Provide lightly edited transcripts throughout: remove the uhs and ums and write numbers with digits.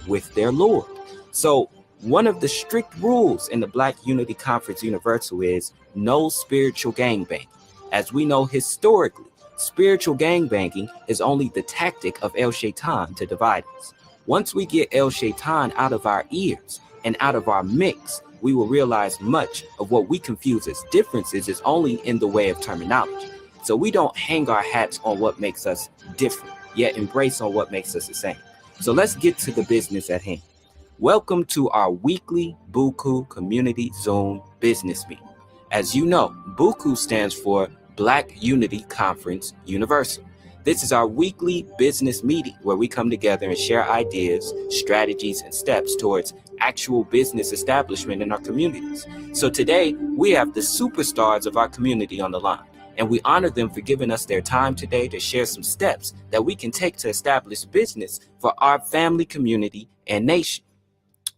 with their Lord. So one of the strict rules in the Black Unity Conference Universal is no spiritual gangbanging. As we know historically, spiritual gangbanging is only the tactic of El Shaitan to divide us. Once we get El Shaitan out of our ears and out of our mix, we will realize much of what we confuse as differences is only in the way of terminology. So we don't hang our hats on what makes us different, yet embrace on what makes us the same. So let's get to the business at hand. Welcome to our weekly BUCU Community Zoom business meeting. As you know, BUCU stands for Black Unity Conference Universal. This is our weekly business meeting where we come together and share ideas, strategies, and steps towards actual business establishment in our communities. So today, we have the superstars of our community on the line, and we honor them for giving us their time today to share some steps that we can take to establish business for our family, community, and nation.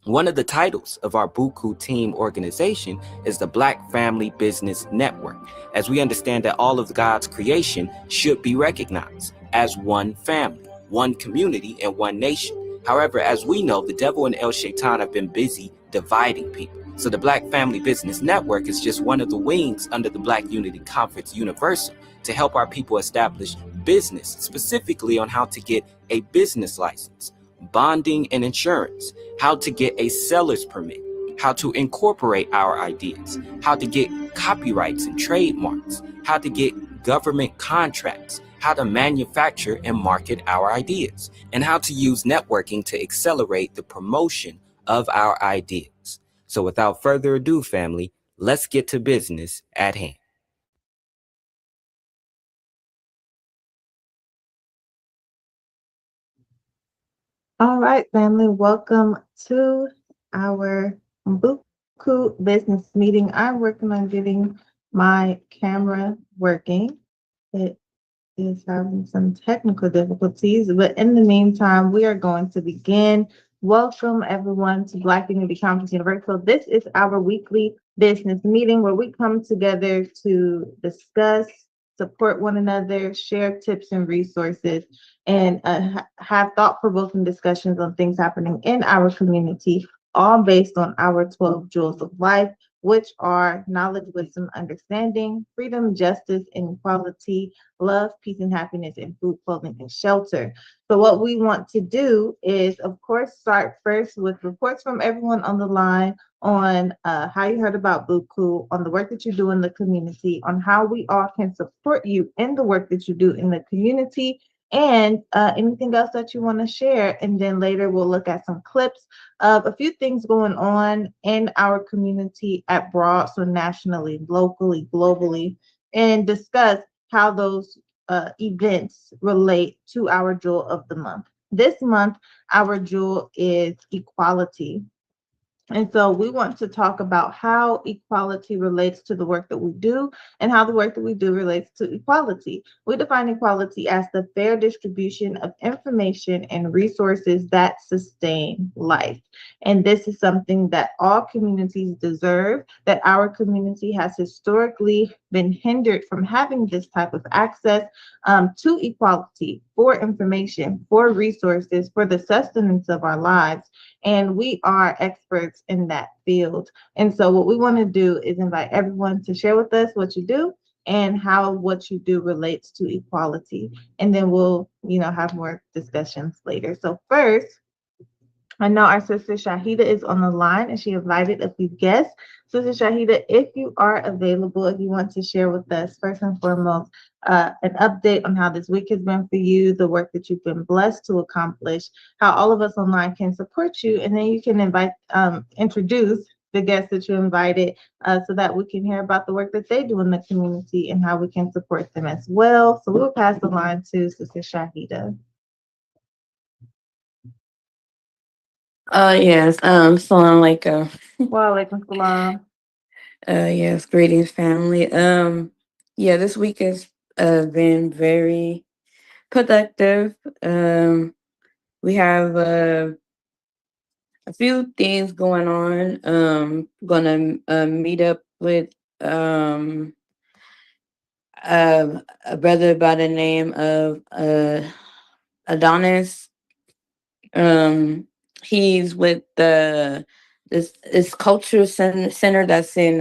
One of the titles of our BUCU team organization is the Black Family Business Network, as we understand that all of God's creation should be recognized as one family, one community, and one nation. However, as we know, the devil and El Shaitan have been busy dividing people. So the Black Family Business Network is just one of the wings under the Black Unity Conference Universal to help our people establish business, specifically on how to get a business license, bonding and insurance, how to get a seller's permit, how to incorporate our ideas, how to get copyrights and trademarks, how to get government contracts, how to manufacture and market our ideas, and how to use networking to accelerate the promotion of our ideas. So without further ado, family, let's get to business at hand. All right, family, welcome to our BUCU business meeting. I'm working on getting my camera working. It is having some technical difficulties, but in the meantime, we are going to begin. Welcome, everyone, to Black Unity Conference Universal. This is our weekly business meeting where we come together to discuss, support one another, share tips and resources, and have thought-provoking discussions on things happening in our community, all based on our 12 jewels of life, which are knowledge, wisdom, understanding, freedom, justice, inequality, love, peace, and happiness, and food, clothing, and shelter. So what we want to do is, of course, start first with reports from everyone on the line on how you heard about BUCU, on the work that you do in the community, on how we all can support you in the work that you do in the community, and anything else that you want to share. And then later we'll look at some clips of a few things going on in our community at broad, so nationally, locally, globally, and discuss how those events relate to our jewel of the month. This month, our jewel is equality. And so we want to talk about how equality relates to the work that we do and how the work that we do relates to equality. We define equality as the fair distribution of information and resources that sustain life. And this is something that all communities deserve, that our community has historically been hindered from having this type of access to equality, for information, for resources, for the sustenance of our lives. And we are experts in that field. And so what we want to do is invite everyone to share with us what you do and how what you do relates to equality. And then we'll, have more discussions later. So first, I know our sister Shahida is on the line and she invited a few guests. Sister Shahida, if you are available, if you want to share with us, first and foremost, an update on how this week has been for you, the work that you've been blessed to accomplish, how all of us online can support you, and then you can introduce the guests that you invited so that we can hear about the work that they do in the community and how we can support them as well. So we'll pass the line to Sister Shahida. Yes, salam alaikum. Wa alaikum salam. Yes, greetings, family. Yeah, this week has been very productive. We have a few things going on. Gonna meet up with a brother by the name of Adonis. He's with this culture center that's in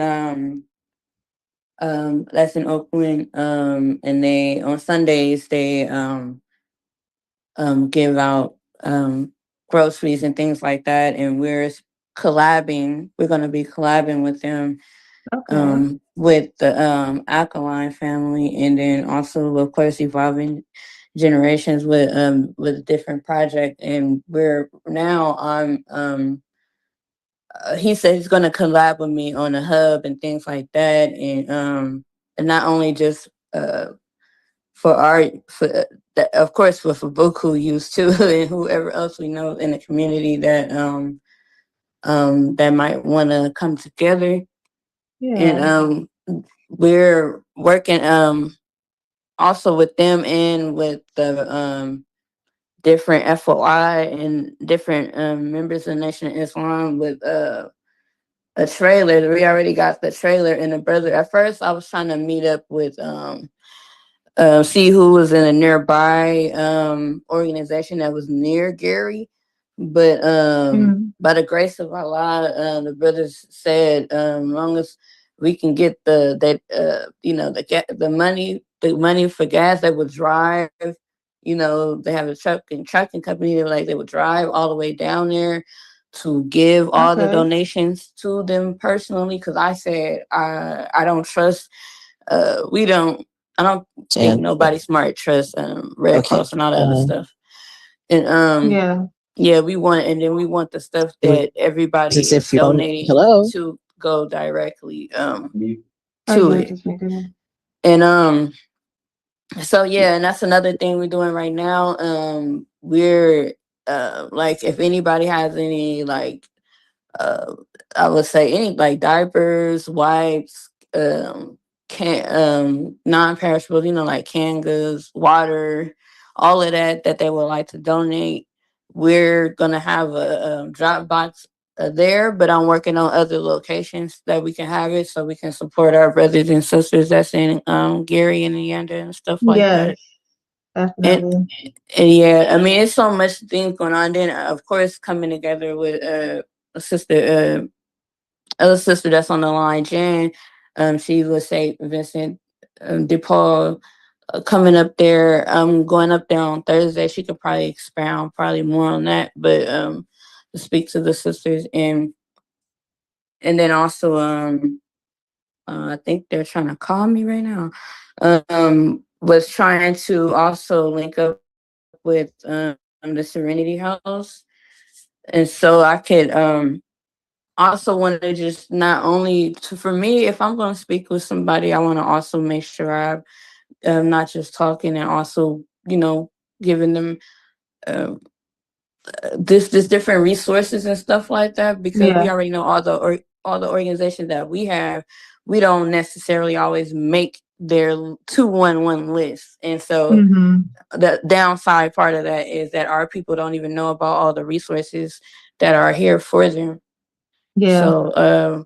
Oakland. And they on Sundays they give out groceries and things like that. And collabing. We're going to be collabing with them, Okay. with the Alkaline family, and then also, of course, evolving generations with a different project. And we're now on. He said he's going to collab with me on a hub and things like that, and not only just for our for of course for BUCU use too, and whoever else we know in the community that might want to come together. And Yeah. we're working also with them and with the different FOI and different members of the Nation of Islam with a trailer. We already got the trailer and the brother. At first, I was trying to meet up with see who was in a nearby organization that was near Gary. But Mm. by the grace of Allah, the brothers said, long as we can get the money for gas, they would drive. They have a trucking company. They would drive all the way down there to give all the Okay. donations to them personally. Because I said I don't trust. We don't. I don't think nobody smart trusts Red Cross and all that other stuff. And Yeah. yeah, we want the stuff that everybody is donating to go directly Oh, to you were it. just making And so yeah, and that's another thing we're doing right now. We're like, if anybody has any, like, uh I would say any, like, diapers, wipes, can non-perishables, like canned goods, water, all of that they would like to donate. We're gonna have a drop box there, but I'm working on other locations that we can have it, so we can support our brothers and sisters that's in Gary and Leander and stuff like that. Yes, And, definitely. and yeah, I mean, it's so much things going on. Then, of course, coming together with a sister, other sister that's on the line, Jan. She was St. Vincent de Paul, coming up there. Going up there on Thursday. She could probably expound probably more on that, but to speak to the sisters. And then also I think they're trying to call me right now. Was trying to also link up with the Serenity House, and so I could also want to just not only for me, if I'm going to speak with somebody, I want to also make sure I'm not just talking, and also giving them uh, this different resources and stuff like that, because we Yeah. already know all the organizations that we have. We don't necessarily always make their 211 list, and so Mm-hmm. the downside part of that is that our people don't even know about all the resources that are here for them. Yeah. So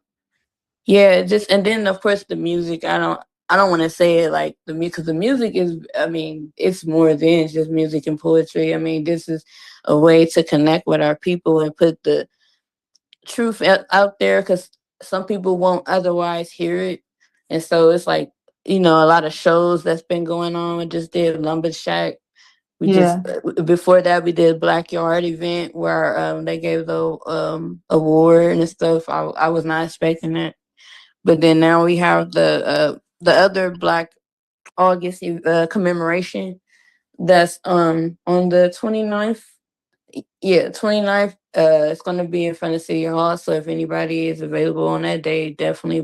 yeah, just, and then of course the music. I don't want to say it like the music, because the music is, I mean, it's more than just music and poetry. I mean, this is a way to connect with our people and put the truth out there, because some people won't otherwise hear it. And so it's like, a lot of shows that's been going on. We just did Lumber Shack. We just Yeah. Before that we did Blackyard event where they gave the award and stuff. I was not expecting that. But then now we have the other Black August commemoration that's on the 29th. Yeah, 29th. It's going to be in front of City Hall. So if anybody is available on that day, definitely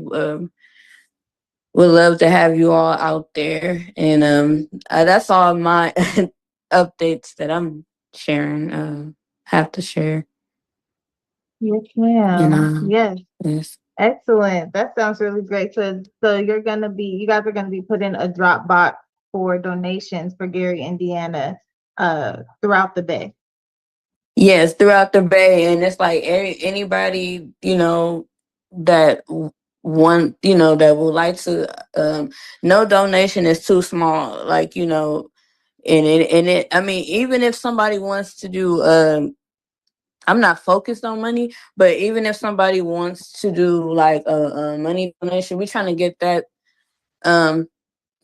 would love to have you all out there. And that's all my updates that I'm sharing. Have to share. Yes, And ma'am. Yes. yes. Excellent. That sounds really great. So you guys are gonna be putting a drop box for donations for Gary, Indiana, throughout the day. Yes, throughout the Bay, and it's like anybody that that would like to. No donation is too small. Like, and it. I mean, even if somebody wants to do I'm not focused on money, but even if somebody wants to do like a money donation, we're trying to get that um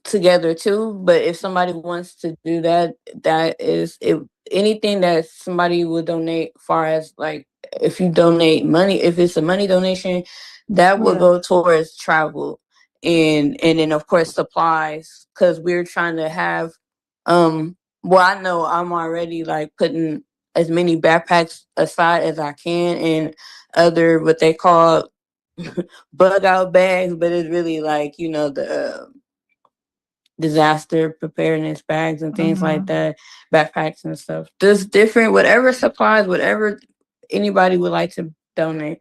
together too. But if somebody wants to do that, that is if anything that somebody would donate, far as like if you donate money, if it's a money donation, that will Yeah. go towards travel and then of course supplies, because we're trying to have well, I know I'm already like putting as many backpacks aside as I can and other what they call bug out bags, but it's really like, you know, the disaster preparedness bags and things like Mm-hmm. that, backpacks and stuff. Just different, whatever supplies, whatever anybody would like to donate.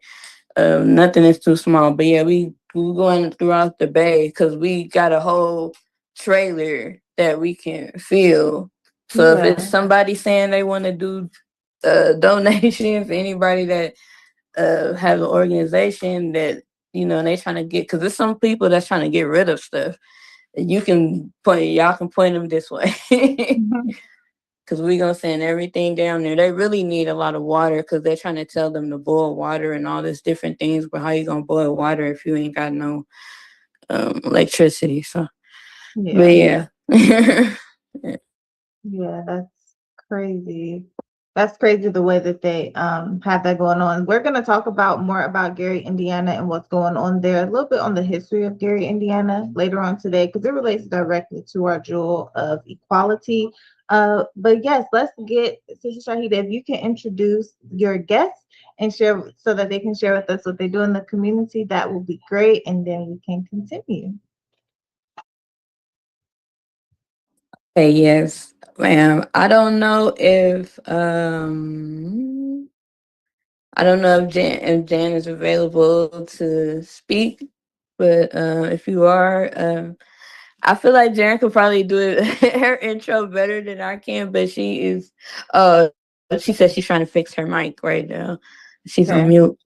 Nothing is too small. But yeah, we going throughout the bay because we got a whole trailer that we can fill. So if it's Yeah. somebody saying they want to do donations, anybody that has an organization that, you know, they trying to get, because there's some people that's trying to get rid of stuff. You can y'all can point them this way. Mhm. Because we're going to send everything down there. They really need a lot of water because they're trying to tell them to boil water and all this different things. But how you going to boil water if you ain't got no electricity? So, but Yeah. yeah. Yeah, that's crazy. That's crazy the way that they have that going on. We're going to talk about more about Gary, Indiana and what's going on there, a little bit on the history of Gary, Indiana later on today because it relates directly to our jewel of equality. But yes, let's get Sister Shahida, if you can introduce your guests and share so that they can share with us what they do in the community, that will be great. And then we can continue. Hey, yes, ma'am. I don't know if Jan is available to speak, but if you are, I feel like Jan could probably do it her intro better than I can, but she is. She said she's trying to fix her mic right now. She's on Okay. mute.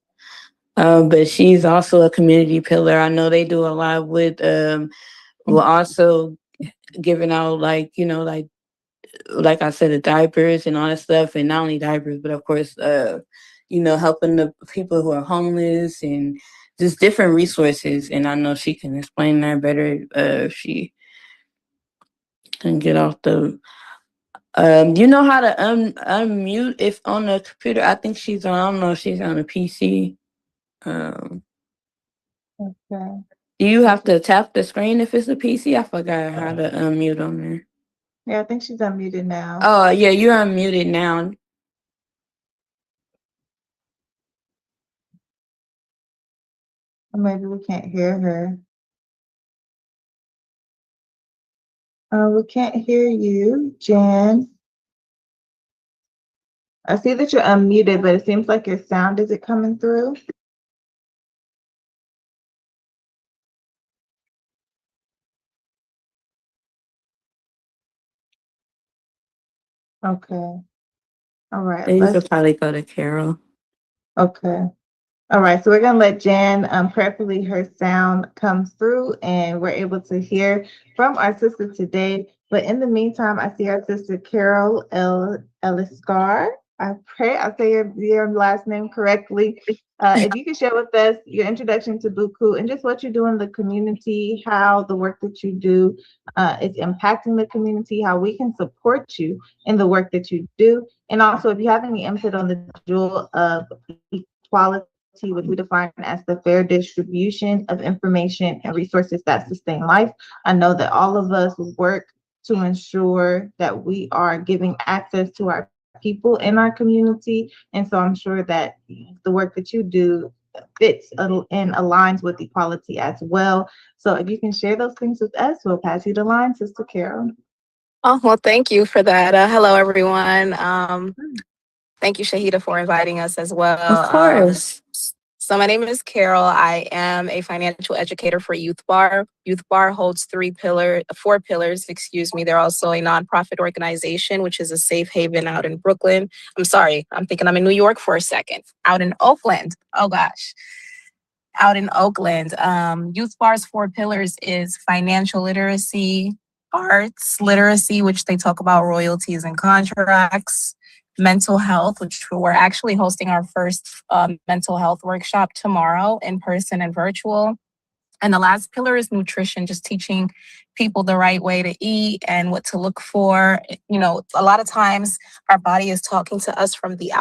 But she's also a community pillar. I know they do a lot with. Well, also giving out like, you know, like I said, the diapers and all that stuff, and not only diapers, but of course, you know, helping the people who are homeless and just different resources. And I know she can explain that better if she can get off the. You know how to unmute if on the computer? I think she's on. I don't know if she's on a PC. Um, Okay. do you have to tap the screen if it's a PC? I forgot how to unmute on there. Yeah, I think she's unmuted now. Oh yeah, you're unmuted now. Or maybe we can't hear her. We can't hear you, Jan. I see that you're unmuted, but it seems like your sound isn't coming through. Okay. All right. You could probably go to Carol. Okay. All right, so we're gonna let Jan prayerfully her sound come through and we're able to hear from our sister today. But in the meantime, I see our sister Carol Eliscar. I pray I say your last name correctly. If you could share with us your introduction to BUCU and just what you do in the community, how the work that you do is impacting the community, how we can support you in the work that you do, and also if you have any input on the jewel of equality, which we define as the fair distribution of information and resources that sustain life. I know that all of us work to ensure that we are giving access to our people in our community. And so I'm sure that the work that you do fits and aligns with equality as well. So if you can share those things with us, we'll pass you the line, Sister Carol. Oh, well, thank you for that. Hello, everyone. Thank you, Shahida, for inviting us as well. Of course. So my name is Carol. I am a financial educator for Youth Bar. Youth Bar holds four pillars, excuse me. They're also a nonprofit organization, which is a safe haven out in Brooklyn. I'm sorry, I'm thinking I'm in New York for a second. Out in Oakland. Oh gosh. Out in Oakland. Youth Bar's four pillars is financial literacy, arts literacy, which they talk about royalties and contracts, mental health, which we're actually hosting our first mental health workshop tomorrow in person and virtual. And the last pillar is nutrition, just teaching people the right way to eat and what to look for. You know, a lot of times our body is talking to us from the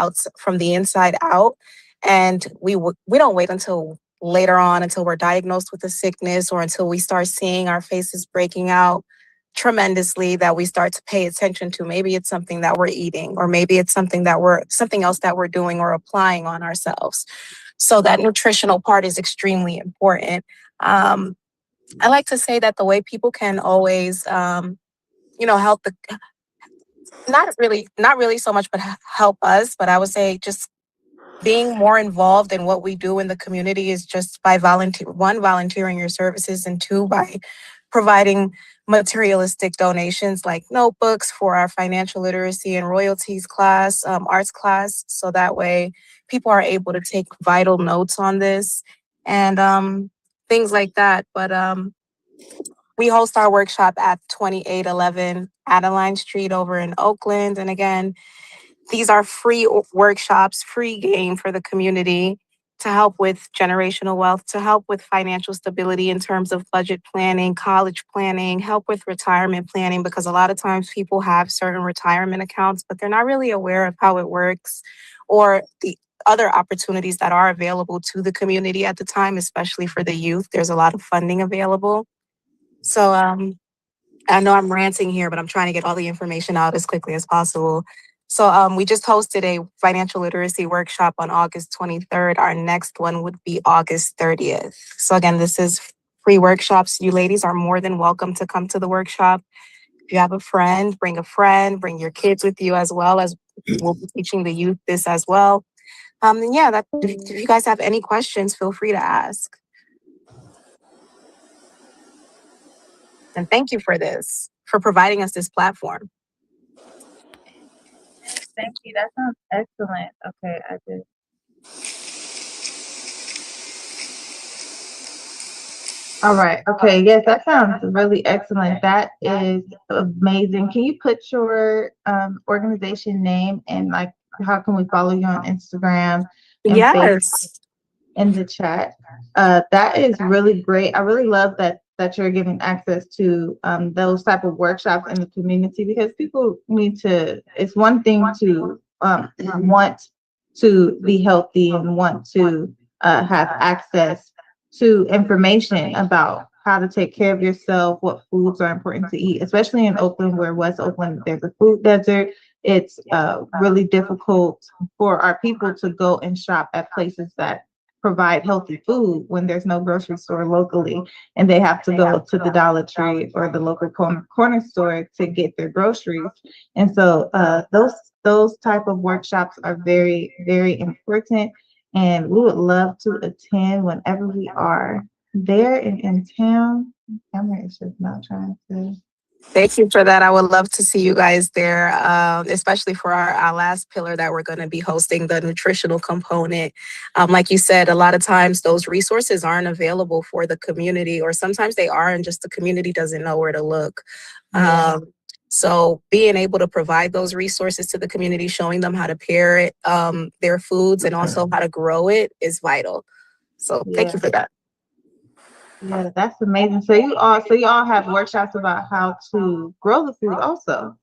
inside out, and we don't wait until later on, until we're diagnosed with a sickness or until we start seeing our faces breaking out tremendously, that we start to pay attention to. Maybe it's something that we're eating, or maybe it's something else that we're doing or applying on ourselves. So that nutritional part is extremely important. I like to say that the way people can always, help not really so much, but help us. But I would say just being more involved in what we do in the community is just by volunteering your services, and two, by providing materialistic donations like notebooks for our financial literacy and royalties class, arts class. So that way people are able to take vital notes on this and things like that. But we host our workshop at 2811 Adeline Street over in Oakland. And again, these are free workshops, free game for the community to help with generational wealth, to help with financial stability in terms of budget planning, college planning, help with retirement planning, because a lot of times people have certain retirement accounts, but they're not really aware of how it works or the other opportunities that are available to the community at the time, especially for the youth. There's a lot of funding available. So I know I'm ranting here, but I'm trying to get all the information out as quickly as possible. So we just hosted a financial literacy workshop on August 23rd. Our next one would be August 30th. So again, this is free workshops. You ladies are more than welcome to come to the workshop. If you have a friend, bring your kids with you, as well as we'll be teaching the youth this as well. If you guys have any questions, feel free to ask. And thank you for providing us this platform. Thank you. That sounds excellent. Okay, I just. All right. Okay. Yes, that sounds really excellent. That is amazing. Can you put your organization name and like how can we follow you on Instagram and Facebook Yes. in the chat? That is really great. I really love that you're giving access to those type of workshops in the community, because people need to. It's one thing to want to be healthy and want to have access to information about how to take care of yourself, what foods are important to eat, especially in Oakland, where West Oakland, there's a food desert. It's really difficult for our people to go and shop at places that provide healthy food when there's no grocery store locally, and they have to go to the Dollar Tree or the local corner store to get their groceries. And so those type of workshops are very, very important, and we would love to attend whenever we are there in town. Camera is just not trying to. Thank you for that. I would love to see you guys there, especially for our last pillar that we're going to be hosting, the nutritional component. Like you said, a lot of times those resources aren't available for the community, or sometimes they are and just the community doesn't know where to look. So being able to provide those resources to the community, showing them how to pair it, their foods, and also how to grow it is vital. So thank you for that. Yeah, that's amazing. So you all have workshops about how to grow the food also.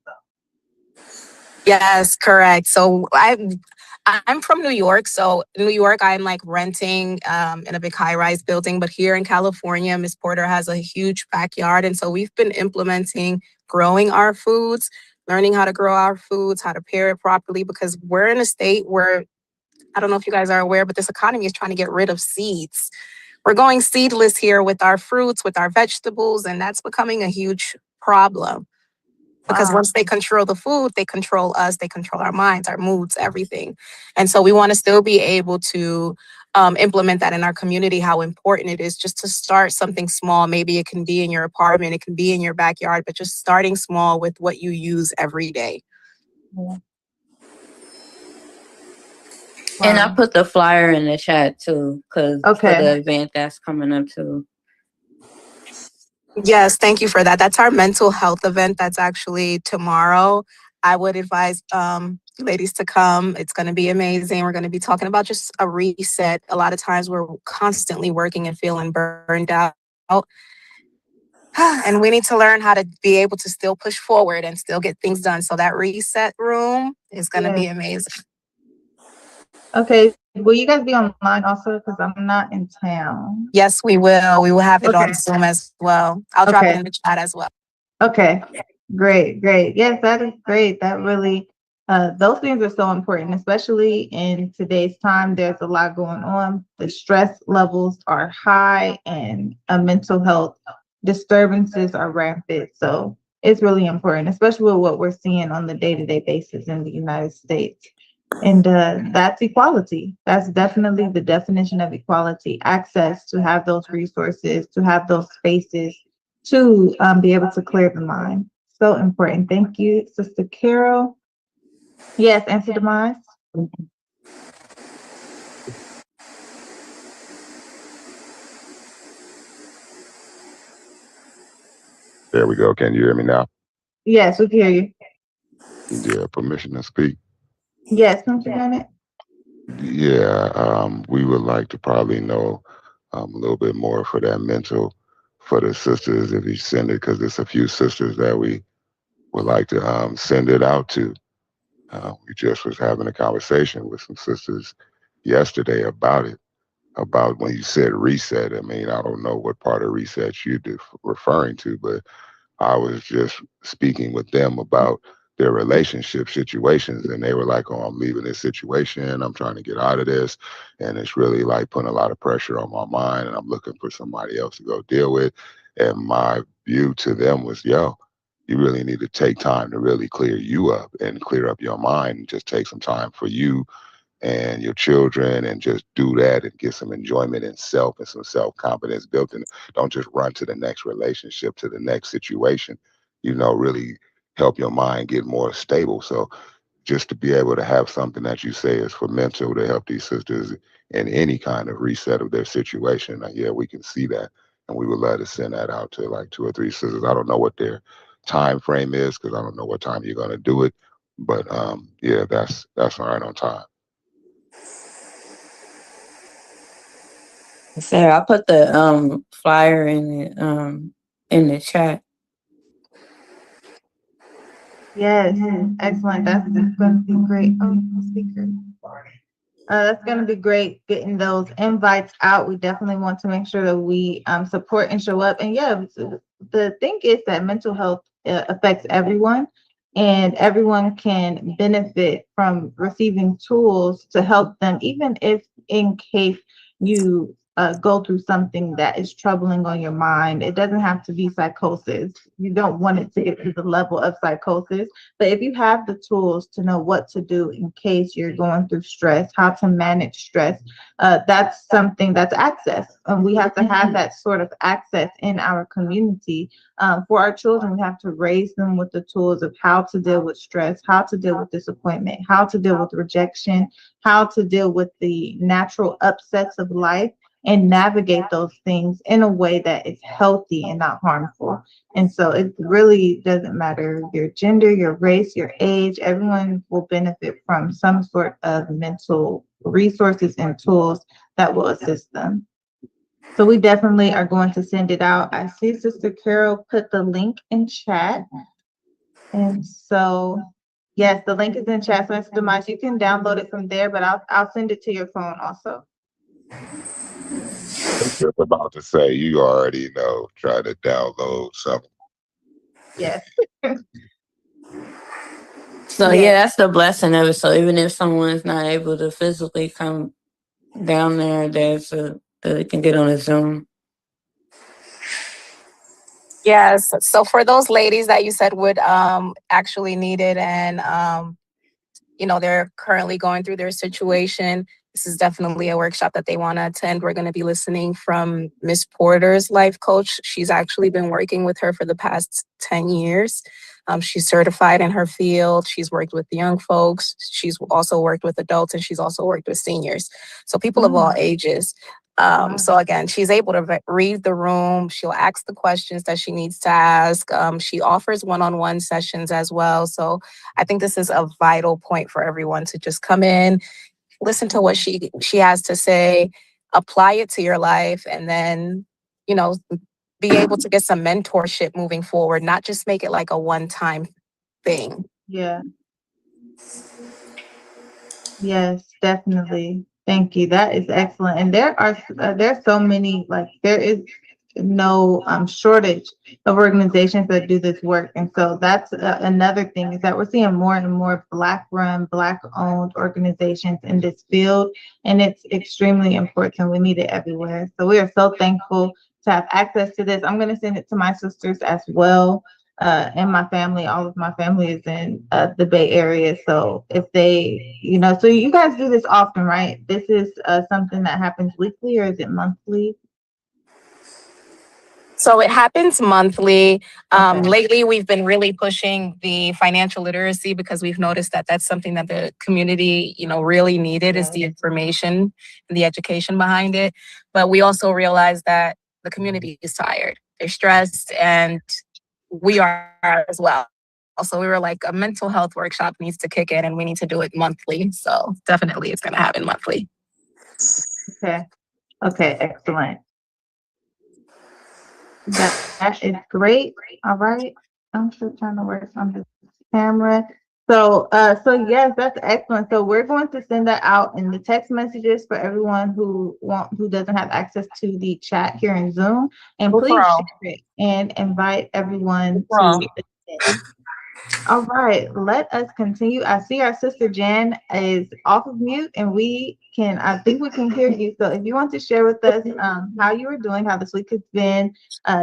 Yes, correct. So I'm from New York. So in New York, I'm like renting in a big high-rise building. But here in California, Miss Porter has a huge backyard. And so we've been implementing growing our foods, learning how to grow our foods, how to pair it properly, because we're in a state where, I don't know if you guys are aware, but this economy is trying to get rid of seeds. We're going seedless here with our fruits, with our vegetables, and that's becoming a huge problem. Because once they control the food, they control us, they control our minds, our moods, everything. And so we want to still be able to implement that in our community, how important it is just to start something small. Maybe it can be in your apartment, it can be in your backyard, but just starting small with what you use every day. Yeah. And I put the flyer in the chat too, because for the event that's coming up too. Yes, thank you for that. That's our mental health event. That's actually tomorrow. I would advise ladies to come. It's going to be amazing. We're going to be talking about just a reset. A lot of times we're constantly working and feeling burned out. And we need to learn how to be able to still push forward and still get things done. So that reset room is going to be amazing. Okay. Will you guys be online also? Because I'm not in town. Yes, we will. We will have it on Zoom as well. I'll drop it in the chat as well. Okay. Great. Yes, that is great. That really, those things are so important, especially in today's time. There's a lot going on. The stress levels are high and mental health disturbances are rampant. So it's really important, especially with what we're seeing on the day-to-day basis in the United States. And that's equality. That's definitely the definition of equality: access to have those resources, to have those spaces, to be able to clear the mind. So important. Thank you, Sister Carol. Yes, answer demise. There we go. Can you hear me now? Yes, we can hear you. Yeah, permission to speak. Yes, Mr. Bennett. Yeah, we would like to probably know a little bit more for that mental for the sisters if you send it, because there's a few sisters that we would like to send it out to. We just was having a conversation with some sisters yesterday about it, about when you said reset. I mean, I don't know what part of reset you're referring to, but I was just speaking with them about their relationship situations, and they were like, "Oh, I'm leaving this situation. I'm trying to get out of this, and it's really like putting a lot of pressure on my mind, and I'm looking for somebody else to go deal with." And my view to them was, "Yo, you really need to take time to really clear you up and clear up your mind, and just take some time for you and your children, and just do that and get some enjoyment in self and some self-confidence built in. Don't just run to the next relationship, to the next situation, really help your mind get more stable." So just to be able to have something that you say is for mental to help these sisters in any kind of reset of their situation, yeah, we can see that. And we would love to send that out to like 2 or 3 sisters. I don't know what their time frame is, because I don't know what time you're going to do it. But yeah, that's all right on time. Sarah, I put the flyer in the chat. Yes, excellent. That's going to be great. Oh, speaker. That's going to be great getting those invites out. We definitely want to make sure that we support and show up. And yeah, the thing is that mental health affects everyone, and everyone can benefit from receiving tools to help them, even if in case you go through something that is troubling on your mind. It doesn't have to be psychosis. You don't want it to get to the level of psychosis. But if you have the tools to know what to do in case you're going through stress, how to manage stress, that's something that's access. And we have to have that sort of access in our community. For our children, we have to raise them with the tools of how to deal with stress, how to deal with disappointment, how to deal with rejection, how to deal with the natural upsets of life, and navigate those things in a way that is healthy and not harmful. And so it really doesn't matter your gender, your race, your age. Everyone will benefit from some sort of mental resources and tools that will assist them. So we definitely are going to send it out. I see Sister Carol put the link in chat. And so, yes, the link is in chat. So Sister Demise, you can download it from there, but I'll send it to your phone also. I was just about to say, you already know, try to download something. Yes. So yeah, that's the blessing of it. So even if someone's not able to physically come down there, they can get on a Zoom. Yes. So for those ladies that you said would actually need it, and they're currently going through their situation, this is definitely a workshop that they want to attend. We're going to be listening from Miss Porter's life coach. She's actually been working with her for the past 10 years. She's certified in her field. She's worked with young folks. She's also worked with adults, and she's also worked with seniors. So people of all ages. So again, she's able to read the room. She'll ask the questions that she needs to ask. She offers one-on-one sessions as well. So I think this is a vital point for everyone to just come in, listen to what she has to say, apply it to your life, and then, you know, be able to get some mentorship moving forward, not just make it like a one-time thing. Yeah. Yes, definitely. Thank you. That is excellent. And there's so many, like there is no shortage of organizations that do this work. And so that's another thing, is that we're seeing more and more Black run, Black owned organizations in this field. And it's extremely important. We need it everywhere. So we are so thankful to have access to this. I'm going to send it to my sisters as well. And my family, all of my family is in the Bay Area. So if they, so you guys do this often, right? This is something that happens weekly, or is it monthly? So it happens monthly. Okay. Lately, we've been really pushing the financial literacy because we've noticed that that's something that the community, really needed, is the information and the education behind it. But we also realize that the community is tired, they're stressed, and we are as well. Also, we were like, a mental health workshop needs to kick in and we need to do it monthly. So definitely it's going to happen monthly. Okay. Okay, excellent. That is great. All right. I'm still trying to work on the camera. So yes, that's excellent. So we're going to send that out in the text messages for everyone who doesn't have access to the chat here in Zoom. And please share it and invite everyone to attend. All right, let us continue. I see our sister Jan is off of mute, and I think we can hear you. So if you want to share with us how you are doing, how this week has been,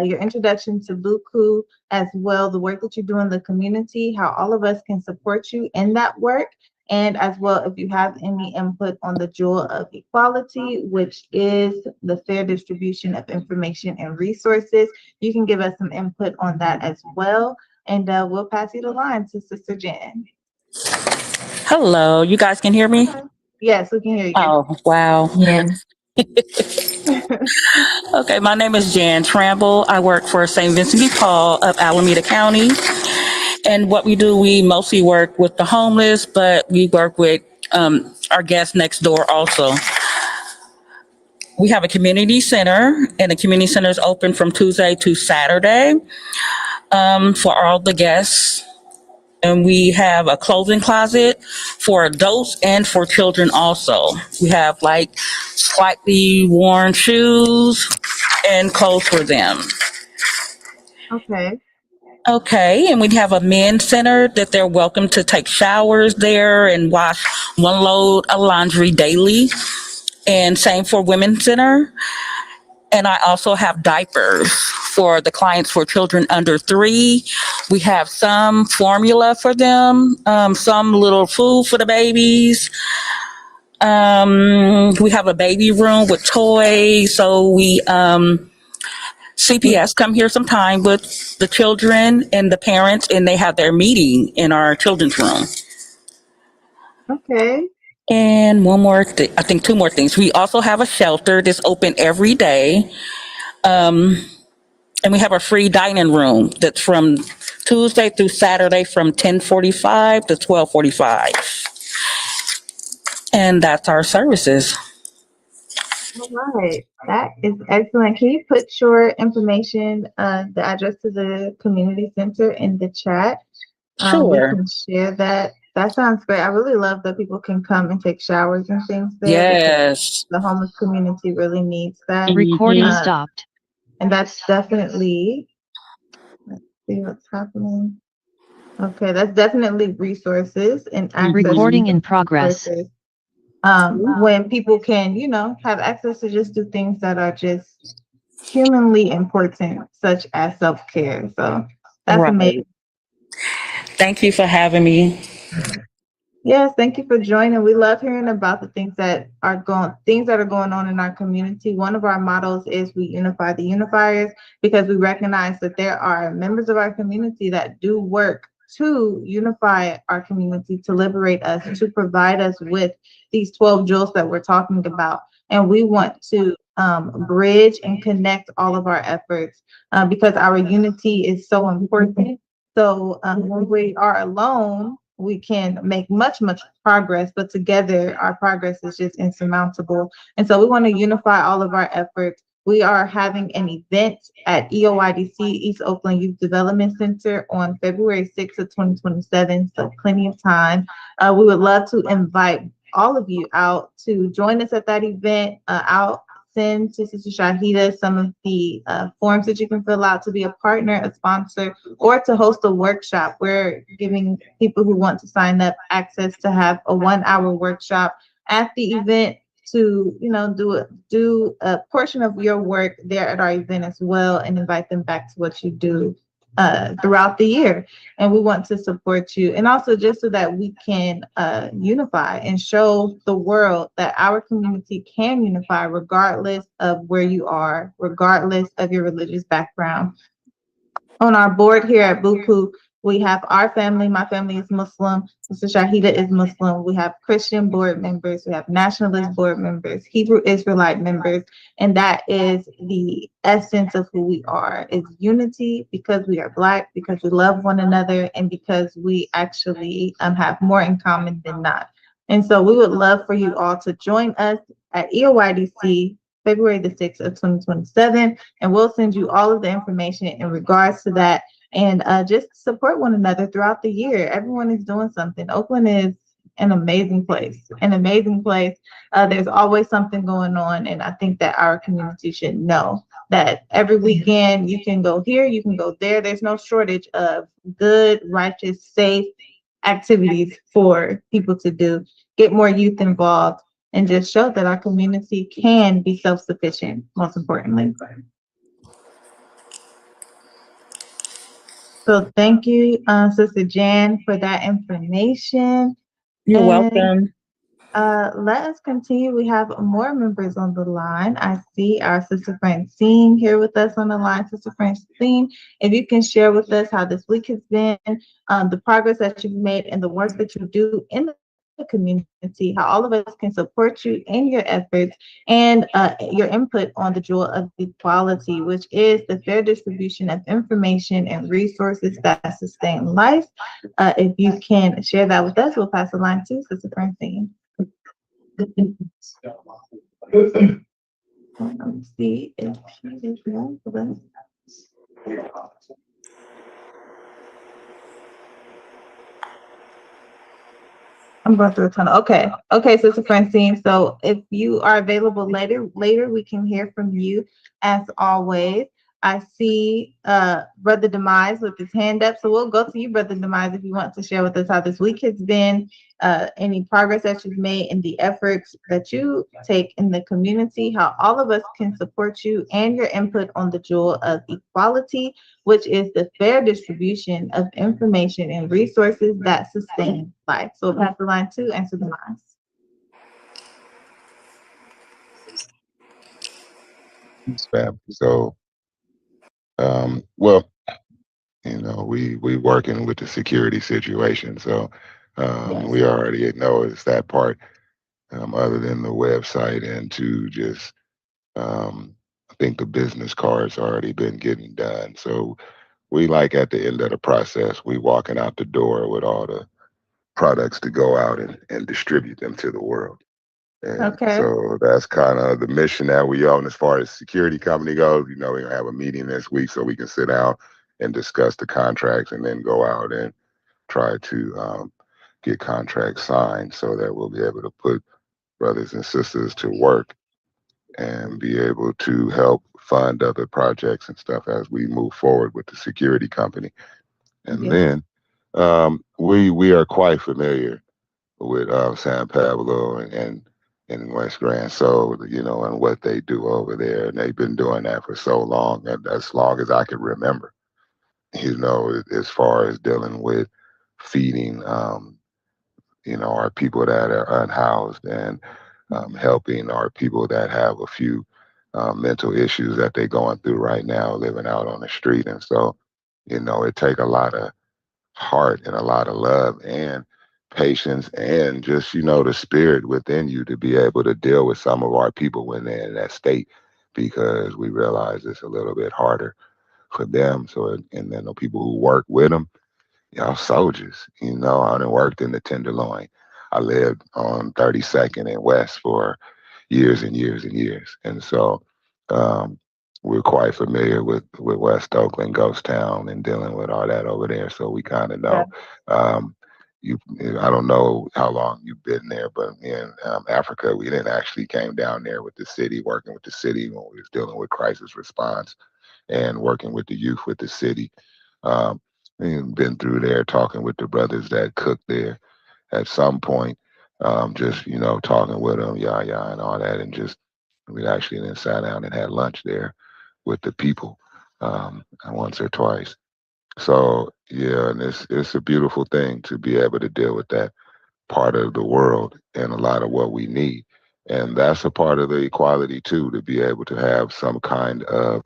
your introduction to BUCU, as well, the work that you do in the community, how all of us can support you in that work, and as well, if you have any input on the jewel of equality, which is the fair distribution of information and resources, you can give us some input on that as well. And we'll pass you the line to Sister Jan. Hello, you guys can hear me? Yes, we can hear you. Oh, wow. Yes. Okay, my name is Jan Tramble. I work for St. Vincent de Paul of Alameda County. And what we do, we mostly work with the homeless, but we work with our guests next door also. We have a community center, and the community center is open from Tuesday to Saturday for all the guests. And we have a clothing closet for adults and for children also. We have like slightly worn shoes and clothes for them. Okay. Okay, and we have a men's center that they're welcome to take showers there and wash one load of laundry daily. And same for women's center. And I also have diapers for the clients for children under 3. We have some formula for them, some little food for the babies. We have a baby room with toys. So we, CPS come here sometime with the children and the parents, and they have their meeting in our children's room. Okay. And one more thing, I think 2 more things. We also have a shelter that's open every day. And we have a free dining room that's from Tuesday through Saturday from 10:45 to 12:45. And that's our services. All right. That is excellent. Can you put your information, the address to the community center in the chat? Sure. We can share that. That sounds great. I really love that people can come and take showers and things there. Yes. The homeless community really needs that. Recording stopped. And that's definitely, let's see what's happening. Okay, that's definitely resources and access. Recording in progress. When people can, have access to just do things that are just humanly important, such as self-care. So that's Right. amazing. Thank you for having me. Yes, thank you for joining. We love hearing about the things that are going on in our community. One of our mottos is we unify the unifiers, because we recognize that there are members of our community that do work to unify our community, to liberate us, to provide us with these 12 jewels that we're talking about. And we want to bridge and connect all of our efforts because our unity is so important. So when we are alone, we can make much, much progress, but together our progress is just insurmountable. And so we want to unify all of our efforts. We are having an event at EOYDC, East Oakland Youth Development Center, on February 6th of 2027, so plenty of time. We would love to invite all of you out to join us at that event. I'll send to Sister Shahida some of the forms that you can fill out to be a partner, a sponsor, or to host a workshop. We're giving people who want to sign up access to have a 1-hour workshop at the event to, do a portion of your work there at our event as well, and invite them back to what you do throughout the year. And we want to support you, and also just so that we can unify and show the world that our community can unify regardless of where you are, regardless of your religious background. On our board here at BUCU, we have our family. My family is Muslim. Sister Shahida is Muslim. We have Christian board members. We have nationalist board members, Hebrew Israelite members. And that is the essence of who we are, is unity, because we are Black, because we love one another, and because we actually have more in common than not. And so we would love for you all to join us at EOYDC February the 6th of 2027, and we'll send you all of the information in regards to that. And just support one another throughout the year. Everyone is doing something. Oakland is an amazing place, an amazing place. There's always something going on, and I think that our community should know that every weekend you can go here, you can go there. There's no shortage of good, righteous, safe activities for people to do. Get more youth involved, and just show that our community can be self-sufficient, most importantly. So thank you, Sister Jan, for that information. You're And welcome. let us continue. We have more members on the line. I see our Sister Francine here with us on the line. Sister Francine, if you can share with us how this week has been, the progress that you've made, and the work that you do in the community, how all of us can support you in your efforts, and your input on the jewel of equality, which is the fair distribution of information and resources that sustain life. If you can share that with us, we'll pass the line to Sister Francine. Let me see if she is ready for this. I'm going through a tunnel. Okay, Sister Francine. So if you are available later, we can hear from you as always. I see Brother Demise with his hand up. So we'll go to you, Brother Demise, if you want to share with us how this week has been, any progress that you've made in the efforts that you take in the community, how all of us can support you, and your input on the jewel of equality, which is the fair distribution of information and resources that sustain life. So we'll pass the line to answer the lines. Spam. So, well, we working with the security situation. So, we already know it's that part, other than the website, and to just, I think the business cards already been getting done. So we like at the end of the process, we walking out the door with all the products to go out and distribute them to the world. And Okay. so that's kind of the mission that we own as far as security company goes. We're gonna have a meeting this week so we can sit down and discuss the contracts, and then go out and try to get contracts signed so that we'll be able to put brothers and sisters to work and be able to help fund other projects and stuff as we move forward with the security company. And Yeah. then we are quite familiar with San Pablo and West Grand Soul, and what they do over there. And they've been doing that for so long, and as long as I can remember, as far as dealing with feeding, our people that are unhoused, and helping our people that have a few mental issues that they're going through right now, living out on the street. And so, it take a lot of heart and a lot of love and patience and just, the spirit within you to be able to deal with some of our people when they're in that state, because we realize it's a little bit harder for them. So, and then the people who work with them, soldiers. I done worked in the Tenderloin. I lived on 32nd and West for years and years and years. And so um, we're quite familiar with West Oakland, Ghost Town, and dealing with all that over there. So we kind of Yeah. know. Um, you, I don't know how long you've been there, but in Africa, we didn't actually came down there with the city, working with the city when we was dealing with crisis response and working with the youth with the city. Um, and been through there talking with the brothers that cook there at some point. Just talking with them, yeah, and all that, and just we actually then sat down and had lunch there with the people once or twice. So yeah, and it's a beautiful thing to be able to deal with that part of the world and a lot of what we need. And that's a part of the equality too, to be able to have some kind of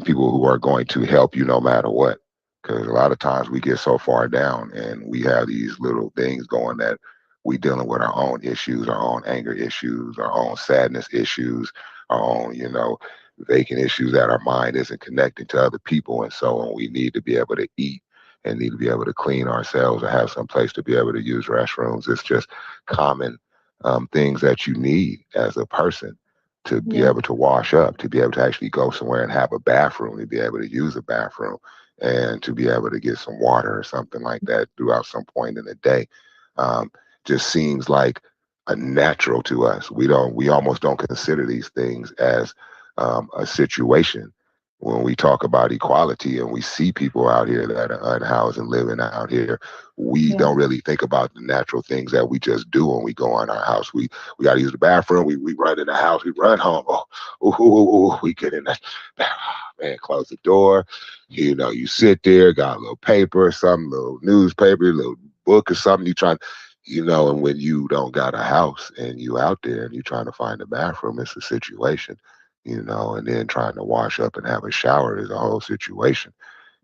people who are going to help you no matter what. Because a lot of times we get so far down and we have these little things going that we dealing with our own issues, our own anger issues, our own sadness issues, our own, vacant issues that our mind isn't connecting to other people. And so on, we need to be able to eat and need to be able to clean ourselves or have some place to be able to use restrooms. It's just common things that you need as a person to be Yeah. able to wash up, to be able to actually go somewhere and have a bathroom, to be able to use a bathroom, and to be able to get some water or something like that throughout some point in the day. Um, just seems like a natural to us. We almost don't consider these things as a situation. When we talk about equality and we see people out here that are unhoused and living out here, we Yeah. don't really think about the natural things that we just do when we go in our house. We got to use the bathroom. We run in the house. We run home. Oh, ooh, ooh, ooh, we get in that. Man, close the door. You sit there, got a little paper, some little newspaper, little book or something. You trying, and when you don't got a house and you out there and you trying to find a bathroom, it's a situation. And then trying to wash up and have a shower is a whole situation.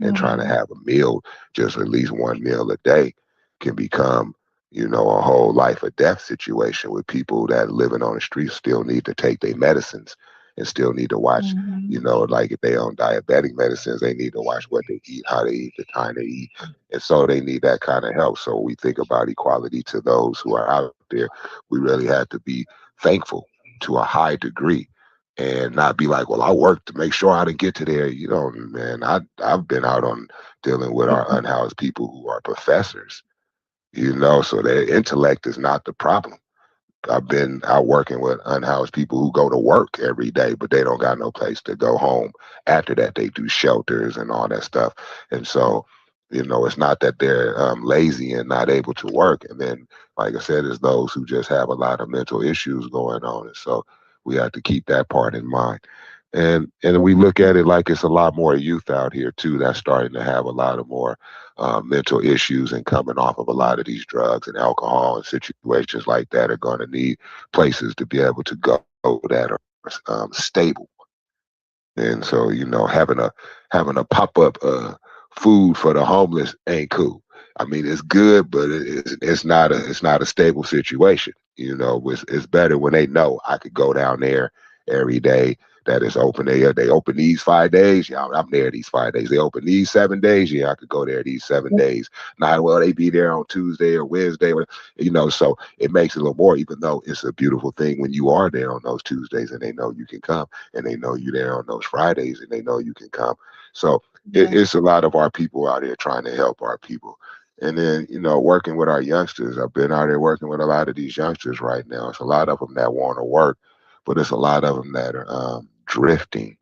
And trying to Mm-hmm. have a meal, just at least one meal a day, can become a whole life or death situation with people that living on the street still need to take their medicines and still need to watch, Mm-hmm. like if they on diabetic medicines, they need to watch what they eat, how they eat, the time they eat. And so they need that kind of help. So we think about equality to those who are out there. We really have to be thankful to a high degree and not be like, well, I work to make sure I didn't get to there. Man, I've been out on dealing with our unhoused people who are professors, so their intellect is not the problem. I've been out working with unhoused people who go to work every day, but they don't got no place to go home. After that, they do shelters and all that stuff. And so, it's not that they're lazy and not able to work. And then, like I said, there's those who just have a lot of mental issues going on. And so we have to keep that part in mind. And we look at it like it's a lot more youth out here too that's starting to have a lot of more mental issues and coming off of a lot of these drugs and alcohol and situations like that are going to need places to be able to go that are stable. And so, having a pop up food for the homeless ain't cool. I mean, it's good, but it's not a stable situation. It's better when they know I could go down there every day. That is open. They open these 5 days. Yeah, I'm there these 5 days. They open these 7 days. Yeah, I could go there these 7 days. Not well. They be there on Tuesday or Wednesday. So it makes it a little more. Even though it's a beautiful thing when you are there on those Tuesdays and they know you can come and they know you there on those Fridays and they know you can come. So Yeah. it's a lot of our people out here trying to help our people. And then, working with our youngsters, I've been out there working with a lot of these youngsters right now. It's a lot of them that want to work, but it's a lot of them that are drifting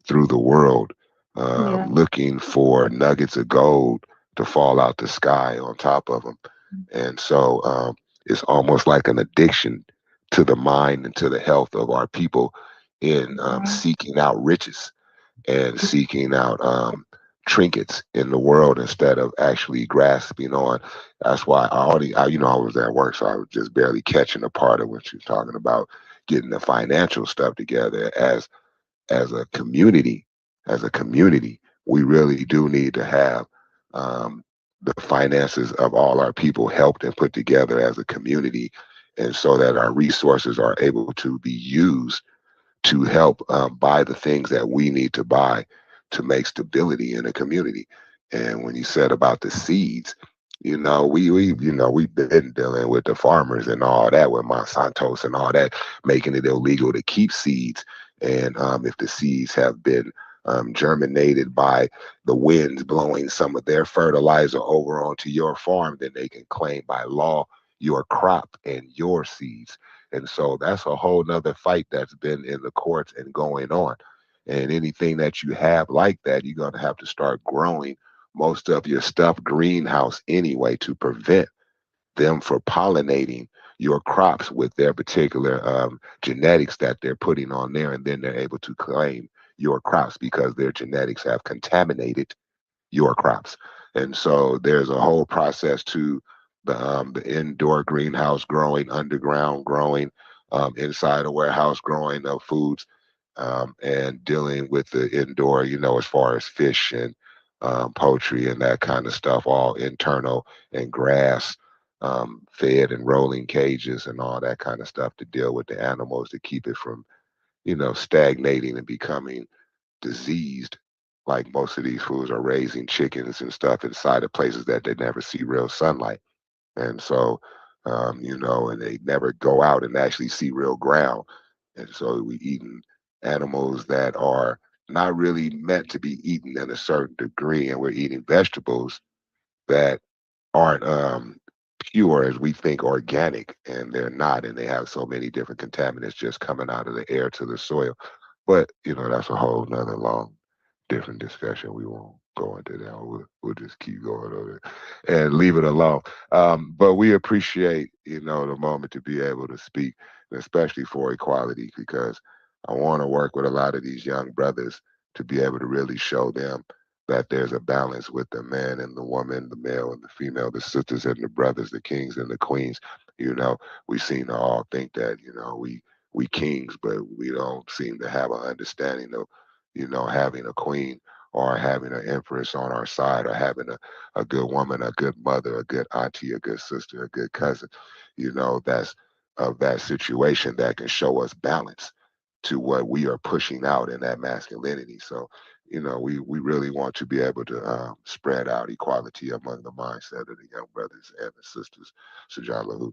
through the world, Yeah. looking for nuggets of gold to fall out the sky on top of them. And so it's almost like an addiction to the mind and to the health of our people in Yeah. seeking out riches and seeking out trinkets in the world instead of actually grasping on. That's why I was at work, so I was just barely catching a part of what she was talking about, getting the financial stuff together as a community. As a community, we really do need to have the finances of all our people helped and put together as a community, and so that our resources are able to be used to help buy the things that we need to buy to make stability in a community. And when you said about the seeds, we've been dealing with the farmers and all that with Monsanto's and all that, making it illegal to keep seeds. And if the seeds have been germinated by the winds blowing some of their fertilizer over onto your farm, then they can claim by law your crop and your seeds. And so that's a whole nother fight that's been in the courts and going on. And anything that you have like that, you're going to have to start growing most of your stuff greenhouse anyway to prevent them from pollinating your crops with their particular genetics that they're putting on there. And then they're able to claim your crops because their genetics have contaminated your crops. And so there's a whole process to the indoor greenhouse growing, underground growing, inside a warehouse growing of foods, and dealing with the indoor, as far as fish and poultry and that kind of stuff, all internal and grass fed and rolling cages and all that kind of stuff to deal with the animals to keep it from, stagnating and becoming diseased, like most of these foods are raising chickens and stuff inside of places that they never see real sunlight. And so, and they never go out and actually see real ground. And so we eating animals that are not really meant to be eaten in a certain degree. And we're eating vegetables that aren't pure as we think organic, and they're not, and they have so many different contaminants just coming out of the air to the soil. But that's a whole nother long different discussion. We won't go into that. We'll just keep going over it and leave it alone. But we appreciate, the moment to be able to speak, especially for equality, because I want to work with a lot of these young brothers to be able to really show them that there's a balance with the man and the woman, the male and the female, the sisters and the brothers, the kings and the queens. We seem to all think that, we kings, but we don't seem to have an understanding of, having a queen or having an empress on our side, or having a good woman, a good mother, a good auntie, a good sister, a good cousin, that's of that situation that can show us balance to what we are pushing out in that masculinity. So, we really want to be able to spread out equality among the mindset of the young brothers and the sisters. Sajah Lahu.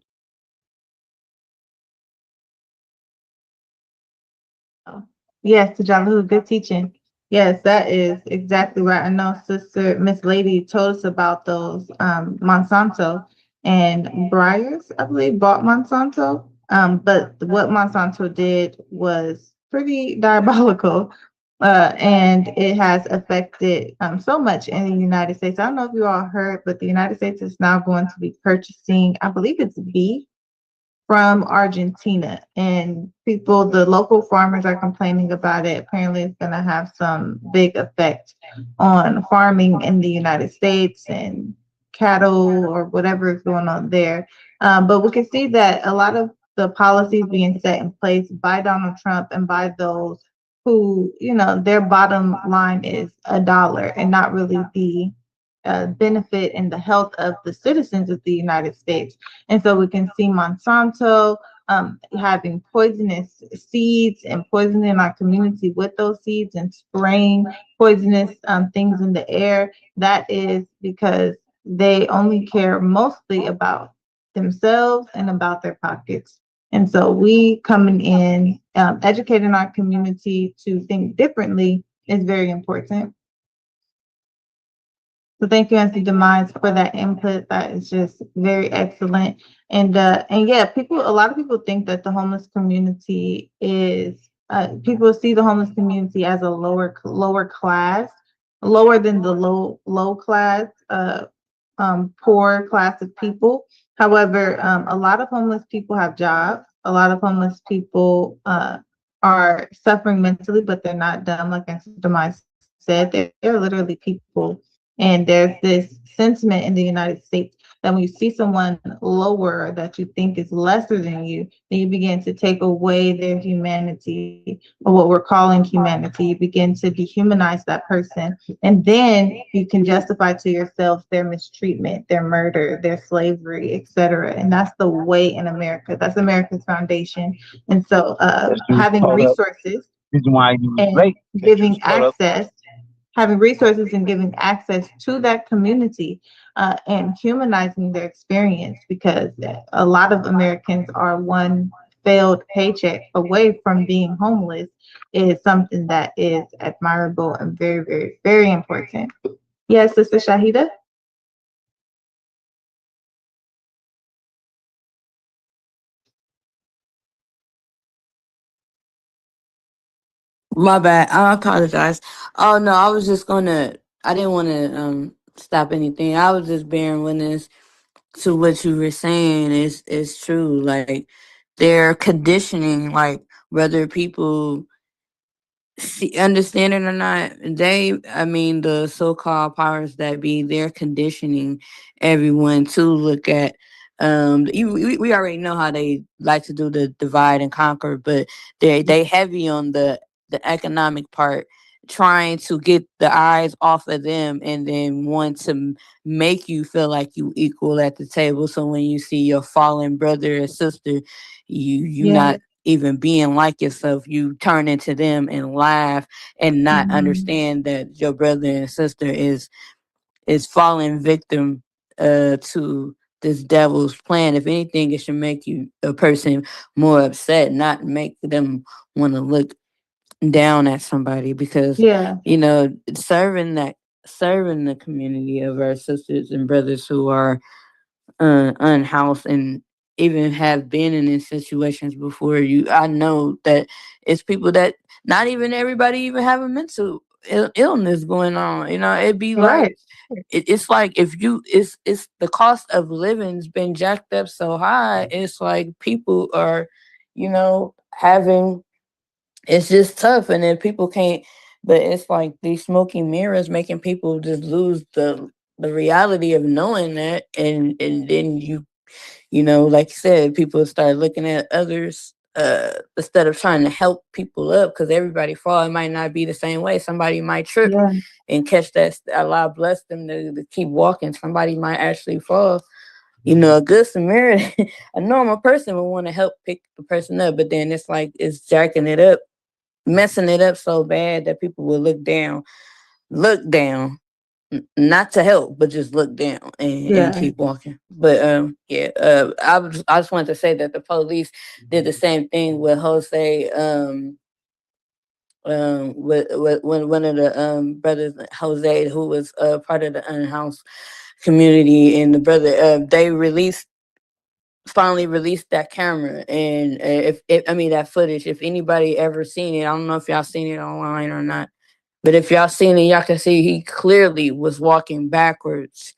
Yes, to Jalu, good teaching. Yes, that is exactly right. I know Sister Miss Lady told us about those Monsanto and Briars, I believe, bought Monsanto. But what Monsanto did was pretty diabolical. And it has affected so much in the United States. I don't know if you all heard, but the United States is now going to be purchasing, I believe it's beef from Argentina, and the local farmers are complaining about it. Apparently, it's going to have some big effect on farming in the United States and cattle or whatever is going on there. But we can see that a lot of the policies being set in place by Donald Trump and by those who, their bottom line is a dollar and not really the benefit and the health of the citizens of the United States. And so we can see Monsanto having poisonous seeds and poisoning our community with those seeds and spraying poisonous things in the air. That is because they only care mostly about themselves and about their pockets. And so we coming in, educating our community to think differently is very important. So thank you, Auntie Demise, for that input. That is just very excellent. And yeah, a lot of people think that the homeless community is people see the homeless community as a lower class, lower than the low class, poor class of people. However, a lot of homeless people have jobs. A lot of homeless people are suffering mentally, but they're not dumb, like Auntie Demise said. They're literally people. And there's this sentiment in the United States that when you see someone lower that you think is lesser than you, then you begin to take away their humanity, or what we're calling humanity. You begin to dehumanize that person. And then you can justify to yourself their mistreatment, their murder, their slavery, etc. And that's the way in America. That's America's foundation. And so having resources and giving access, having resources and giving access to that community, and humanizing their experience, because a lot of Americans are one failed paycheck away from being homeless, is something that is admirable and very, very, very important. Yes, Sister Shahida? My bad. I apologize. Oh no, I was just gonna. I didn't want to stop anything. I was just bearing witness to what you were saying. Is true. Like their conditioning, like whether people understand it or not, I mean, the so-called powers that be, they're conditioning everyone to look at. We already know how they like to do the divide and conquer, but they heavy on the economic part, trying to get the eyes off of them, and then want to make you feel like you equal at the table. So when you see your fallen brother or sister, you Yeah. not even being like yourself, you turn into them and laugh, and not Mhm. understand that your brother and sister is falling victim to this devil's plan. If anything, it should make you a person more upset, not make them want to look down at somebody, because Yeah. serving the community of our sisters and brothers who are unhoused, and even have been in these situations before you. I know that it's people that not even everybody even have a mental illness going on. It'd be like Right. it's like if you it's the cost of living's been jacked up so high. It's like people are, having, it's just tough, and then people can't. But it's like these smoky mirrors making people just lose the reality of knowing that, and then like you said, people start looking at others, instead of trying to help people up, because everybody fall. It might not be the same way. Somebody might trip Yeah. and catch that. Allah bless them to keep walking. Somebody might actually fall. A good Samaritan, a normal person would want to help pick the person up, but then it's like it's jacking it up, messing it up so bad that people will look down, not to help, but just look down and Yeah. keep walking. But yeah, I just wanted to say that the police did the same thing with Jose, with one of the brothers, Jose, who was part of the unhoused community, and the brother, they finally released that camera, and if I mean that footage. If anybody ever seen it, I don't know if y'all seen it online or not, but if y'all seen it, y'all can see he clearly was walking backwards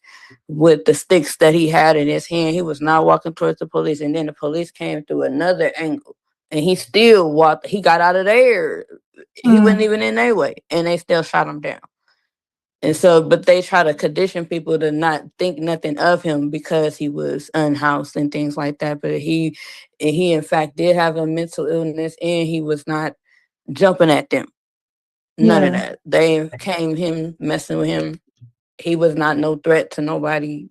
with the sticks that he had in his hand. He was not walking towards the police, and then the police came through another angle, and he still walked. He got out of there. He wasn't Mm. even in their way, and they still shot him down. And so, but they try to condition people to not think nothing of him because he was unhoused and things like that. But he in fact did have a mental illness, and he was not jumping at them. None of Yeah. that. They came him messing with him. He was not no threat to nobody.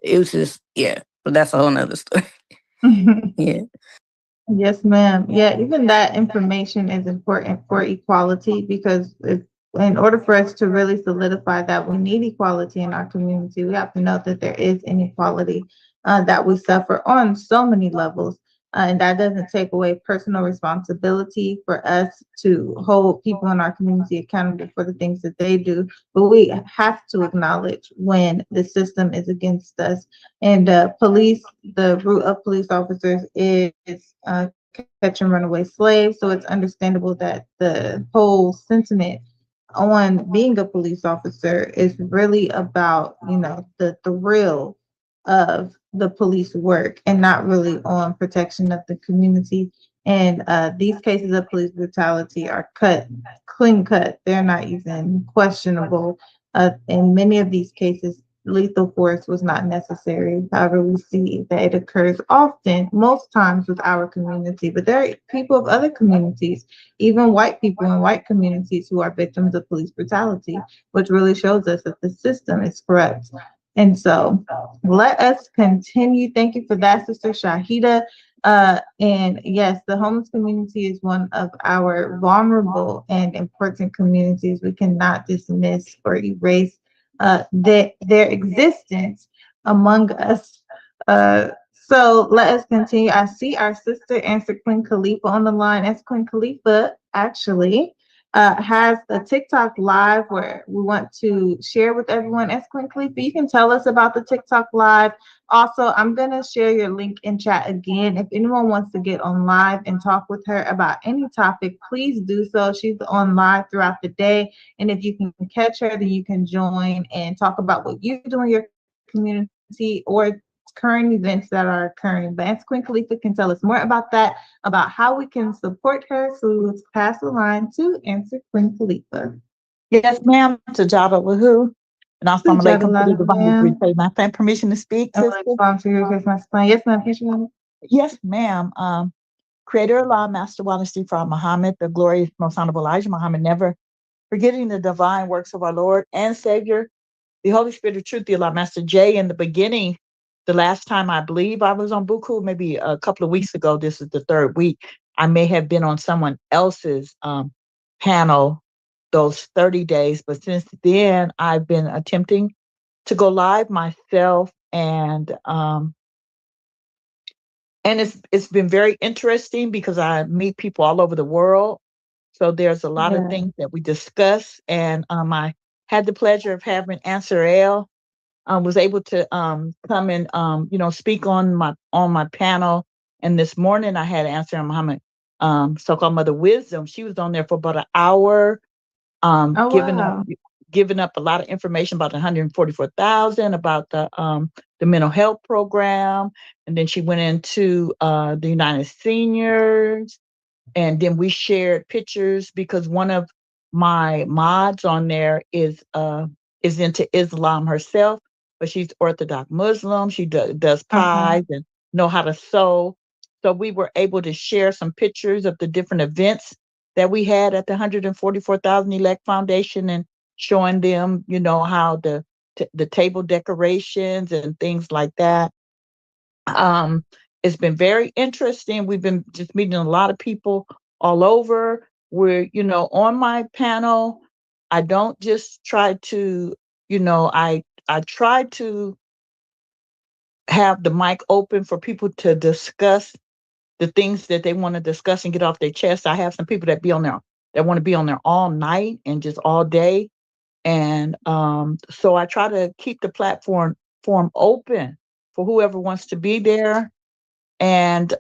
It was just, yeah. But that's a whole nother story. Yeah. Yes, ma'am. Yeah, even that information is important for equality, because in order for us to really solidify that we need equality in our community, we have to know that there is inequality, that we suffer on so many levels. And that doesn't take away personal responsibility for us to hold people in our community accountable for the things that they do. But we have to acknowledge when the system is against us. And the root of police officers is catch and runaway slaves. So it's understandable that the whole sentiment on being a police officer is really about, the thrill of the police work, and not really on protection of the community. And these cases of police brutality are clean cut. They're not even questionable. In many of these cases, lethal force was not necessary. However, we see that it occurs often, most times with our community, but there are people of other communities, even white people in white communities who are victims of police brutality, which really shows us that the system is corrupt. And so let us continue. Thank you for that, Sister Shahida. And yes, the homeless community is one of our vulnerable and important communities. We cannot dismiss or erase their existence among us. So let us continue. I see our sister Answer Queen Khalifa on the line. As Queen Khalifa actually has a TikTok live where we want to share with everyone. As Queen Khalifa, you can tell us about the TikTok live. Also, I'm going to share your link in chat again. If anyone wants to get on live and talk with her about any topic, please do so. She's on live throughout the day. And if you can catch her, then you can join and talk about what you do in your community or current events that are occurring. But as Queen Khalifa can tell us more about that, about how we can support her. So let's pass the line to Answer Queen Khalifa. Yes, ma'am. To Jabba Wahoo. And also, I'm Jabba to the divine ma'am. replay. My fan permission to speak, I'm sister? going to respond to your Christmas plan. Yes, ma'am. Yes, ma'am. Yes, ma'am. Creator Allah, Master Wanashi Prophet Muhammad, the glorious, most honorable Elijah Muhammad, never forgetting the divine works of our Lord and Savior, the Holy Spirit of Truth, the Allah Master J. In the beginning, the last time I believe I was on BUCU, maybe a couple of weeks ago, this is the third week, I may have been on someone else's panel those 30 days. But since then, I've been attempting to go live myself, and it's been very interesting because I meet people all over the world. So there's a lot of things that we discuss, and I had the pleasure of having Answer L was able to come and speak on my panel. And this morning I had Answer Muhammad, so-called Mother Wisdom. She was on there for about an hour, giving up a lot of information about the 144,000, about the mental health program, and then she went into the United Seniors, and then we shared pictures because one of my mods on there is into Islam herself, but she's Orthodox Muslim. She does pies and know how to sew. So we were able to share some pictures of the different events that we had at the 144,000 Elect Foundation, and showing them, how the table decorations and things like that. It's been very interesting. We've been just meeting a lot of people all over. We're, on my panel, I don't just try to, I try to have the mic open for people to discuss the things that they want to discuss and get off their chest. I have some people that want to be on there all night and just all day. And so I try to keep the platform open for whoever wants to be there. And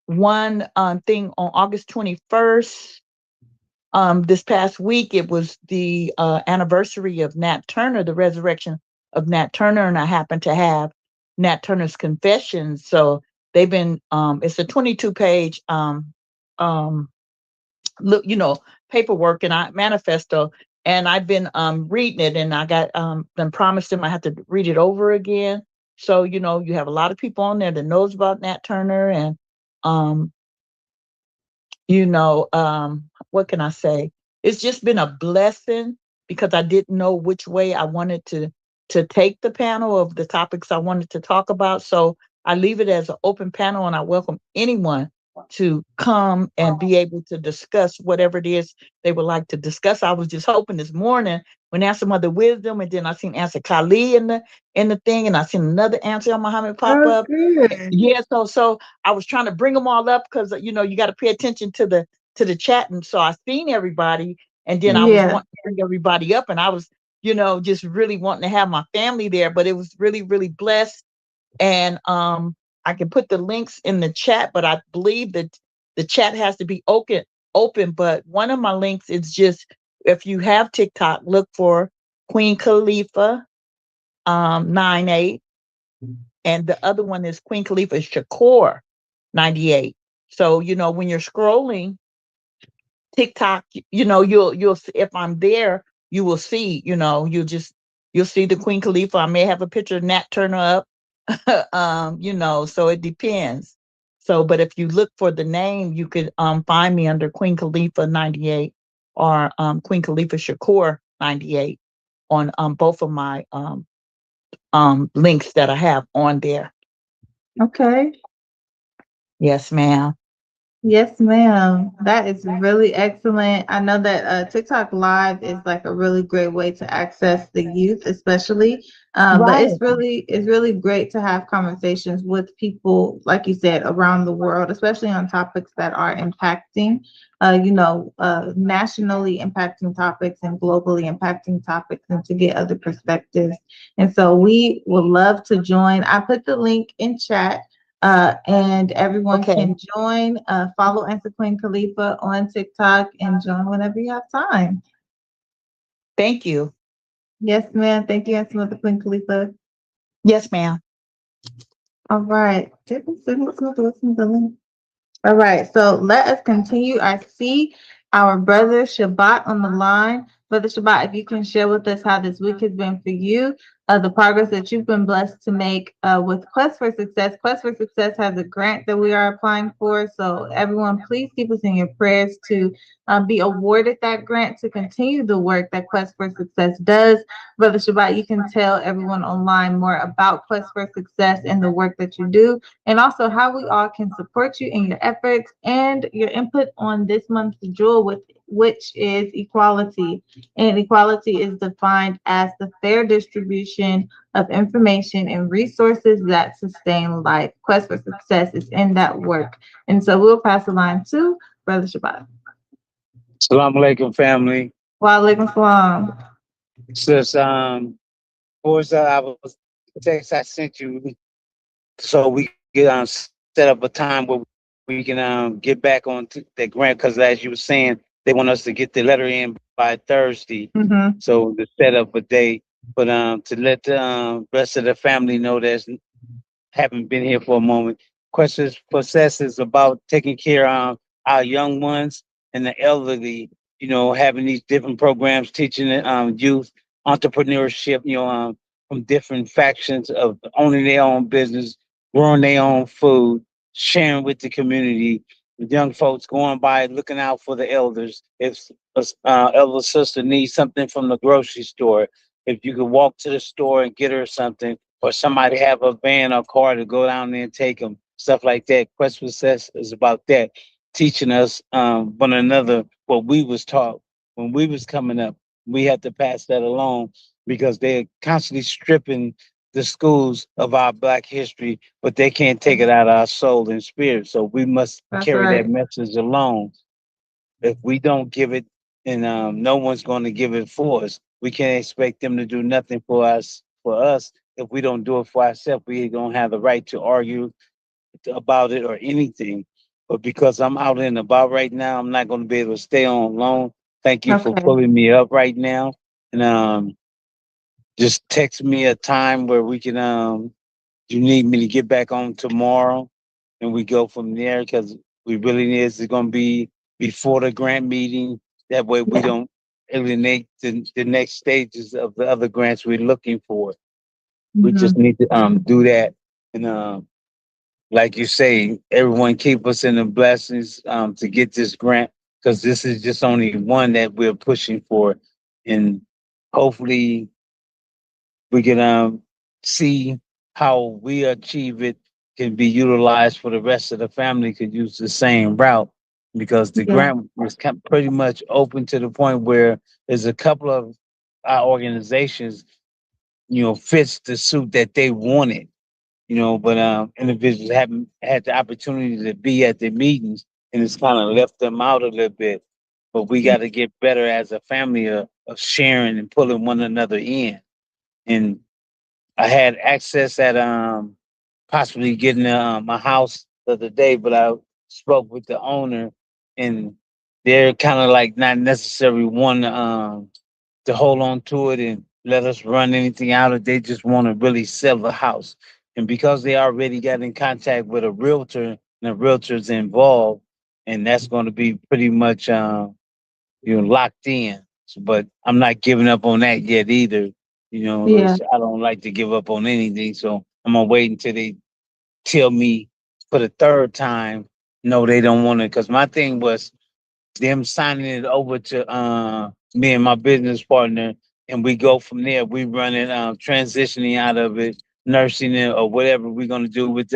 one thing on August 21st, this past week, it was the anniversary of Nat Turner, the resurrection of Nat Turner, and I happened to have Nat Turner's Confessions. So they've been, it's a 22-page, paperwork and manifesto, and I've been reading it, and I got then promised him I have to read it over again. So you have a lot of people on there that knows about Nat Turner, and um, what can I say? It's just been a blessing because I didn't know which way I wanted to take the panel of the topics I wanted to talk about. So I leave it as an open panel, and I welcome anyone to come and be able to discuss whatever it is they would like to discuss. I was just hoping this morning when Answer Mother Wisdom, and then I seen Answer Kali in the thing, and I seen another Answer Muhammad pop up. Good. Yeah, so I was trying to bring them all up because you got to pay attention to the chat, and so I seen everybody, and then I was wanting to bring everybody up, and I was just really wanting to have my family there, but it was really, really blessed. And I can put the links in the chat, but I believe that the chat has to be open. But one of my links is just, if you have TikTok, look for Queen Khalifa 98, and the other one is Queen Khalifa Shakur 98. So when you're scrolling TikTok, you'll see, if I'm there, you will see, you'll just You'll see the Queen Khalifa. I may have a picture of Nat Turner up. So it depends. So, but if you look for the name, you could find me under Queen Khalifa 98 or Queen Khalifa Shakur 98 on both of my links that I have on there. Okay. Yes, ma'am. Yes, ma'am. That is really excellent. I know that TikTok Live is like a really great way to access the youth, especially. But Right. it's really great to have conversations with people, like you said, around the world, especially on topics that are impacting, nationally impacting topics and globally impacting topics, and to get other perspectives. And so we would love to join. I put the link in chat, and everyone Okay. can join. Follow Answer Queen Khalifa on TikTok and join whenever you have time. Thank you. Yes, ma'am. Thank you, Answer Mother Queen Khalifa. Yes, ma'am. All right. All right, so let us continue. I see our brother Shabbat on the line. Brother Shabbat, if you can share with us how this week has been for you, the progress that you've been blessed to make with Quest for Success. Quest for Success has a grant that we are applying for. So everyone, please keep us in your prayers to be awarded that grant to continue the work that Quest for Success does. Brother Shabbat, you can tell everyone online more about Quest for Success and the work that you do, and also how we all can support you in your efforts and your input on this month's jewel, which is equality. And equality is defined as the fair distribution of information and resources that sustain life. Quest for Success is in that work. And so we'll pass the line to Brother Shabbat. Assalamu alaikum, family. Wa alaikum salam. Sis, I was text I sent you so we can set up a time where we can get back on that grant, because as you were saying, they want us to get the letter in by Thursday. Mm-hmm. So to set up a day, but to let the rest of the family know that's haven't been here for a moment. Questions Process is about taking care of our young ones and the elderly. Having these different programs teaching youth entrepreneurship. From different factions of owning their own business, growing their own food, sharing with the community. Young folks going by looking out for the elders. If elder sister needs something from the grocery store, if you could walk to the store and get her something, or somebody have a van or car to go down there and take them, stuff like that. Quest Success is about that, teaching us one another what we was taught when we was coming up. We have to pass that along, because they're constantly stripping the schools of our Black history, but they can't take it out of our soul and spirit. So we must That's carry that right. message along. If we don't give it, and no one's going to give it for us, we can't expect them to do nothing for us. If we don't do it for ourselves, we don't have the right to argue about it or anything. But because I'm out and about right now, I'm not going to be able to stay on long. Thank you for Okay. pulling me up right now, and just text me a time where we can. You need me to get back on tomorrow, and we go from there, because we really need it's going to be before the grant meeting. That way, we Yeah. don't alienate the next stages of the other grants we're looking for. We just Mm-hmm. need to do that, and like you say, everyone keep us in the blessings to get this grant, because this is just only one that we're pushing for, and hopefully we can see how we achieve it can be utilized for the rest of the family could use the same route, because the Yeah. grant was pretty much open to the point where there's a couple of our organizations fits the suit that they wanted, but individuals haven't had the opportunity to be at the meetings, and it's kind of left them out a little bit. But we got to get better as a family of sharing and pulling one another in. And I had access at possibly getting a house the other day, but I spoke with the owner, and they're kind of like not necessarily one to hold on to it and let us run anything out of. They just want to really sell the house. And because they already got in contact with a realtor and the realtor's involved, and that's going to be pretty much locked in. But I'm not giving up on that yet either. You know, Yeah. which I don't like to give up on anything. So I'm gonna wait until they tell me for the third time, no, they don't want it. Because my thing was them signing it over to me and my business partner, and we go from there. We run it, transitioning out of it, nursing it, or whatever we're gonna do with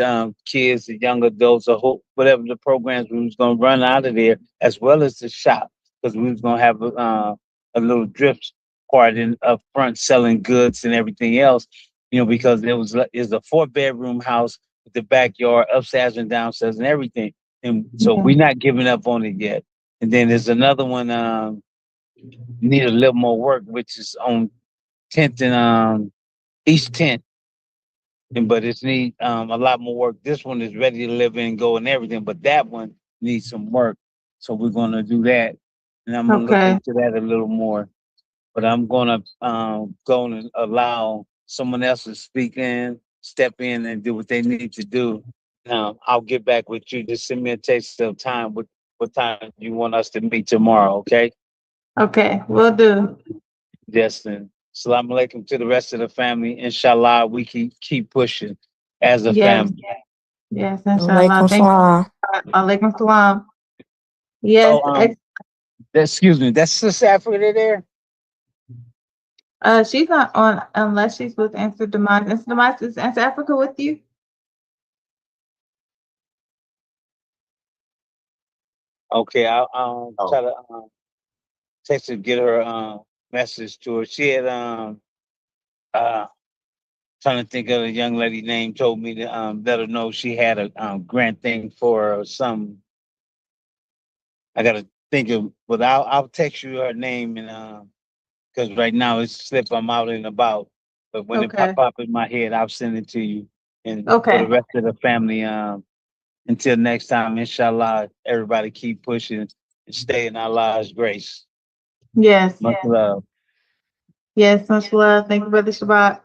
kids, the young adults, or whatever the programs we was gonna run out of there, as well as the shop, because we was gonna have a little drift part in up front, selling goods and everything else. You know, because it's a 4 bedroom house with the backyard, upstairs and downstairs, and everything. And so Yeah. we're not giving up on it yet. And then there's another one need a little more work, which is on 10th and East 10th. And but it's need a lot more work. This one is ready to live in, go and everything, but that one needs some work. So we're gonna do that. And I'm gonna look Okay. into that a little more. But I'm gonna go and allow someone else to speak in, step in and do what they need to do. I'll get back with you. Just send me a text of time. What time you want us to meet tomorrow, okay? Okay. Will do. Justin. Salam alaikum to the rest of the family. Inshallah, we keep pushing as a Yes. family. Yes. Inshallah. Walaikum Thank salam. you. Alaikum salam. Yes. Oh, excuse me, that's Sister Africa there. She's not on unless she's with Answer Demise. Answer Demise, is Answer Africa with you? Okay, I'll try to text her, get her message to her. She had uh trying to think of a young lady name, told me to let her know she had a grant thing for her or some. I gotta think of, but I'll text you her name and because right now it's slip. I'm out and about, but when it Okay. pop up in my head, I'll send it to you. And for the Okay. rest of the family, until next time, inshallah, everybody keep pushing and stay in Allah's grace. Yes. Much love. Yes. Much love. Thank you, Brother Shabbat.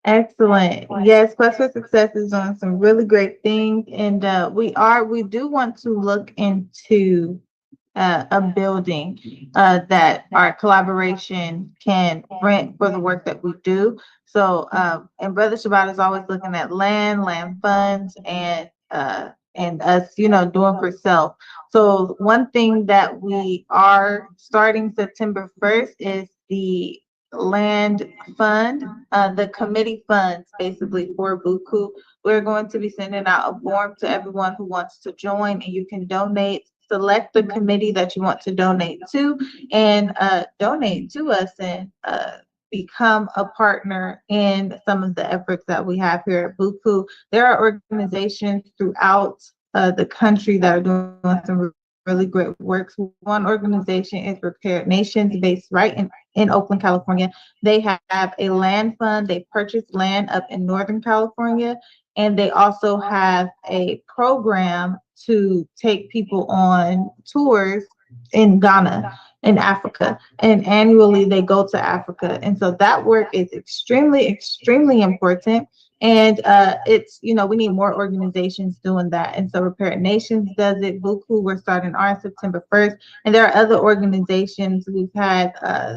Excellent. Yes, Quest for Success is doing some really great things, and we do want to look into a building that our collaboration can rent for the work that we do. So, and Brother Shabbat is always looking at land funds, and us, doing for self. So, one thing that we are starting September 1st is the land fund, the committee funds basically for BUCU. We're going to be sending out a form to everyone who wants to join, and you can donate. Select the committee that you want to donate to, and donate to us, and become a partner in some of the efforts that we have here at BUCU. There are organizations throughout the country that are doing some really great work. One organization is Repaired Nations, based right in Oakland, California. They have a land fund. They purchase land up in Northern California, and they also have a program to take people on tours in Ghana, in Africa. And annually they go to Africa. And so that work is extremely important. And it's, we need more organizations doing that. And so Repair Nations does it. BUCU, we're starting ours September 1st. And there are other organizations. We've had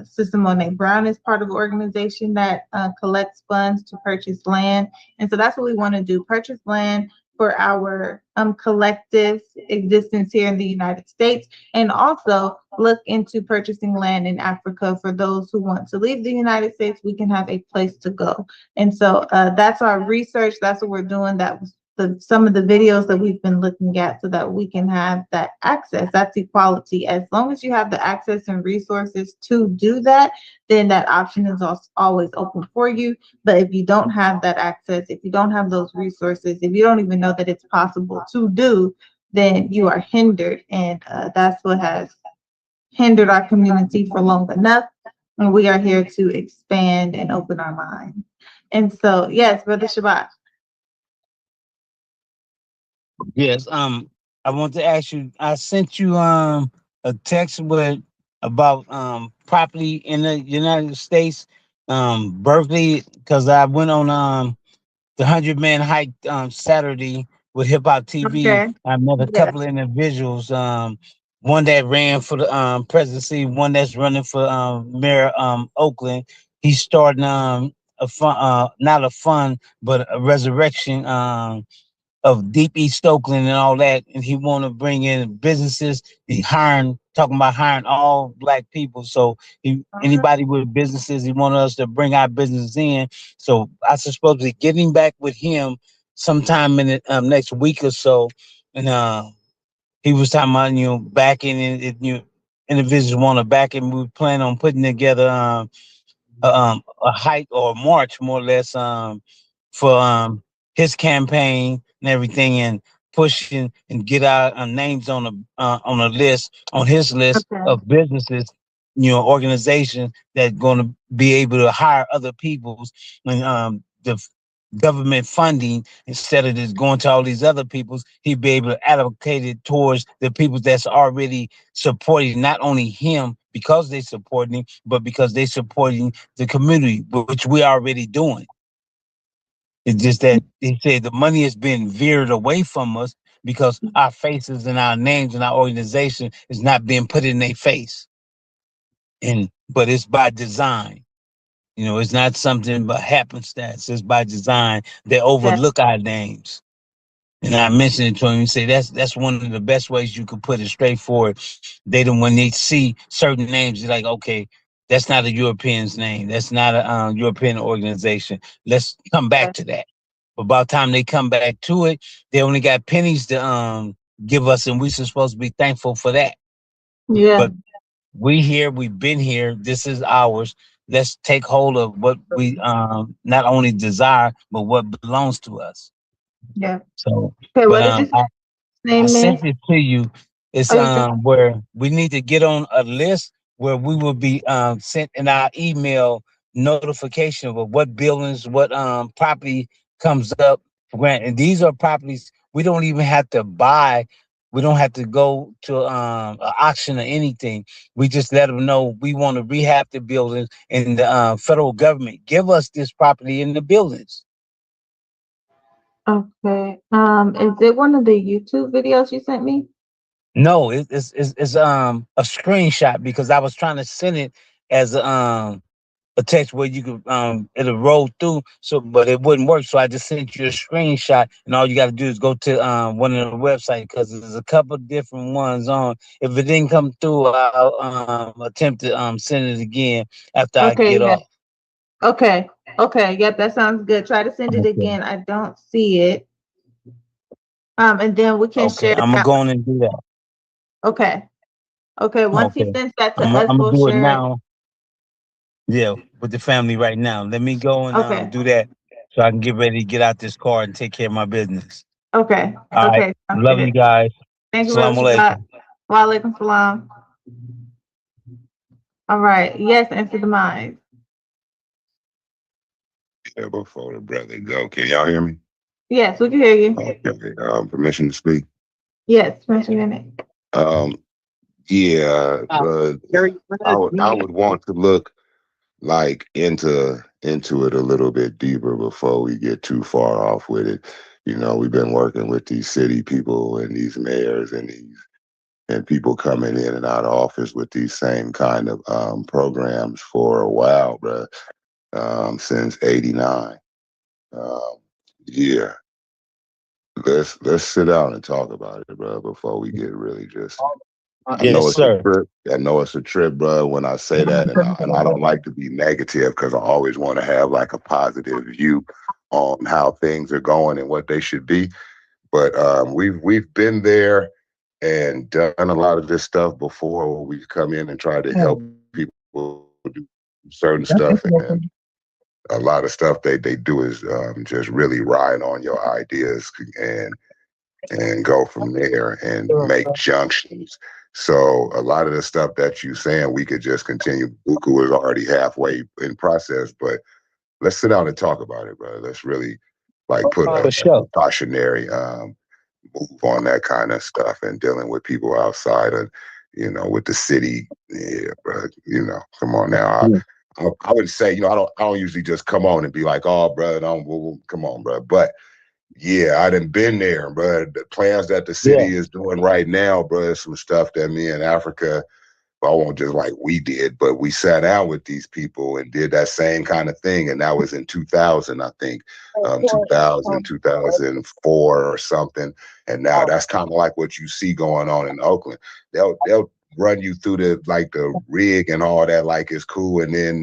Sister Monet Brown is part of an organization that collects funds to purchase land. And so that's what we want to do, purchase land for our collective existence here in the United States, and also look into purchasing land in Africa for those who want to leave the United States. We can have a place to go. And so that's our research. That's what we're doing. That was some of the videos that we've been looking at, so that we can have that access. That's equality. As long as you have the access and resources to do that, then that option is always open for you. But if you don't have that access, if you don't have those resources, if you don't even know that it's possible to do, then you are hindered. And that's what has hindered our community for long enough. And we are here to expand and open our minds. And so, yes, Brother Shabbat. Yes. I want to ask you. I sent you a text with about property in the United States, Berkeley, because I went on the 100 Man Hike Saturday with Hip Hop TV. Okay. I met a Yes. couple of individuals. One that ran for the presidency, one that's running for mayor Oakland, he's starting a fun, not a fund, but a resurrection of Deep East Oakland and all that, and he want to bring in businesses. He talking about hiring all black people. So anybody with businesses, he want us to bring our business in. So I supposed to be getting back with him sometime in the next week or so, and he was talking about backing and individuals want to back him. We plan on putting together a hike or a march, more or less, for his campaign and everything, and pushing and get our names on a list, on his list Okay. of businesses, organizations that going to be able to hire other peoples and the government funding, instead of just going to all these other peoples, he'd be able to allocate it towards the people that's already supporting not only him because they supporting him, but because they supporting the community, which we already doing. It's just that he said the money has been veered away from us because our faces and our names and our organization is not being put in their face. But it's by design. It's not something by happenstance. It's by design. They overlook our names. And I mentioned it to him. He said that's one of the best ways you could put it straightforward. When they see certain names, they're like, okay, that's not a European's name. That's not a European organization. Let's come back to that. But by the time they come back to it, they only got pennies to give us, and we're supposed to be thankful for that. Yeah. But we've been here. This is ours. Let's take hold of what we not only desire, but what belongs to us. Yeah. So, Okay, but what did you I name sent me? it to you. It's Oh, you did. where we need to get on a list where we will be sent in our email notification of what buildings, what property comes up for grant. And these are properties we don't even have to buy. We don't have to go to an auction or anything. We just let them know we want to rehab the buildings, and the federal government give us this property in the buildings. Okay. Is it one of the YouTube videos you sent me? No, it's a screenshot, because I was trying to send it as a text where you could it'll roll through, but it wouldn't work. So I just sent you a screenshot, and all you got to do is go to one of the websites, because there's a couple different ones on. If it didn't come through, I'll attempt to send it again after I Okay, get yeah. off. Okay. Okay. Yep, that sounds good. Try to send it Okay. again. I don't see it. And then we can Okay, share I'm gonna that. go on and do that. Okay. Okay. Once he Okay, sends that to I'm us, gonna we'll do it share it. now. Yeah, with the family right now. Let me go and Okay. do that so I can get ready to get out this car and take care of my business. Okay. All right. Okay. Sounds Love you good. guys. Thank you, Brother Assalamu Shabbat. alaikum. Wa alaikum salam. All right. Yes, answer the mind. Yeah, before the brother go, can y'all hear me? Yes, we can hear you. Okay. Permission to speak. Yes, mention your name. Yeah, but I would want to look like into it a little bit deeper before we get too far off with it. We've been working with these city people and these mayors and people coming in and out of office with these same kind of programs for a while, bro. Since '89. Um, yeah, let's sit down and talk about it, bro, before we get really just. I know Yes, it's a sir. trip. I know it's a trip, bro. When I say that, and I don't like to be negative, because I always want to have like a positive view on how things are going and what they should be. But we've been there and done a lot of this stuff before, where we've come in and tried to help people do certain stuff, and a lot of stuff they do is just really ride on your ideas and go from there and make junctions. So a lot of the stuff that you saying, we could just continue. BUCU is already halfway in process, but let's sit down and talk about it, bro. Let's really like put For a sure. cautionary move on that kind of stuff, and dealing with people outside of, with the city. Yeah, bro. Come on now. I would say, I don't usually just come on and be like, oh, bro, come on, bro. But yeah, I done been there, bro. The plans that the Yeah. city is doing right now, bro, is some stuff that me in Africa I won't just like we did, but we sat down with these people and did that same kind of thing. And that was in 2000, I think, 2000, 2004 or something. And now that's kind of like what you see going on in Oakland. They'll run you through the rig and all that, like it's cool. And then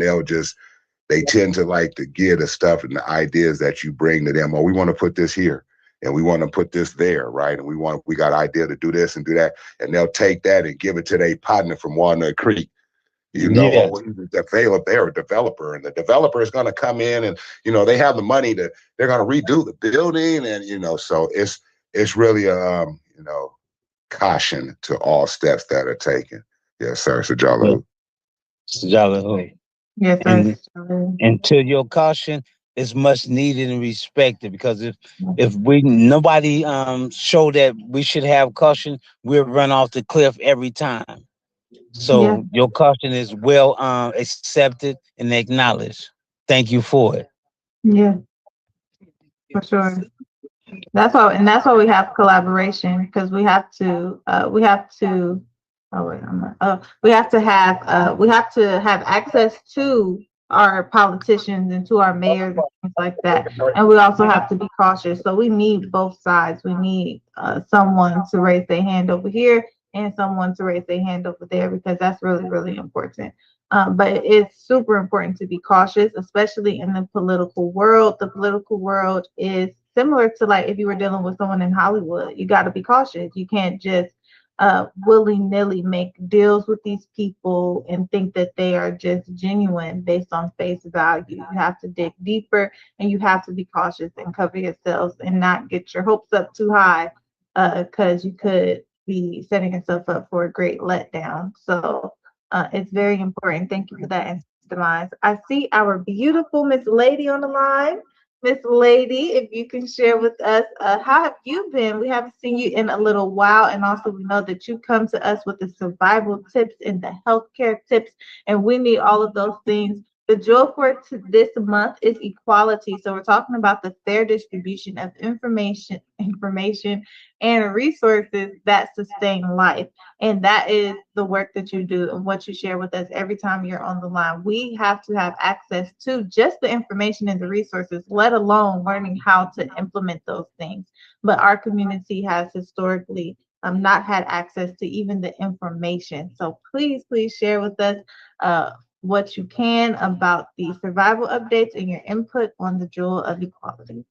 they tend to like to give the stuff and the ideas that you bring to them. Oh, we want to put this here and we want to put this there, right? And we got an idea to do this and do that. And they'll take that and give it to their partner from Walnut Creek. Yes. They're a developer, and the developer is going to come in and, they have the money they're going to redo the building. And, so it's really caution to all steps that are taken. Yes, sir. Sajala. Yes, And to your caution is much needed and respected, because if nobody show that we should have caution, we'll run off the cliff every time. So your caution is well accepted and acknowledged. Thank you for it. Yeah, for sure. That's why we have collaboration, because we have to access to our politicians and to our mayors and things like that, and we also have to be cautious. So we need both sides. We need someone to raise their hand over here and someone to raise their hand over there, because that's really, really important. But it's super important to be cautious, especially in the political world. The political world is similar to like if you were dealing with someone in Hollywood. You got to be cautious. You can't just willy-nilly make deals with these people and think that they are just genuine based on face value. You have to dig deeper, and you have to be cautious and cover yourselves and not get your hopes up too high, because you could be setting yourself up for a great letdown. So it's very important. Thank you for that, Demise. I see our beautiful Miss Lady on the line. Miss Lady, if you can share with us, how have you been? We haven't seen you in a little while, and also we know that you come to us with the survival tips and the healthcare tips, and we need all of those things. The jewel for this month is equality. So we're talking about the fair distribution of information and resources that sustain life. And that is the work that you do and what you share with us every time you're on the line. We have to have access to just the information and the resources, let alone learning how to implement those things. But our community has historically not had access to even the information. So please share with us what you can about the survival updates and your input on the jewel of equality.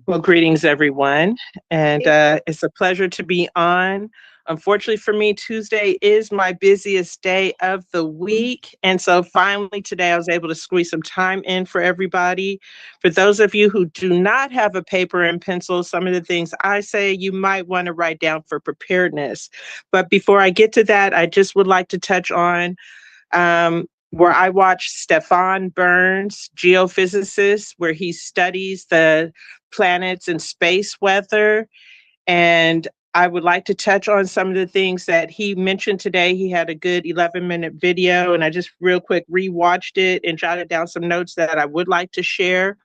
Well, greetings, everyone. And it's a pleasure to be on. Unfortunately for me, Tuesday is my busiest day of the week. And so finally today I was able to squeeze some time in for everybody. For those of you who do not have a paper and pencil, some of the things I say you might want to write down for preparedness. But before I get to that, I just would like to touch on where I watched Stefan Burns, geophysicist, where he studies the planets and space weather. And I would like to touch on some of the things that he mentioned today. He had a good 11-minute video, and I just real quick rewatched it and jotted down some notes that I would like to share.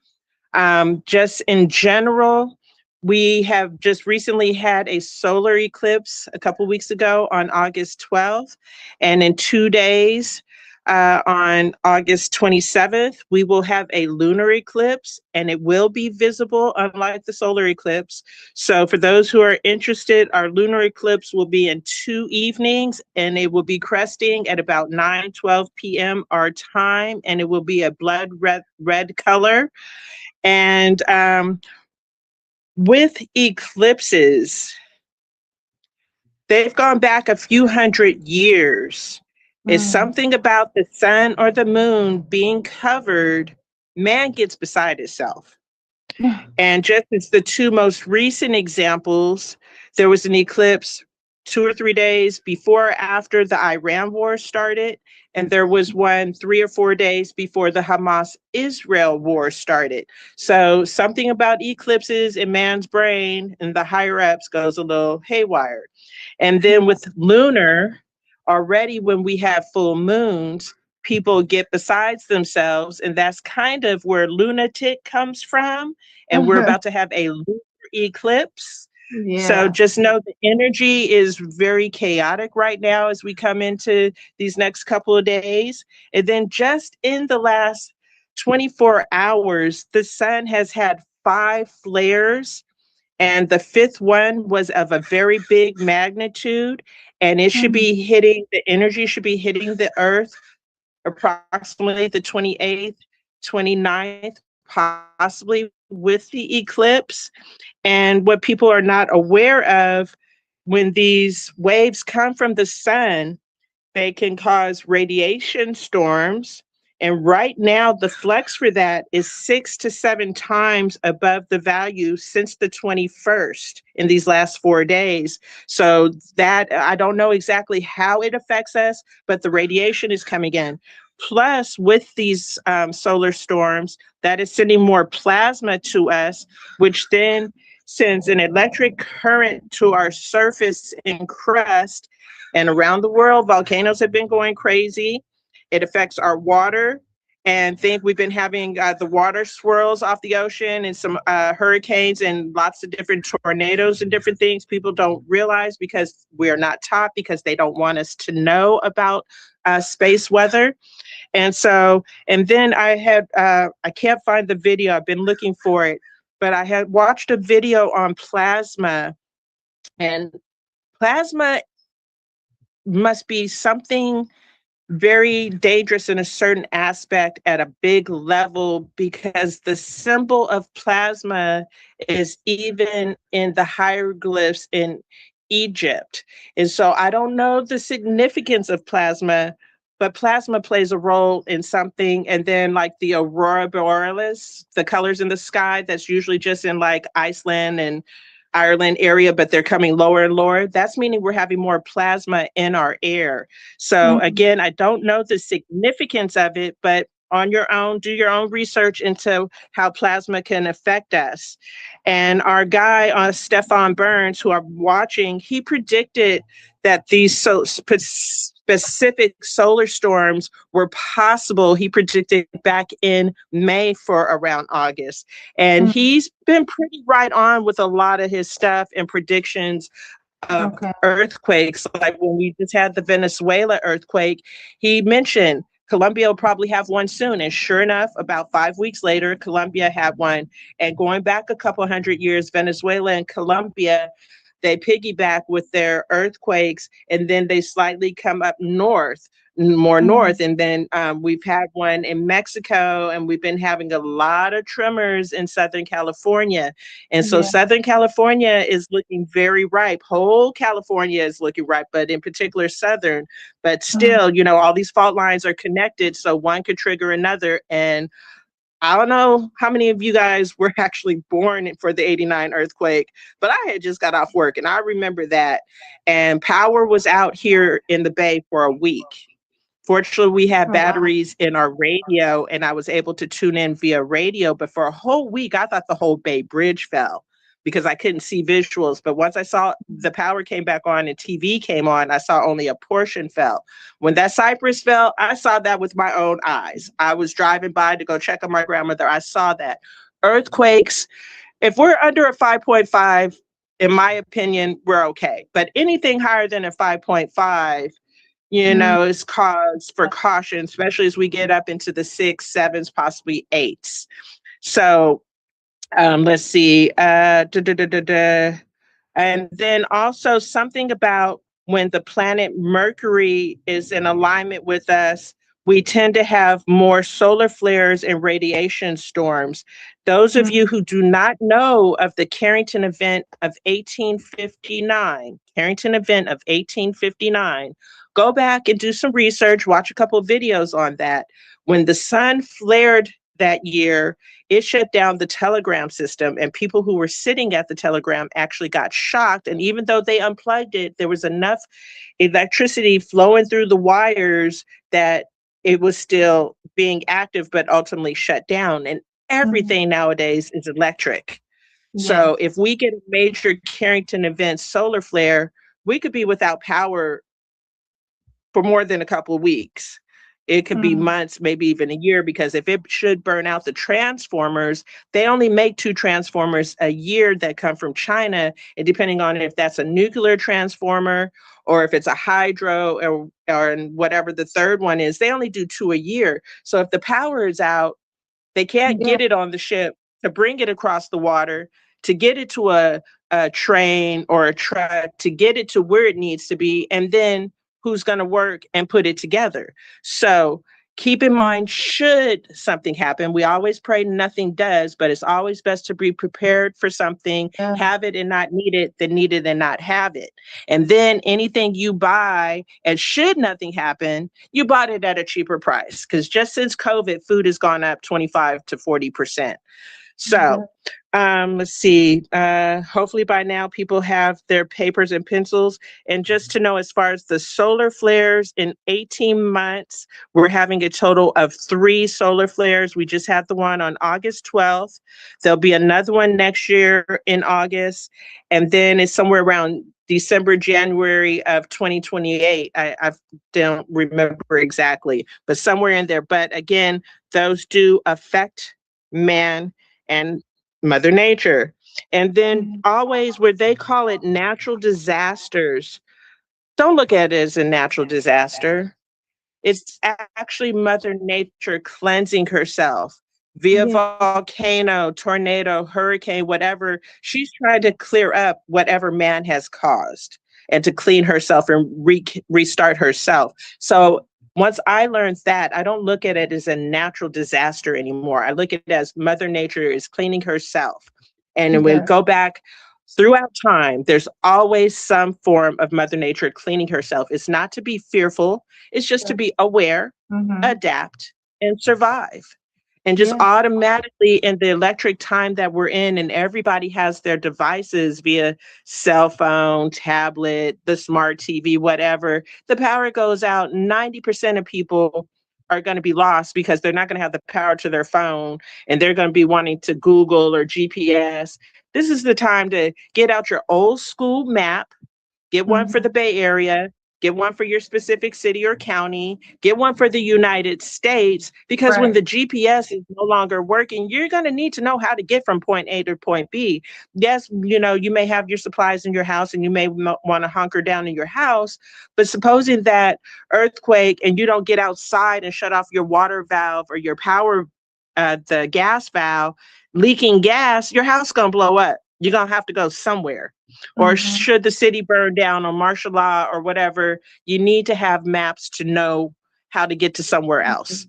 Just in general, we have just recently had a solar eclipse a couple weeks ago on August 12th. And in 2 days, on August 27th, we will have a lunar eclipse, and it will be visible, unlike the solar eclipse. So for those who are interested, our lunar eclipse will be in 2 evenings, and it will be cresting at about 9:12 p.m. our time, and it will be a blood red color. And with eclipses, they've gone back a few hundred years. It's something about the sun or the moon being covered, man gets beside itself. And just as the 2 most recent examples, there was an eclipse 2 or 3 days before or after the Iran war started, and there was one 3 or 4 days before the Hamas-Israel war started. So something about eclipses in man's brain and the higher ups goes a little haywire. And then with lunar, already when we have full moons, people get besides themselves, and that's kind of where lunatic comes from. And we're about to have a lunar eclipse. So Yeah. just know the energy is very chaotic right now as we come into these next couple of days. And then just in the last 24 hours, the sun has had 5 flares, and the fifth one was of a very big magnitude. And it should be hitting, the energy should be hitting the earth approximately the 28th, 29th, possibly with the eclipse. And what people are not aware of, when these waves come from the sun, they can cause radiation storms. And right now, the flux for that is 6 to 7 times above the value since the 21st in these last 4 days. So that I don't know exactly how it affects us, but the radiation is coming in. Plus, with these solar storms, that is sending more plasma to us, which then sends an electric current to our surface and crust. And around the world, volcanoes have been going crazy. It affects our water. And think we've been having the water swirls off the ocean and some hurricanes and lots of different tornadoes and different things people don't realize because we're not taught, because they don't want us to know about space weather. And so, and then I had, I can't find the video, I've been looking for it, but I had watched a video on plasma, and plasma must be something very dangerous in a certain aspect at a big level, because the symbol of plasma is even in the hieroglyphs in Egypt. And so I don't know the significance of plasma, but plasma plays a role in something. And then like the aurora borealis, the colors in the sky, that's usually just in like Iceland and Ireland area, but they're coming lower and lower. That's meaning we're having more plasma in our air. So again, I don't know the significance of it, but on your own, do your own research into how plasma can affect us. And our guy on Stefan Burns, who I'm watching, he predicted that these specific solar storms were possible. He predicted back in May for around August. And he's been pretty right on with a lot of his stuff and predictions of earthquakes. Like when we just had the Venezuela earthquake, he mentioned Colombia will probably have one soon. And sure enough, about 5 weeks later, Colombia had one. And going back a couple hundred years, Venezuela and Colombia, they piggyback with their earthquakes, and then they slightly come up north, more north. And then we've had one in Mexico, and we've been having a lot of tremors in Southern California. And so Southern California is looking very ripe. Whole California is looking ripe, but in particular Southern. But still, you know, all these fault lines are connected, so one could trigger another. And I don't know how many of you guys were actually born for the '89 earthquake, but I had just got off work and I remember that. And power was out here in the Bay for a week. Fortunately, we had batteries in our radio and I was able to tune in via radio. But for a whole week, I thought the whole Bay Bridge fell because I couldn't see visuals. But once I saw the power came back on and TV came on, I saw only a portion fell. When that cypress fell, I saw that with my own eyes. I was driving by to go check on my grandmother. I saw that. Earthquakes, if we're under a 5.5, in my opinion, we're okay. But anything higher than a 5.5, you know, is cause for caution, especially as we get up into the 6, 7s, possibly 8s. So let's see. And then also something about when the planet Mercury is in alignment with us, we tend to have more solar flares and radiation storms. Those of you who do not know of the Carrington event of 1859, go back and do some research, watch a couple of videos on that. When the sun flared that year, it shut down the telegram system, and people who were sitting at the telegram actually got shocked. And even though they unplugged it, there was enough electricity flowing through the wires that it was still being active, but ultimately shut down. And everything nowadays is electric. So if we get a major Carrington event solar flare, we could be without power for more than a couple of weeks. It could be months, maybe even a year, because if it should burn out the transformers, they only make 2 transformers a year that come from China. And depending on if that's a nuclear transformer or if it's a hydro or whatever the third one is, they only do 2 a year. So if the power is out, they can't get it on the ship to bring it across the water, to get it to a train or a truck, to get it to where it needs to be, and then who's going to work and put it together. So keep in mind, should something happen, we always pray nothing does, but it's always best to be prepared for something, have it and not need it, than need it and not have it. And then anything you buy, and should nothing happen, you bought it at a cheaper price. Because just since COVID, food has gone up 25 to 40%. So let's see. Hopefully by now people have their papers and pencils. And just to know, as far as the solar flares, in 18 months, we're having a total of 3 solar flares. We just had the one on August 12th. There'll be another one next year in August. And then it's somewhere around December, January of 2028. I don't remember exactly, but somewhere in there. But again, those do affect man and Mother Nature. And then always, where they call it natural disasters, don't look at it as a natural disaster. It's actually Mother Nature cleansing herself via volcano, tornado, hurricane, whatever. She's trying to clear up whatever man has caused and to clean herself and restart herself. So once I learned that, I don't look at it as a natural disaster anymore. I look at it as Mother Nature is cleaning herself. And when we go back throughout time, there's always some form of Mother Nature cleaning herself. It's not to be fearful. It's just to be aware, adapt, and survive. And just automatically, in the electric time that we're in, and everybody has their devices via cell phone, tablet, the smart TV, whatever, the power goes out, 90% of people are going to be lost because they're not going to have the power to their phone, and they're going to be wanting to Google or GPS. This is the time to get out your old school map, get one for the Bay Area, get one for your specific city or county, get one for the United States, because when the GPS is no longer working, you're going to need to know how to get from point A to point B. Yes, you know, you may have your supplies in your house and you may want to hunker down in your house, but supposing that earthquake and you don't get outside and shut off your water valve or your power, the gas valve, leaking gas, your house going to blow up. You're going to have to go somewhere. Or should the city burn down or martial law or whatever, you need to have maps to know how to get to somewhere else.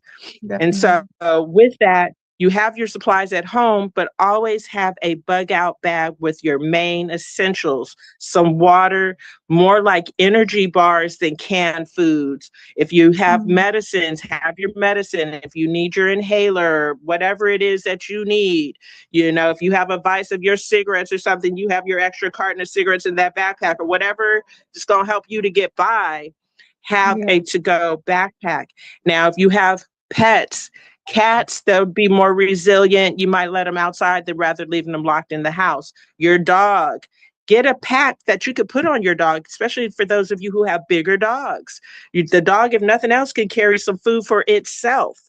And so with that, you have your supplies at home, but always have a bug out bag with your main essentials, some water, more like energy bars than canned foods. If you have medicines, have your medicine. If you need your inhaler, whatever it is that you need, you know, if you have a vice of your cigarettes or something, you have your extra carton of cigarettes in that backpack or whatever is going to help you to get by. Have a to-go backpack. Now, if you have pets, cats, they'll be more resilient. You might let them outside than rather leaving them locked in the house. Your dog, get a pack that you could put on your dog, especially for those of you who have bigger dogs. The dog, if nothing else, can carry some food for itself.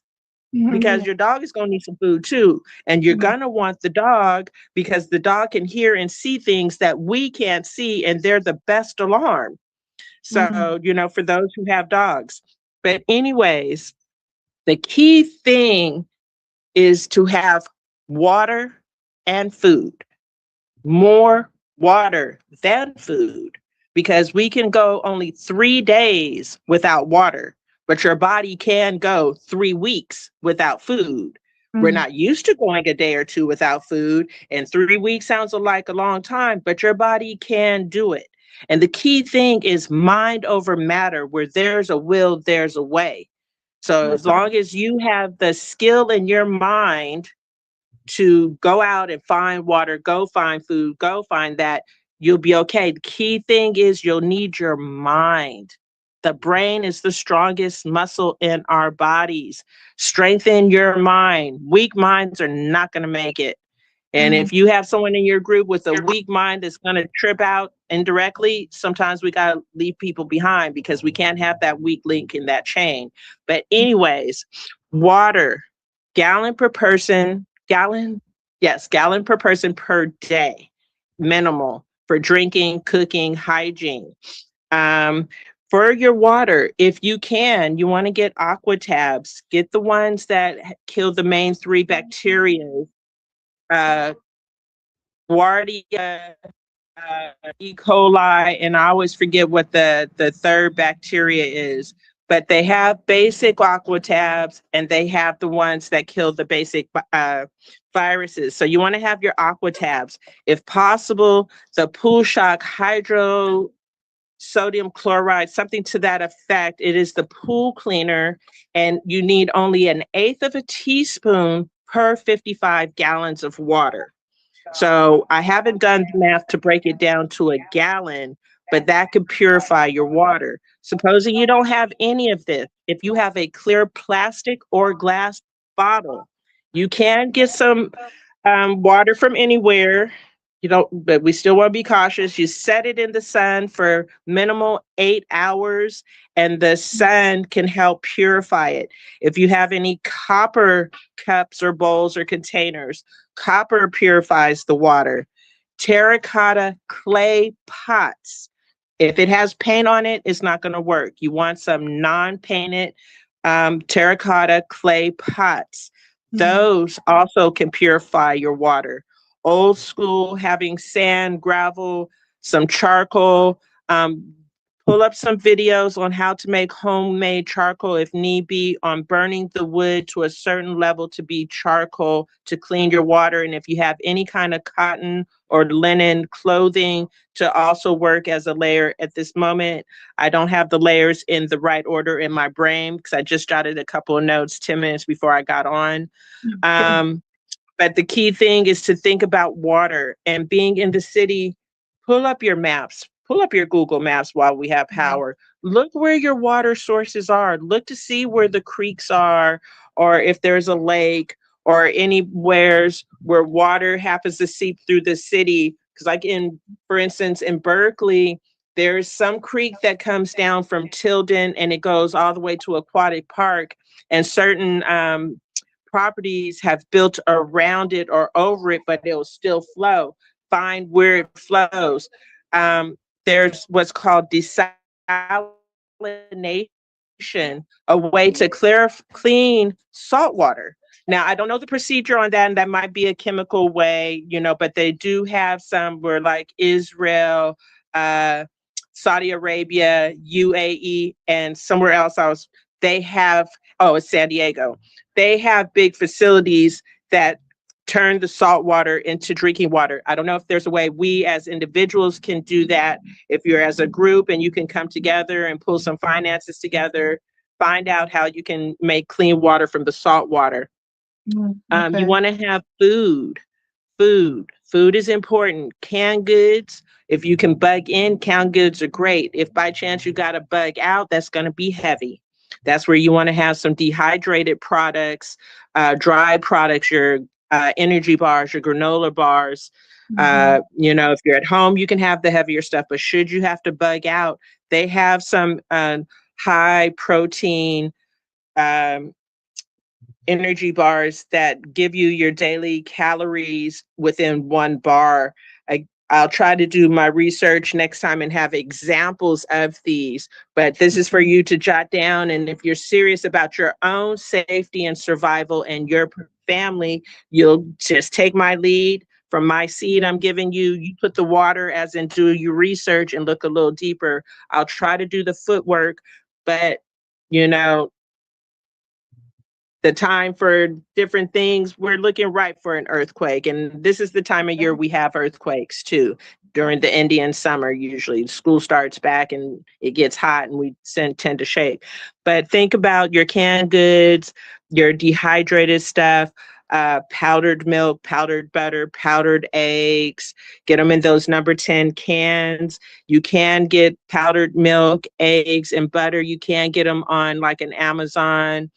Because your dog is going to need some food too. And you're going to want the dog because the dog can hear and see things that we can't see, and they're the best alarm. So, you know, for those who have dogs. But anyways, the key thing is to have water and food. More water than food, because we can go only 3 days without water, but your body can go 3 weeks without food. We're not used to going a day or 2 without food, and 3 weeks sounds like a long time, but your body can do it. And the key thing is mind over matter. Where there's a will, there's a way. So as long as you have the skill in your mind to go out and find water, go find food, go find that, you'll be okay. The key thing is you'll need your mind. The brain is the strongest muscle in our bodies. Strengthen your mind. Weak minds are not going to make it. And if you have someone in your group with a weak mind that's going to trip out, indirectly, sometimes we got to leave people behind because we can't have that weak link in that chain. But anyways, water, gallon per person, gallon per person per day, minimal for drinking, cooking, hygiene. For your water, if you can, you want to get aqua tabs. Get the ones that kill the main three bacteria, Giardia, E. coli, and I always forget what the third bacteria is. But they have basic aqua tabs, and they have the ones that kill the basic viruses. So you want to have your aqua tabs. If possible, the pool shock hydro sodium chloride, something to that effect. It is the pool cleaner, and you need only 1/8 of a teaspoon per 55 gallons of water. So I haven't done the math to break it down to a gallon, but that could purify your water. Supposing you don't have any of this, if you have a clear plastic or glass bottle, you can get some water from anywhere. You don't, but we still want to be cautious. You set it in the sun for minimal 8 hours, and the sun can help purify it. If you have any copper cups or bowls or containers, copper purifies the water. Terracotta clay pots. If it has paint on it, it's not going to work. You want some non-painted terracotta clay pots. Those also can purify your water. Old school, having sand, gravel, some charcoal. Pull up some videos on how to make homemade charcoal if need be, on burning the wood to a certain level to be charcoal to clean your water. And if you have any kind of cotton or linen clothing, to also work as a layer. At this moment, I don't have the layers in the right order in my brain because I just jotted a couple of notes 10 minutes before I got on. But the key thing is to think about water, and being in the city. Pull up your maps, pull up your Google Maps while we have power. Look where your water sources are. Look to see where the creeks are, or if there's a lake, or anywheres where water happens to seep through the city. Because like for instance, in Berkeley, there's some creek that comes down from Tilden and it goes all the way to Aquatic Park, and certain properties have built around it or over it, but it'll still flow. Find where it flows. There's what's called desalination, a way to clean salt water. Now, I don't know the procedure on that, and that might be a chemical way, but they do have some where, like Israel, Saudi Arabia, UAE, and somewhere else they have, it's San Diego. They have big facilities that turn the salt water into drinking water. I don't know if there's a way we as individuals can do that. If you're as a group and you can come together and pull some finances together, find out how you can make clean water from the salt water. Okay. You want to have food. Food is important. Canned goods, if you can bug in, canned goods are great. If by chance you got to bug out, that's going to be heavy. That's where you want to have some dehydrated products, dry products, your energy bars, your granola bars. If you're at home, you can have the heavier stuff, but should you have to bug out, they have some high protein energy bars that give you your daily calories within one bar. I'll try to do my research next time and have examples of these, but this is for you to jot down. And if you're serious about your own safety and survival and your family, you'll just take my lead from my seed I'm giving you. You put the water as in do your research and look a little deeper. I'll try to do the footwork, but the time for different things, we're looking right for an earthquake. And this is the time of year we have earthquakes too. During the Indian summer, usually school starts back and it gets hot and we tend to shake. But think about your canned goods, your dehydrated stuff, powdered milk, powdered butter, powdered eggs. Get them in those number 10 cans. You can get powdered milk, eggs, and butter. You can get them on like an Amazon.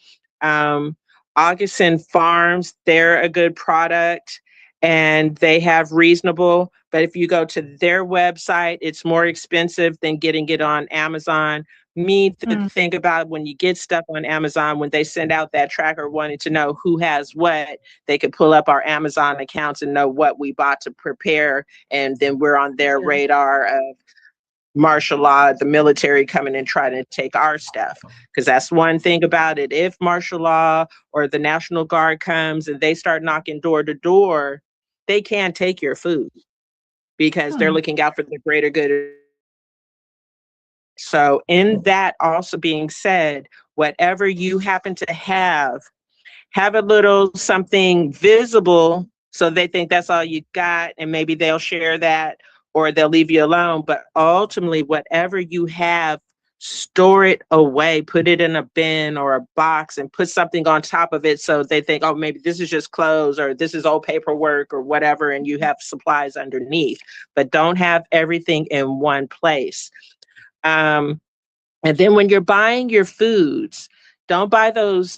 Augustin Farms, they're a good product. and they have reasonable, but if you go to their website, it's more expensive than getting it on Amazon. The thing about when you get stuff on Amazon, when they send out that tracker wanting to know who has what, they could pull up our Amazon accounts and know what we bought to prepare, and then we're on their radar of martial law, the military coming and trying to take our stuff. Because that's one thing about it. If martial law or the National Guard comes and they start knocking door to door, they can take your food because they're looking out for the greater good. So, in that also being said, whatever you happen to have a little something visible so they think that's all you got, and maybe they'll share that or they'll leave you alone. But ultimately, whatever you have, store it away, put it in a bin or a box and put something on top of it so they think, oh, maybe this is just clothes or this is old paperwork or whatever, and you have supplies underneath. But don't have everything in one place. And then when you're buying your foods, don't buy those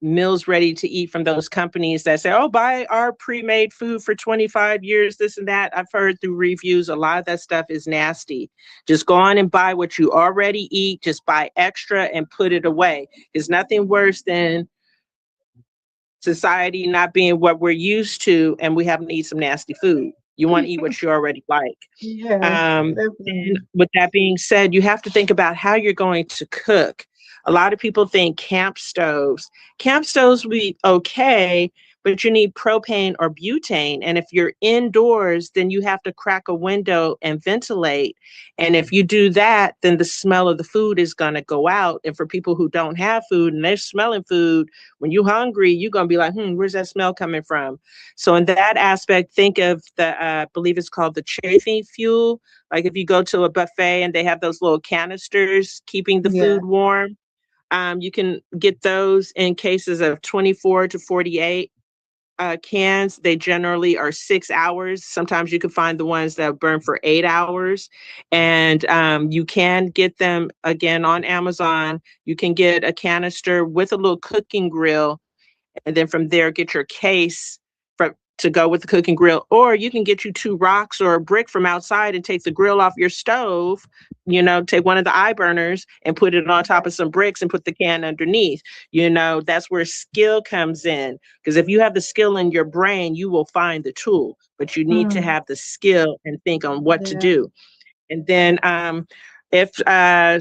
meals ready to eat from those companies that say, oh, buy our pre-made food for 25 years, this and that. I've heard through reviews, a lot of that stuff is nasty. Just go on and buy what you already eat. Just buy extra and put it away. There's nothing worse than society not being what we're used to and we haven't eaten some nasty food. You want to eat what you already like. And with that being said, you have to think about how you're going to cook. A lot of people think camp stoves. Camp stoves will be okay, but you need propane or butane. And if you're indoors, then you have to crack a window and ventilate. And if you do that, then the smell of the food is going to go out. And for people who don't have food and they're smelling food, when you're hungry, you're going to be like, where's that smell coming from? So in that aspect, think of the, I believe it's called the chafing fuel. Like if you go to a buffet and they have those little canisters keeping the food warm, you can get those in cases of 24 to 48 cans. They generally are 6 hours. Sometimes you can find the ones that burn for 8 hours. And you can get them again on Amazon. You can get a canister with a little cooking grill, and then from there get your case to go with the cooking grill. Or you can get you 2 rocks or a brick from outside and take the grill off your stove, take one of the eye burners and put it on top of some bricks and put the can underneath. That's where skill comes in, because if you have the skill in your brain, you will find the tool, but you need to have the skill and think on what to do. And then if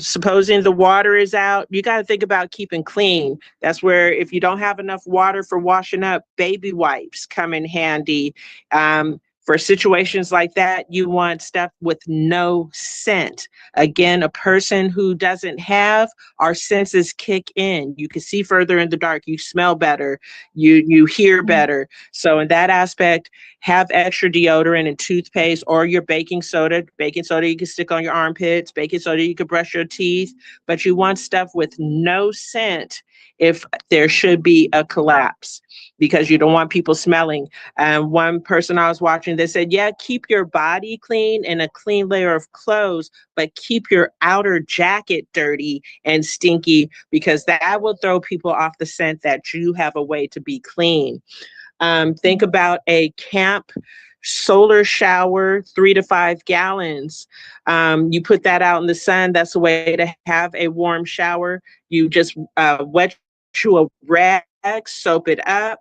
supposing the water is out, you got to think about keeping clean. That's where if you don't have enough water for washing up, baby wipes come in handy. For situations like that, you want stuff with no scent. Again, a person who doesn't have, our senses kick in. You can see further in the dark, you smell better, you hear better. So in that aspect, have extra deodorant and toothpaste or your baking soda. Baking soda you can stick on your armpits, baking soda you can brush your teeth, but you want stuff with no scent if there should be a collapse, because you don't want people smelling. And one person I was watching, they said, yeah, keep your body clean and a clean layer of clothes, but keep your outer jacket dirty and stinky, because that will throw people off the scent that you have a way to be clean. Think about a camp solar shower, 3 to 5 gallons. You put that out in the sun. That's a way to have a warm shower. You just wet you a rag, soap it up.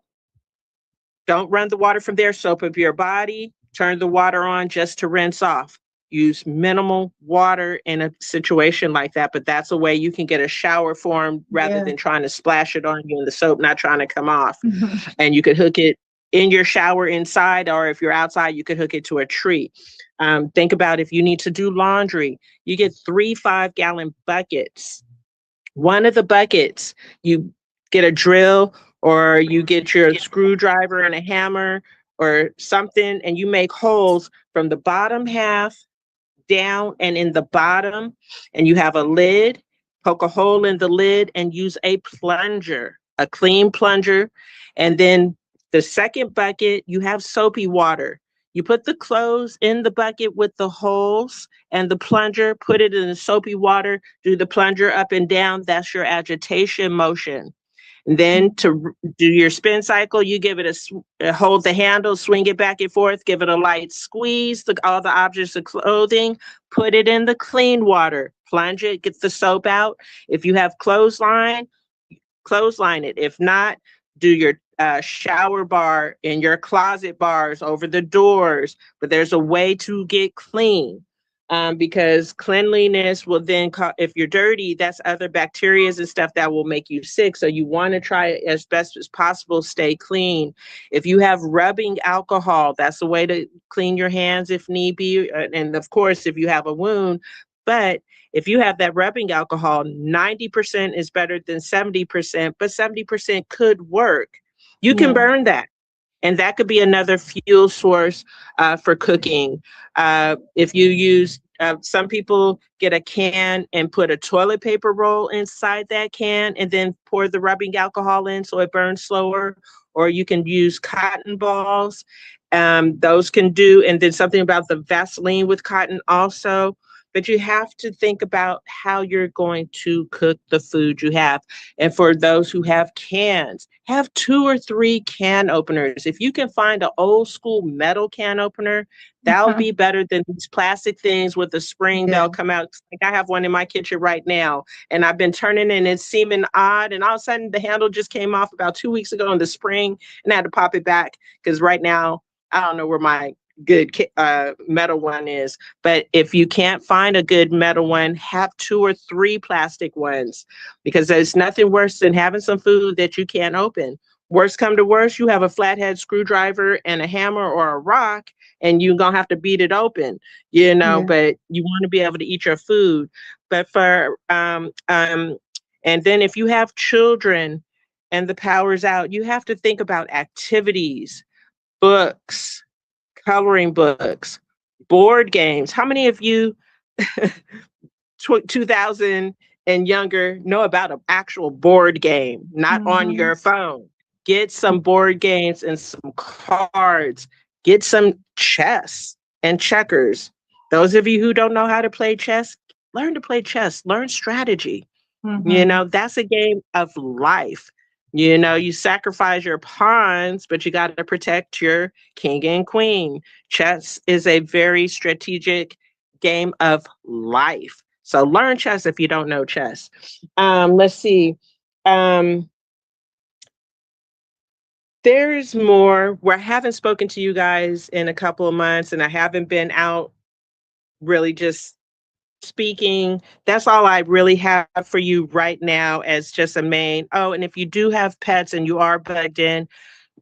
Don't run the water from there. Soap up your body. Turn the water on just to rinse off. Use minimal water in a situation like that, but that's a way you can get a shower formed rather than trying to splash it on you and the soap not trying to come off. And you could hook it in your shower inside, or if you're outside, you could hook it to a tree. Think about if you need to do laundry, you get 3 5-gallon buckets. One of the buckets, you get a drill or you get your screwdriver and a hammer or something, and you make holes from the bottom half down and in the bottom, and you have a lid. Poke a hole in the lid and use a plunger, a clean plunger. And then the second bucket, you have soapy water. You put the clothes in the bucket with the holes and the plunger, put it in the soapy water, do the plunger up and down. That's your agitation motion. And then to do your spin cycle, you give it hold the handle, swing it back and forth, give it a light squeeze, all the objects of clothing, put it in the clean water, plunge it, get the soap out. If you have clothesline it. If not, do your shower bar and your closet bars over the doors. But there's a way to get clean, because cleanliness will then, if you're dirty, that's other bacteria and stuff that will make you sick. So you want to try as best as possible, stay clean. If you have rubbing alcohol, that's a way to clean your hands if need be. And of course, if you have a wound, but if you have that rubbing alcohol, 90% is better than 70%, but 70% could work. You can burn that. And that could be another fuel source for cooking. If you use, some people get a can and put a toilet paper roll inside that can and then pour the rubbing alcohol in so it burns slower. Or you can use cotton balls. Those can do, and then something about the Vaseline with cotton also. But you have to think about how you're going to cook the food you have. And for those who have cans, have 2 or 3 can openers. If you can find an old school metal can opener, that'll be better than these plastic things with a spring that'll come out. Like I have one in my kitchen right now, and I've been turning and it's seeming odd. And all of a sudden the handle just came off about 2 weeks ago in the spring, and I had to pop it back because right now I don't know where my good metal one is. But if you can't find a good metal one, have 2 or 3 plastic ones, because there's nothing worse than having some food that you can't open. Worst come to worst, you have a flathead screwdriver and a hammer or a rock, and you're gonna have to beat it open, but you want to be able to eat your food. But for and then if you have children and the power's out, you have to think about activities, books, coloring books, board games. How many of you 2000 and younger know about an actual board game, not on your phone? Get some board games and some cards. Get some chess and checkers. Those of you who don't know how to play chess, learn to play chess, learn strategy. That's a game of life. You sacrifice your pawns, but you got to protect your king and queen. Chess is a very strategic game of life. So learn chess if you don't know chess. Let's see. There's more where I haven't spoken to you guys in a couple of months, and I haven't been out really just speaking. That's all I really have for you right now as just a main. Oh, and if you do have pets and you are bugged in,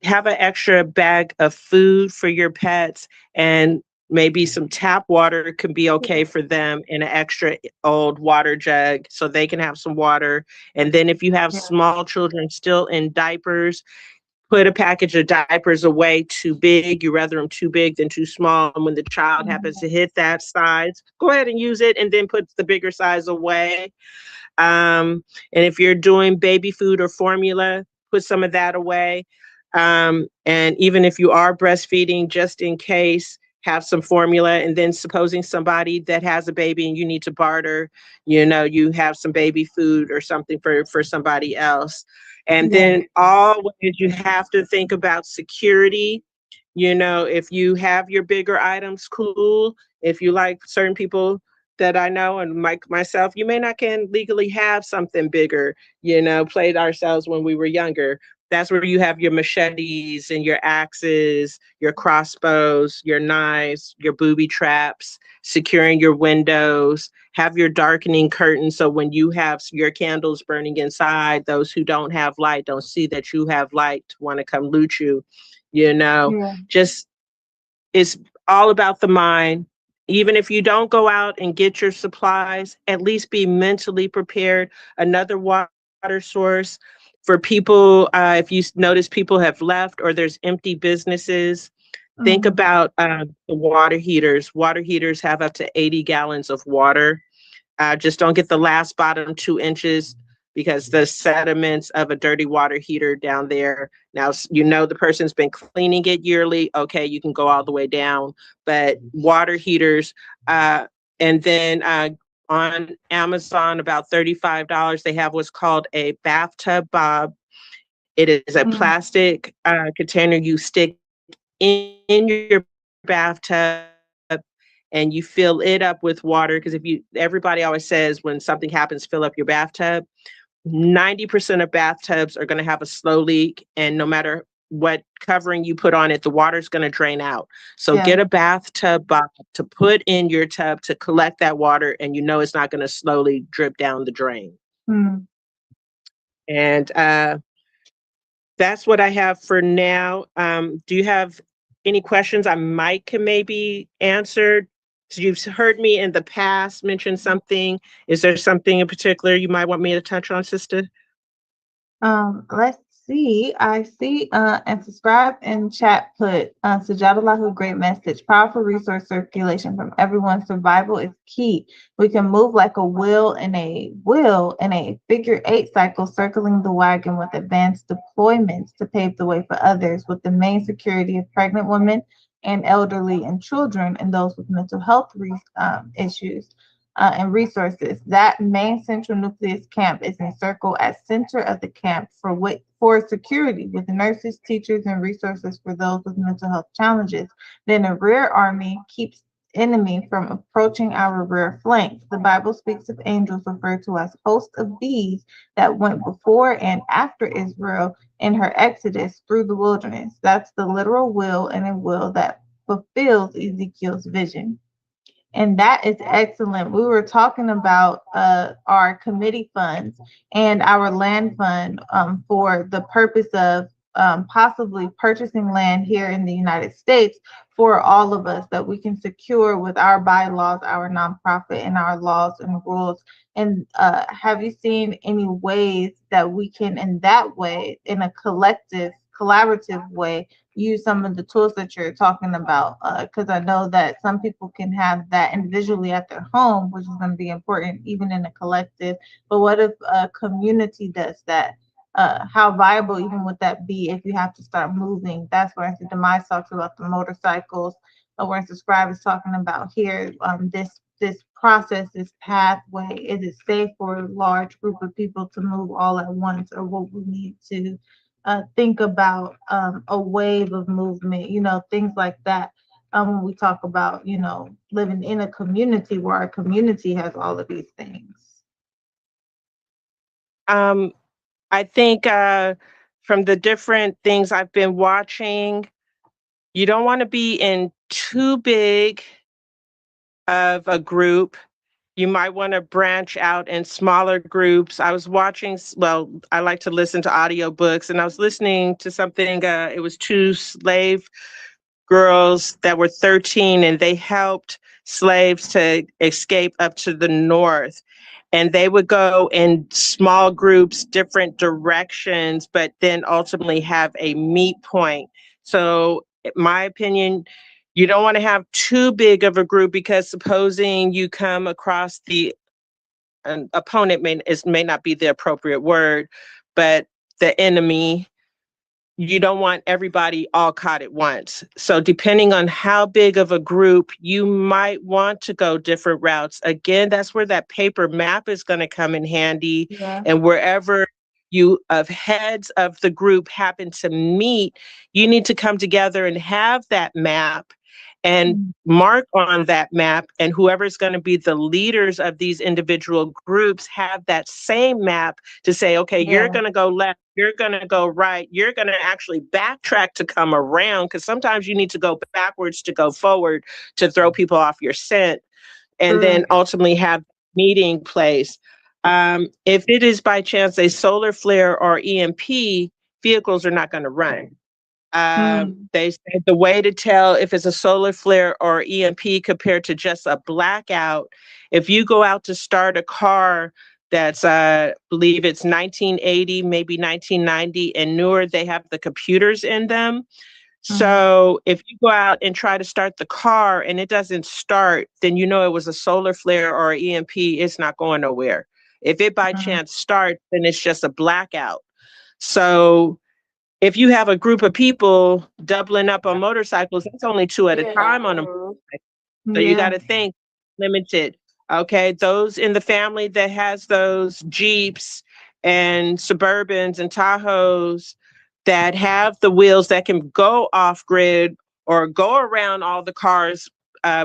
have an extra bag of food for your pets, and maybe some tap water can be okay for them in an extra old water jug so they can have some water. And then if you have small children still in diapers, put a package of diapers away too big. You rather them too big than too small. And when the child happens to hit that size, go ahead and use it and then put the bigger size away. And if you're doing baby food or formula, put some of that away. And even if you are breastfeeding, just in case, have some formula. And then supposing somebody that has a baby and you need to barter, you have some baby food or something for somebody else. And then always you have to think about security. If you have your bigger items, cool. If you like certain people that I know and myself, you may not can legally have something bigger, played ourselves when we were younger. That's where you have your machetes and your axes, your crossbows, your knives, your booby traps, securing your windows, have your darkening curtains. So when you have your candles burning inside, those who don't have light don't see that you have light, want to come loot you, just it's all about the mind. Even if you don't go out and get your supplies, at least be mentally prepared. Another water source for people, if you notice people have left or there's empty businesses, think about the water heaters. Water heaters have up to 80 gallons of water. Just don't get the last bottom 2 inches, because the sediments of a dirty water heater down there. Now, the person's been cleaning it yearly. Okay, you can go all the way down. But water heaters, and then on Amazon, about $35, they have what's called a bathtub bob. It is a plastic container you stick in your bathtub and you fill it up with water. Because everybody always says when something happens, fill up your bathtub. 90% of bathtubs are going to have a slow leak, and no matter what covering you put on it, the water's going to drain out. So get a bathtub box to put in your tub to collect that water, and you know it's not going to slowly drip down the drain. And that's what I have for now. Do you have any questions I might can maybe answer? So you've heard me in the past mention something. Is there something in particular you might want me to touch on, sister? Let's see. I see and subscribe and chat put Sajadalahu, great message. Powerful resource circulation from everyone. Survival is key. We can move like a wheel in a figure 8 cycle, circling the wagon with advanced deployments to pave the way for others, with the main security of pregnant women and elderly and children and those with mental health issues. And resources. That main central nucleus camp is encircled at center of the camp for security, with nurses, teachers, and resources for those with mental health challenges. Then a rear army keeps enemy from approaching our rear flanks. The Bible speaks of angels referred to as hosts of bees that went before and after Israel in her exodus through the wilderness. That's the literal will, and a will that fulfills Ezekiel's vision. And that is excellent. We were talking about our committee funds and our land fund for the purpose of possibly purchasing land here in the United States for all of us that we can secure with our bylaws, our nonprofit, and our laws and rules. And have you seen any ways that we can, in that way, in a collaborative way, use some of the tools that you're talking about? Because I know that some people can have that individually at their home, which is going to be important even in a collective. But what if a community does that? How viable even would that be if you have to start moving? That's where the Demise talks about the motorcycles. Where Subscribe is talking about here, this process, this pathway. Is it safe for a large group of people to move all at once, or what we need to think about a wave of movement, things like that. When we talk about, living in a community where our community has all of these things. I think from the different things I've been watching, you don't want to be in too big of a group. You might want to branch out in smaller groups. I was watching, I like to listen to audiobooks, and I was listening to something, it was 2 slave girls that were 13, and they helped slaves to escape up to the north. And they would go in small groups, different directions, but then ultimately have a meet point. So, in my opinion, you don't want to have too big of a group, because supposing you come across an opponent may not be the appropriate word, but the enemy, you don't want everybody all caught at once. So depending on how big of a group, you might want to go different routes. Again, that's where that paper map is going to come in handy. Yeah. And wherever you of heads of the group happen to meet, you need to come together and have that map and mark on that map, and whoever's going to be the leaders of these individual groups have that same map to say, okay, you're going to go left, you're going to go right, you're going to actually backtrack to come around, because sometimes you need to go backwards to go forward to throw people off your scent, and then ultimately have meeting place. If it is by chance a solar flare or EMP, vehicles are not going to run. They said the way to tell if it's a solar flare or EMP compared to just a blackout, if you go out to start a car that's, believe it's 1980, maybe 1990 and newer, they have the computers in them. So if you go out and try to start the car and it doesn't start, then you know it was a solar flare or EMP. It's not going nowhere. If it by chance starts, then it's just a blackout. So if you have a group of people doubling up on motorcycles, that's only 2 at a time on a motorcycle. So you got to think limited. Okay, those in the family that has those Jeeps and Suburbans and Tahoes, that have the wheels that can go off grid or go around all the cars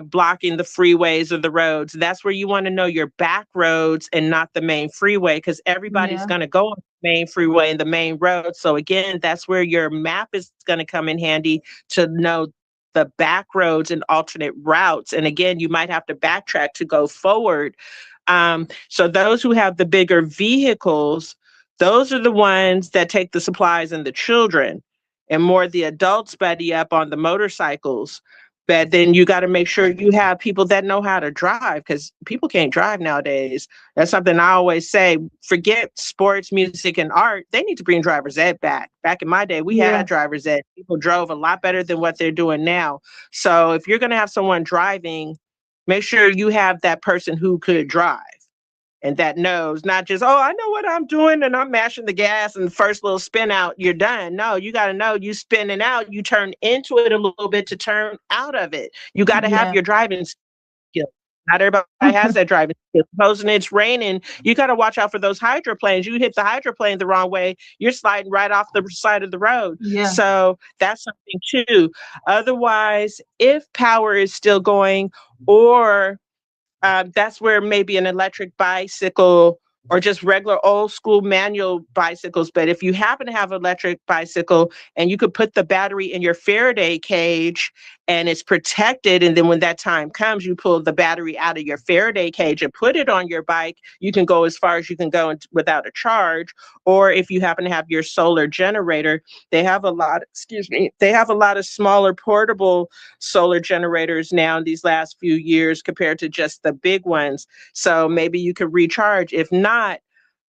blocking the freeways or the roads. That's where you want to know your back roads and not the main freeway, because everybody's Yeah. going to go on the main freeway and the main road. So again, that's where your map is going to come in handy to know the back roads and alternate routes. And again, you might have to backtrack to go forward. So those who have the bigger vehicles, those are the ones that take the supplies and the children, and more the adults buddy up on the motorcycles. But then you got to make sure you have people that know how to drive, because people can't drive nowadays. That's something I always say. Forget sports, music, and art. They need to bring driver's ed back. Back in my day, we Yeah. had driver's ed. People drove a lot better than what they're doing now. So if you're going to have someone driving, make sure you have that person who could drive and that knows, not just, oh, I know what I'm doing and I'm mashing the gas and the first little spin out, you're done. No, you got to know you spinning out, you turn into it a little bit to turn out of it. You got to have Yeah. your driving skill. Not everybody has that driving skill. Supposing it's raining, you got to watch out for those hydroplanes. You hit the hydroplane the wrong way, you're sliding right off the side of the road. Yeah. So that's something too. Otherwise, if power is still going, or that's where maybe an electric bicycle or just regular old school manual bicycles. But if you happen to have an electric bicycle and you could put the battery in your Faraday cage and it's protected, and then when that time comes, you pull the battery out of your Faraday cage and put it on your bike, you can go as far as you can go without a charge. Or if you happen to have your solar generator, they have a lot, they have a lot of smaller portable solar generators now in these last few years compared to just the big ones. So maybe you could recharge. If not,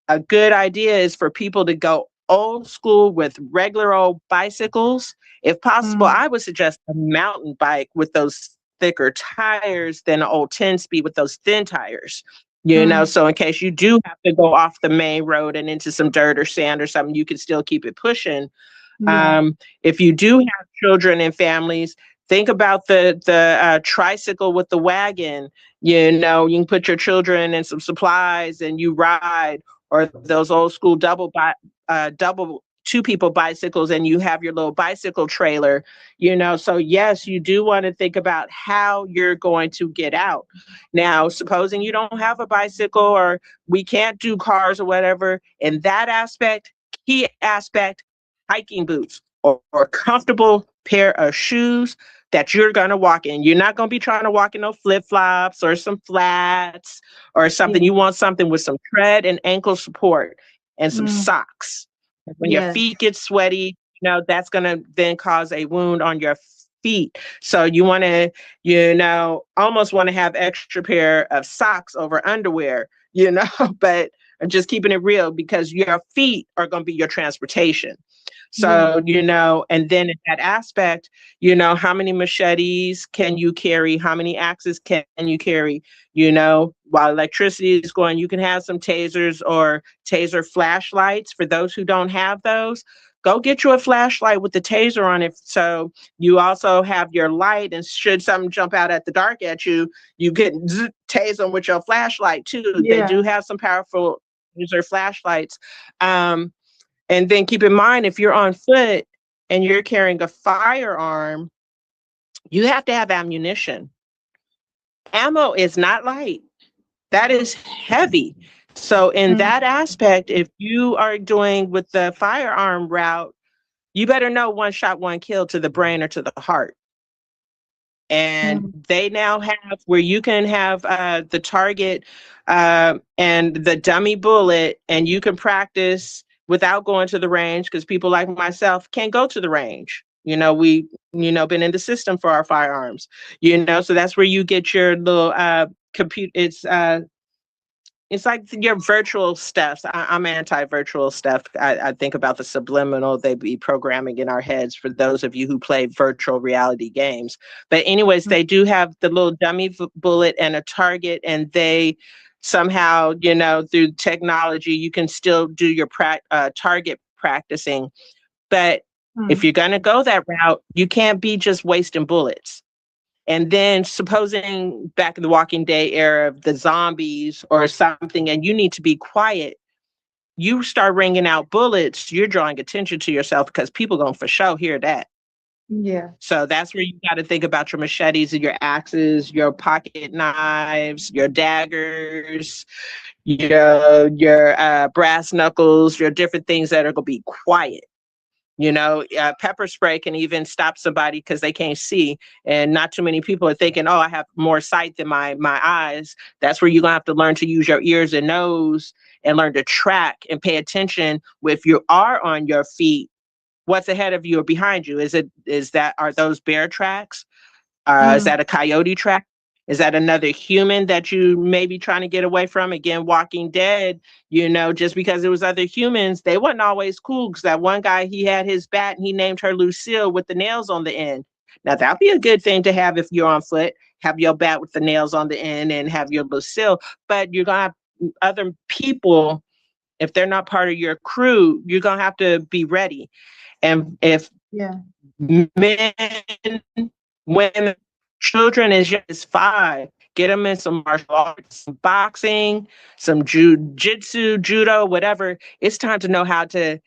a good idea is for people to go old school with regular old bicycles. If possible, I would suggest a mountain bike with those thicker tires than an old 10-speed with those thin tires. You know, so in case you do have to go off the main road and into some dirt or sand or something, you can still keep it pushing. Yeah. If you do have children and families, think about the tricycle with the wagon. You know, you can put your children and some supplies and you ride, or those old school double two people bicycles, and you have your little bicycle trailer. You know, so yes, you do want to think about how you're going to get out. Now, supposing you don't have a bicycle or we can't do cars or whatever, in that aspect, key aspect, hiking boots or comfortable pair of shoes that you're going to walk in. You're not going to be trying to walk in no flip-flops or some flats or something. Yeah. You want something with some tread and ankle support and some Mm. socks. When your Yes. feet get sweaty, you know, that's going to then cause a wound on your feet. So you want to, you know, almost want to have extra pair of socks over underwear, you know, but I'm just keeping it real because your feet are going to be your transportation. Yeah. So, you know, and then in that aspect, you know, how many machetes can you carry? How many axes can you carry? You know, while electricity is going, you can have some tasers or taser flashlights for those who don't have those. Go get you a flashlight with the taser on it. So you also have your light, and should something jump out at the dark at you, you can tase them with your flashlight too. They Yeah. do have some powerful taser flashlights. And then keep in mind, if you're on foot and you're carrying a firearm, you have to have ammunition. Ammo is not light. That is heavy. So in that aspect, if you are doing with the firearm route, you better know one shot, one kill to the brain or to the heart. And they now have where you can have the target and the dummy bullet, and you can practice without going to the range, because people like myself can't go to the range. You know, we, you know, been in the system for our firearms, you know, so that's where you get your little compute. It's like your virtual stuff. I'm anti-virtual stuff. I think about the subliminal they be programming in our heads for those of you who play virtual reality games. But anyways, they do have the little dummy bullet and a target, and they somehow, you know, through technology, you can still do your target practicing. But if you're going to go that route, you can't be just wasting bullets. And then supposing back in the Walking Dead era of the zombies or something, and you need to be quiet, you start ringing out bullets, you're drawing attention to yourself because people gonna for sure hear that. Yeah. So that's where you got to think about your machetes and your axes, your pocket knives, your daggers, your brass knuckles, your different things that are gonna be quiet. Pepper spray can even stop somebody because they can't see, and not too many people are thinking, "Oh, I have more sight than my eyes." That's where you're gonna have to learn to use your ears and nose and learn to track and pay attention. If you are on your feet, what's ahead of you or behind you? Are those bear tracks? Is that a coyote track? Is that another human that you may be trying to get away from? Again, Walking Dead, just because it was other humans, they wasn't always cool. Because that one guy, he had his bat and he named her Lucille with the nails on the end. Now, that'd be a good thing to have if you're on foot, have your bat with the nails on the end and have your Lucille. But you're going to have other people, if they're not part of your crew, you're going to have to be ready. And if men, women, children as young as 5, get them in some martial arts, some boxing, some jiu-jitsu, judo, whatever. It's time to know how to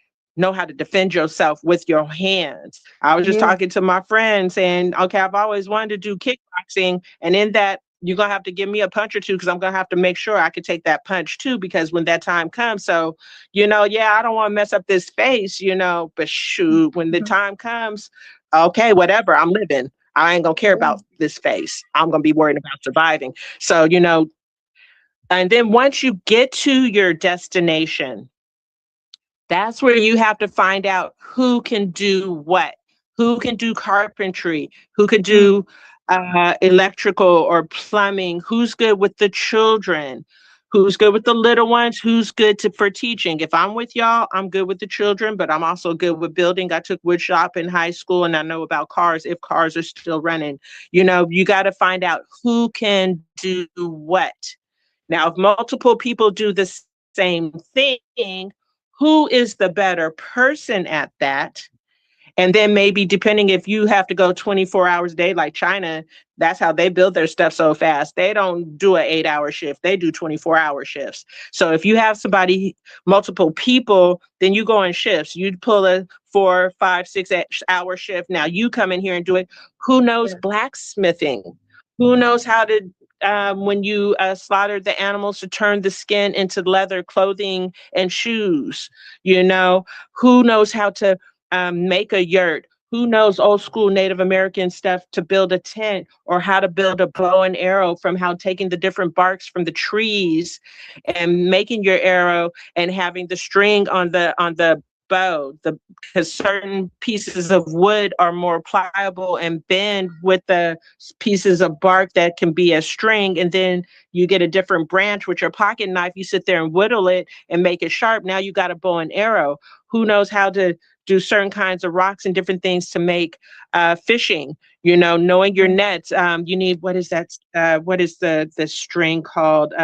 defend yourself with your hands. I was just talking to my friend saying, okay, I've always wanted to do kickboxing, and in that, you're going to have to give me a punch or two because I'm going to have to make sure I can take that punch too, because when that time comes, so, I don't want to mess up this face, but shoot, when the time comes, okay, whatever, I'm living. I ain't going to care about this face. I'm going to be worried about surviving. So, and then once you get to your destination, that's where you have to find out who can do what, who can do carpentry, who can do electrical or plumbing, who's good with the children, who's good with the little ones, who's good for teaching. If I'm with y'all, I'm good with the children, but I'm also good with building. I took wood shop in high school and I know about cars, if cars are still running. You got to find out who can do what. Now, if multiple people do the same thing, who is the better person at that? And then maybe depending if you have to go 24 hours a day, like China, that's how they build their stuff so fast. They don't do an 8-hour shift. They do 24-hour shifts. So if you have multiple people, then you go in shifts. You pull a 4, 5, 6-hour shift. Now you come in here and do it. Who knows blacksmithing? Who knows how to, when you slaughter the animals, to turn the skin into leather clothing and shoes? Who knows how to make a yurt? Who knows old school Native American stuff to build a tent, or how to build a bow and arrow from taking the different barks from the trees and making your arrow and having the string on the bow, because certain pieces of wood are more pliable and bend with the pieces of bark that can be a string, and then you get a different branch with your pocket knife. You sit there and whittle it and make it sharp. Now you got a bow and arrow. Who knows how to do certain kinds of rocks and different things to make fishing? Knowing your nets. You need, what is that? What is the string called?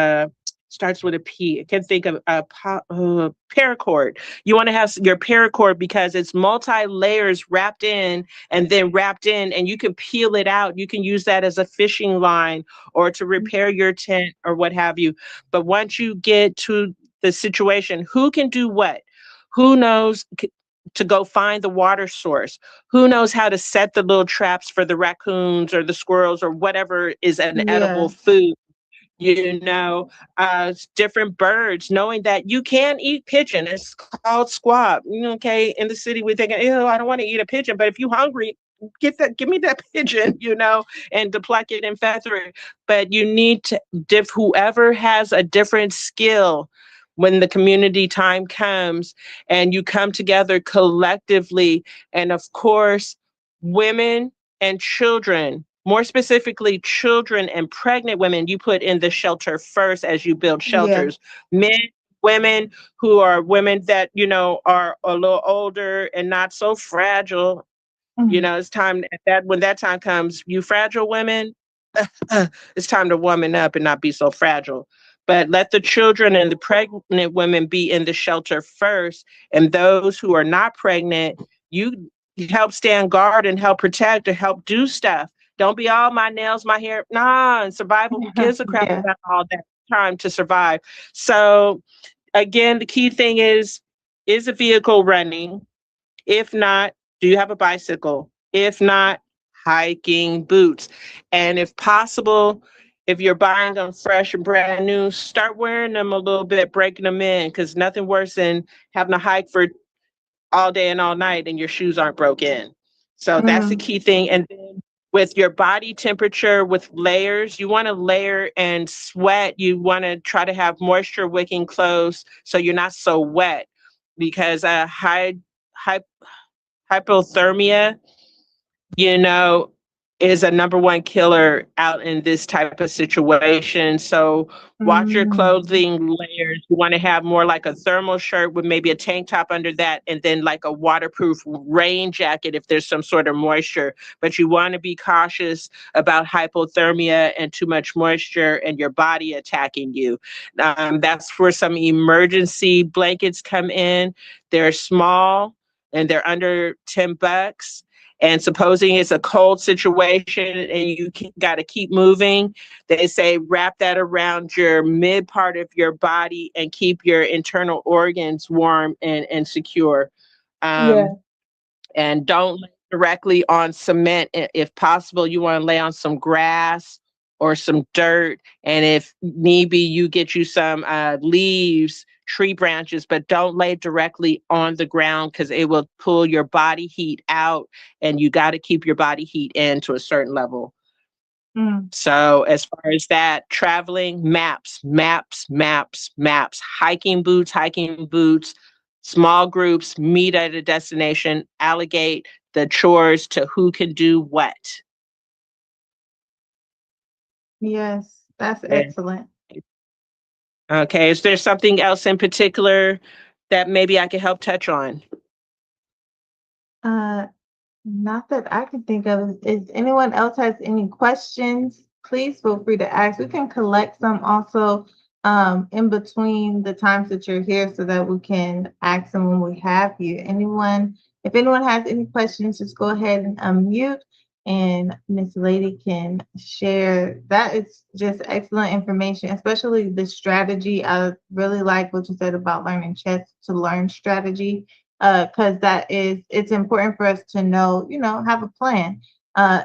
Starts with a P. I can't think of paracord. You want to have your paracord because it's multi-layers wrapped in, and you can peel it out. You can use that as a fishing line or to repair your tent or what have you. But once you get to the situation, who can do what? Who knows to go find the water source? Who knows how to set the little traps for the raccoons or the squirrels or whatever is an edible food? Different birds, knowing that you can eat pigeon. It's called squab. Okay, in the city we're thinking, ew, I don't want to eat a pigeon. But if you're hungry, give me that pigeon, and to pluck it and feather it. But you need to whoever has a different skill, when the community time comes and you come together collectively. And of course, women and children, more specifically children and pregnant women, you put in the shelter first as you build shelters. Men, women who are women that are a little older and not so fragile. It's time when that time comes, you fragile women, it's time to woman up and not be so fragile. But let the children and the pregnant women be in the shelter first. And those who are not pregnant, you help stand guard and help protect or help do stuff. Don't be all my nails, my hair. Nah, and survival, who gives a crap about all that? Time to survive. So again, the key thing is a vehicle running? If not, do you have a bicycle? If not, hiking boots. And if possible, if you're buying them fresh and brand new, start wearing them a little bit, breaking them in, because nothing worse than having to hike for all day and all night and your shoes aren't broken. So that's the key thing. And then with your body temperature, with layers, you want to layer and sweat. You want to try to have moisture wicking clothes so you're not so wet, because hypothermia, you know, is a number one killer out in this type of situation. So watch your clothing layers. You want to have more like a thermal shirt with maybe a tank top under that, and then like a waterproof rain jacket if there's some sort of moisture. But you want to be cautious about hypothermia and too much moisture and your body attacking you. That's where some emergency blankets come in. They're small and they're under $10. And supposing it's a cold situation and you got to keep moving, they say wrap that around your mid part of your body and keep your internal organs warm and secure. And don't lay directly on cement. If possible, you want to lay on some grass or some dirt. And if need be, you get you some leaves, tree branches, but don't lay directly on the ground because it will pull your body heat out, and you got to keep your body heat in to a certain level. So as far as that, traveling, maps, hiking boots, small groups, meet at a destination, allocate the chores to who can do what. Yes, that's excellent. Okay, is there something else in particular that maybe I could help touch on? Not that I can think of. If anyone else has any questions, please feel free to ask. We can collect some also in between the times that you're here so that we can ask them when we have you. If anyone has any questions, just go ahead and unmute and Miss Lady can share. That is just excellent information, especially the strategy. I really like what you said about learning chess to learn strategy, because it's important for us to know, have a plan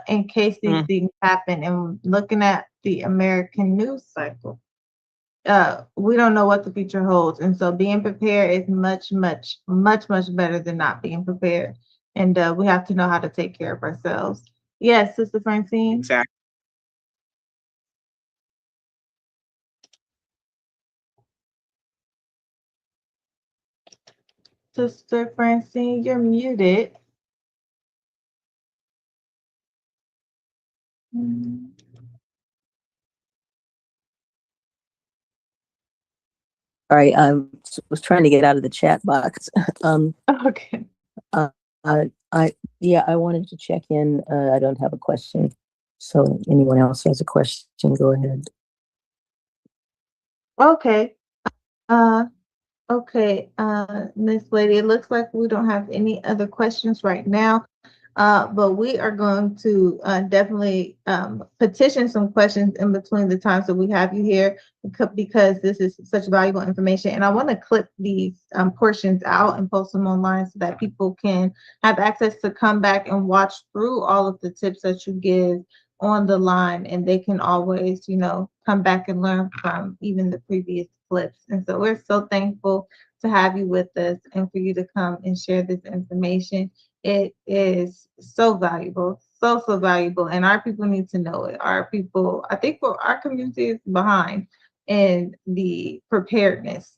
in case these things happen. And looking at the American news cycle, we don't know what the future holds. And so being prepared is much, much, much, much better than not being prepared. And we have to know how to take care of ourselves. Yes, Sister Francine? Exactly. Sister Francine, you're muted. All right, I was trying to get out of the chat box. Okay. I wanted to check in. I don't have a question. So anyone else has a question, go ahead. Okay. Okay, Miss Lady, it looks like we don't have any other questions right now. But we are going to definitely petition some questions in between the times that we have you here, because this is such valuable information. And I want to clip these portions out and post them online so that people can have access to come back and watch through all of the tips that you give on the line, and they can always, come back and learn from even the previous clips. And so we're so thankful to have you with us and for you to come and share this information. It is so valuable, so valuable, and our people need to know it. Our people, I think, our community is behind in the preparedness.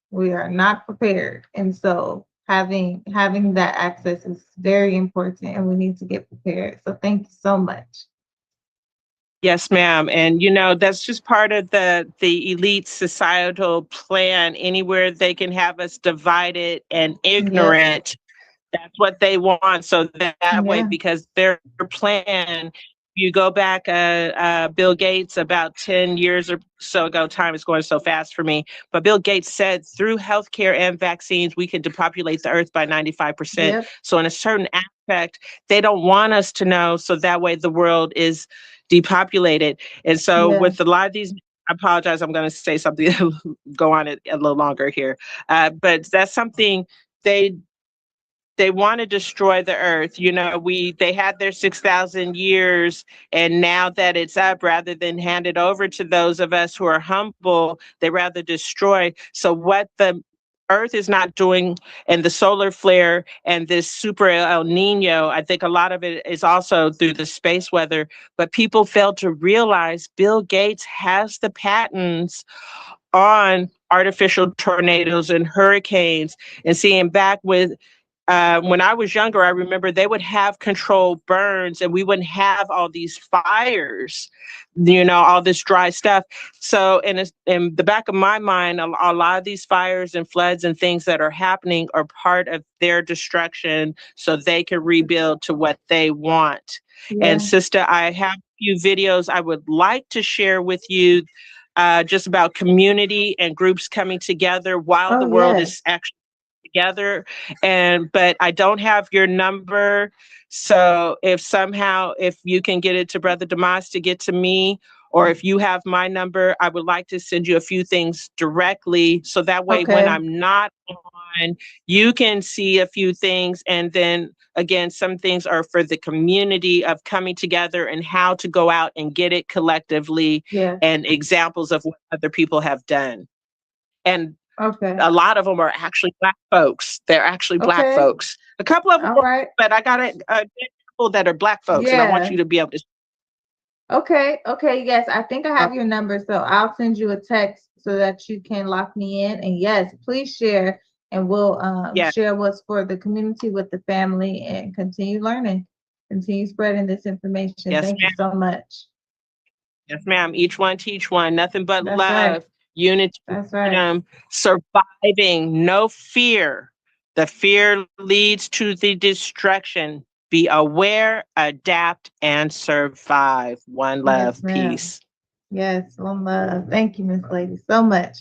We are not prepared, and so having that access is very important, and we need to get prepared. So thank you so much. Yes, ma'am. And that's just part of the elite societal plan. Anywhere they can have us divided and ignorant, that's what they want. So that way, because their plan, you go back, Bill Gates, about 10 years or so ago, time is going so fast for me, but Bill Gates said through healthcare and vaccines, we could depopulate the earth by 95%. So in a certain aspect, they don't want us to know, so that way the world is depopulated. And so with a lot of these I apologize. I'm going to say something, go on a little longer here. But that's something they want to destroy the earth. You know, they had their 6,000 years, and now that it's up, rather than hand it over to those of us who are humble, they rather destroy. So what the earth is not doing, and the solar flare and this super El Nino, I think a lot of it is also through the space weather, but people fail to realize Bill Gates has the patents on artificial tornadoes and hurricanes. And seeing back with when I was younger, I remember they would have controlled burns and we wouldn't have all these fires, you know, all this dry stuff. So in the back of my mind, a lot of these fires and floods and things that are happening are part of their destruction so they can rebuild to what they want. Yeah. And sister, I have a few videos I would like to share with you just about community and groups coming together while the world is actually together. But I don't have your number. So if you can get it to Brother Damas to get to me, or if you have my number, I would like to send you a few things directly. So that way, when I'm not on, you can see a few things. And then again, some things are for the community of coming together and how to go out and get it collectively, and examples of what other people have done. And a lot of them are actually Black folks. They're actually Black folks. A couple of them, but I got a couple that are Black folks, and I want you to be able to. Okay. Yes, I think I have your number, so I'll send you a text so that you can lock me in. And yes, please share, and we'll share what's for the community with the family, and continue learning, continue spreading this information. Thank you so much. Yes, ma'am. Each one teach one. Nothing but That's love, unity, freedom, surviving, no fear. The fear leads to the destruction. Be aware, adapt, and survive. One love, peace. Yes, one love. Thank you, Miss Lady, so much.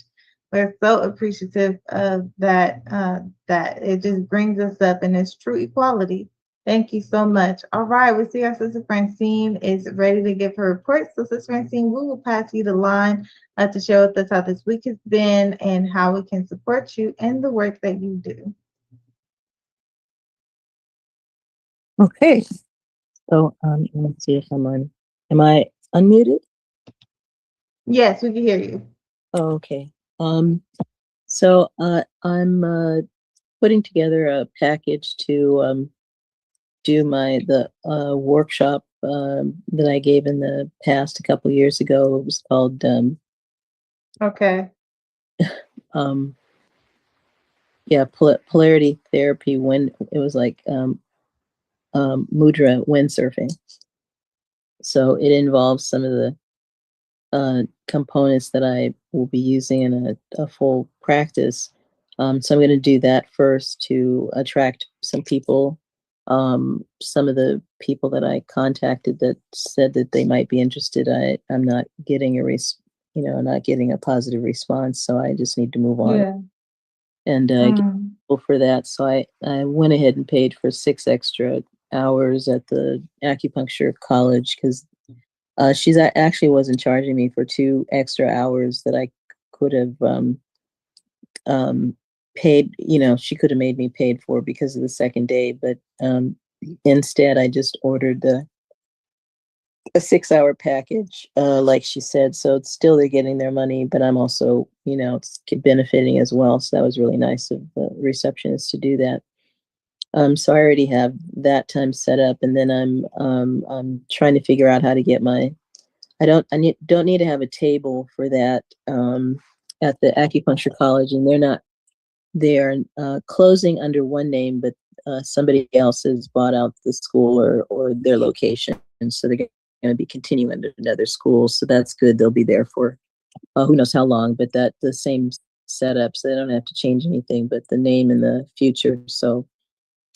We're so appreciative of that, that it just brings us up, and it's true equality. Thank you so much. All right, we see our sister Francine is ready to give her report. So, Sister Francine, we will pass you the line to share with us how this week has been and how we can support you in the work that you do. Okay. So, let's see if I'm on. Am I unmuted? Yes, we can hear you. Oh, okay. So I'm putting together a package to do the workshop that I gave in the past a couple years ago. It was called polarity therapy. When it was like mudra windsurfing. So it involves some of the components that I will be using in a full practice. So I'm going to do that first to attract some people. Some of the people that I contacted that said that they might be interested, I'm not getting not getting a positive response. So I just need to move on and get people for that. So I went ahead and paid for 6 extra hours at the acupuncture college because she's actually wasn't charging me for 2 extra hours that I could have paid. She could have made me paid for because of the second day, but instead I just ordered a 6-hour package, like she said. So it's still they're getting their money, but I'm also it's benefiting as well. So that was really nice of the receptionist to do that. So I already have that time set up, and then I'm trying to figure out how to get my. I don't need to have a table for that at the acupuncture college, and they're closing under one name, but somebody else has bought out the school or their location, and so they're going to be continuing under another school. So that's good. They'll be there for who knows how long, but the same setup, so they don't have to change anything but the name in the future. So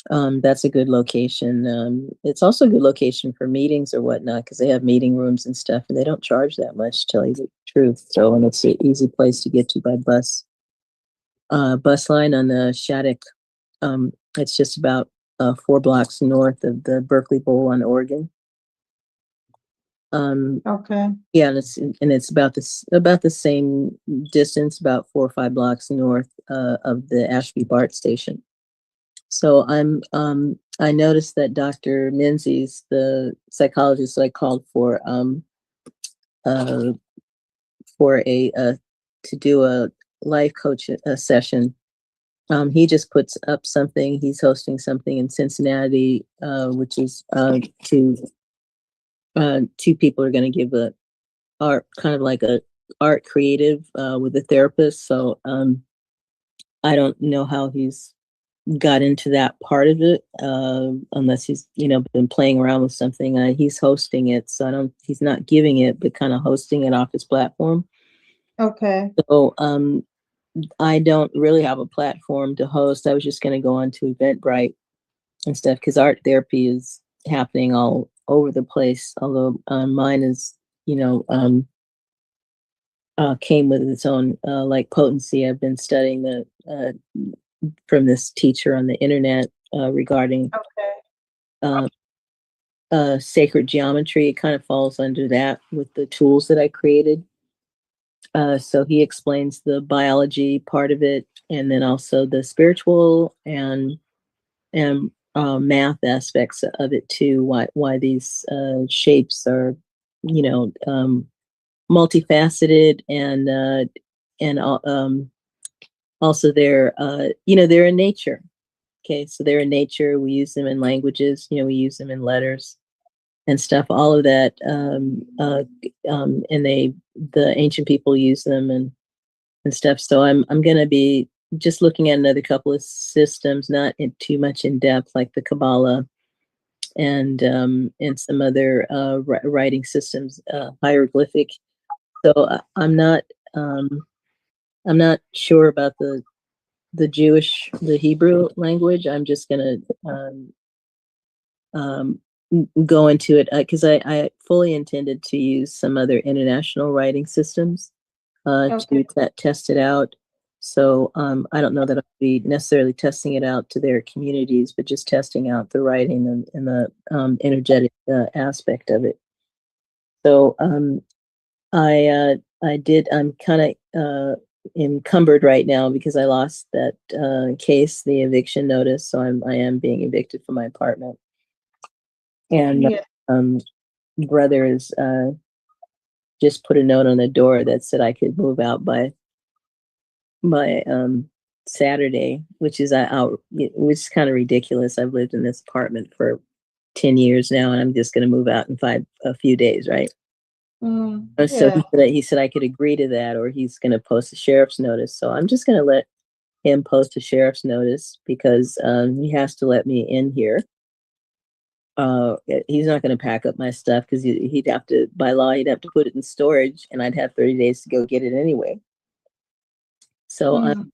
that's a good location. It's also a good location for meetings or whatnot because they have meeting rooms and stuff, and they don't charge that much, to tell you the truth. So, and it's an easy place to get to by bus. Bus line on the Shattuck. It's just about 4 blocks north of the Berkeley Bowl on Oregon. Okay. Yeah, and it's about the same distance, about 4 or 5 blocks north of the Ashby BART station. So I noticed that Dr. Menzies, the psychologist that I called uh, for to do a life coach session. He just puts up something. He's hosting something in Cincinnati, which is two people are going to give a art, kind of like a art creative with a therapist. So I don't know how he's got into that part of it, unless he's been playing around with something. He's hosting it, so he's not giving it, but kind of hosting it off his platform. Okay. So I don't really have a platform to host. I was just going to go on to Eventbrite and stuff because art therapy is happening all over the place. Although mine is, came with its own like potency. I've been studying from this teacher on the internet regarding sacred geometry. It kind of falls under that with the tools that I created. So he explains the biology part of it, and then also the spiritual and math aspects of it too. Why these shapes are, multifaceted, and also they're in nature. Okay, so they're in nature. We use them in languages. We use them in letters and stuff. All of that, and the ancient people use them and stuff. So I'm gonna be just looking at another couple of systems, not too much in depth, like the Kabbalah and some other writing systems, hieroglyphic. So I'm not sure about the the Hebrew language. I'm just gonna go into it because I fully intended to use some other international writing systems to test it out. So I don't know that I'll be necessarily testing it out to their communities, but just testing out the writing and the energetic aspect of it. So I'm kind of encumbered right now because I lost that case, the eviction notice. So I am being evicted from my apartment. And brother is just put a note on the door that said I could move out by Saturday, which is which is kind of ridiculous. I've lived in this apartment for 10 years now, and I'm just going to move out in a few days, right? So he said I could agree to that, or he's going to post a sheriff's notice. So I'm just going to let him post a sheriff's notice because he has to let me in here. He's not going to pack up my stuff because he'd have to, by law, he'd have to put it in storage, and I'd have 30 days to go get it anyway. So I'm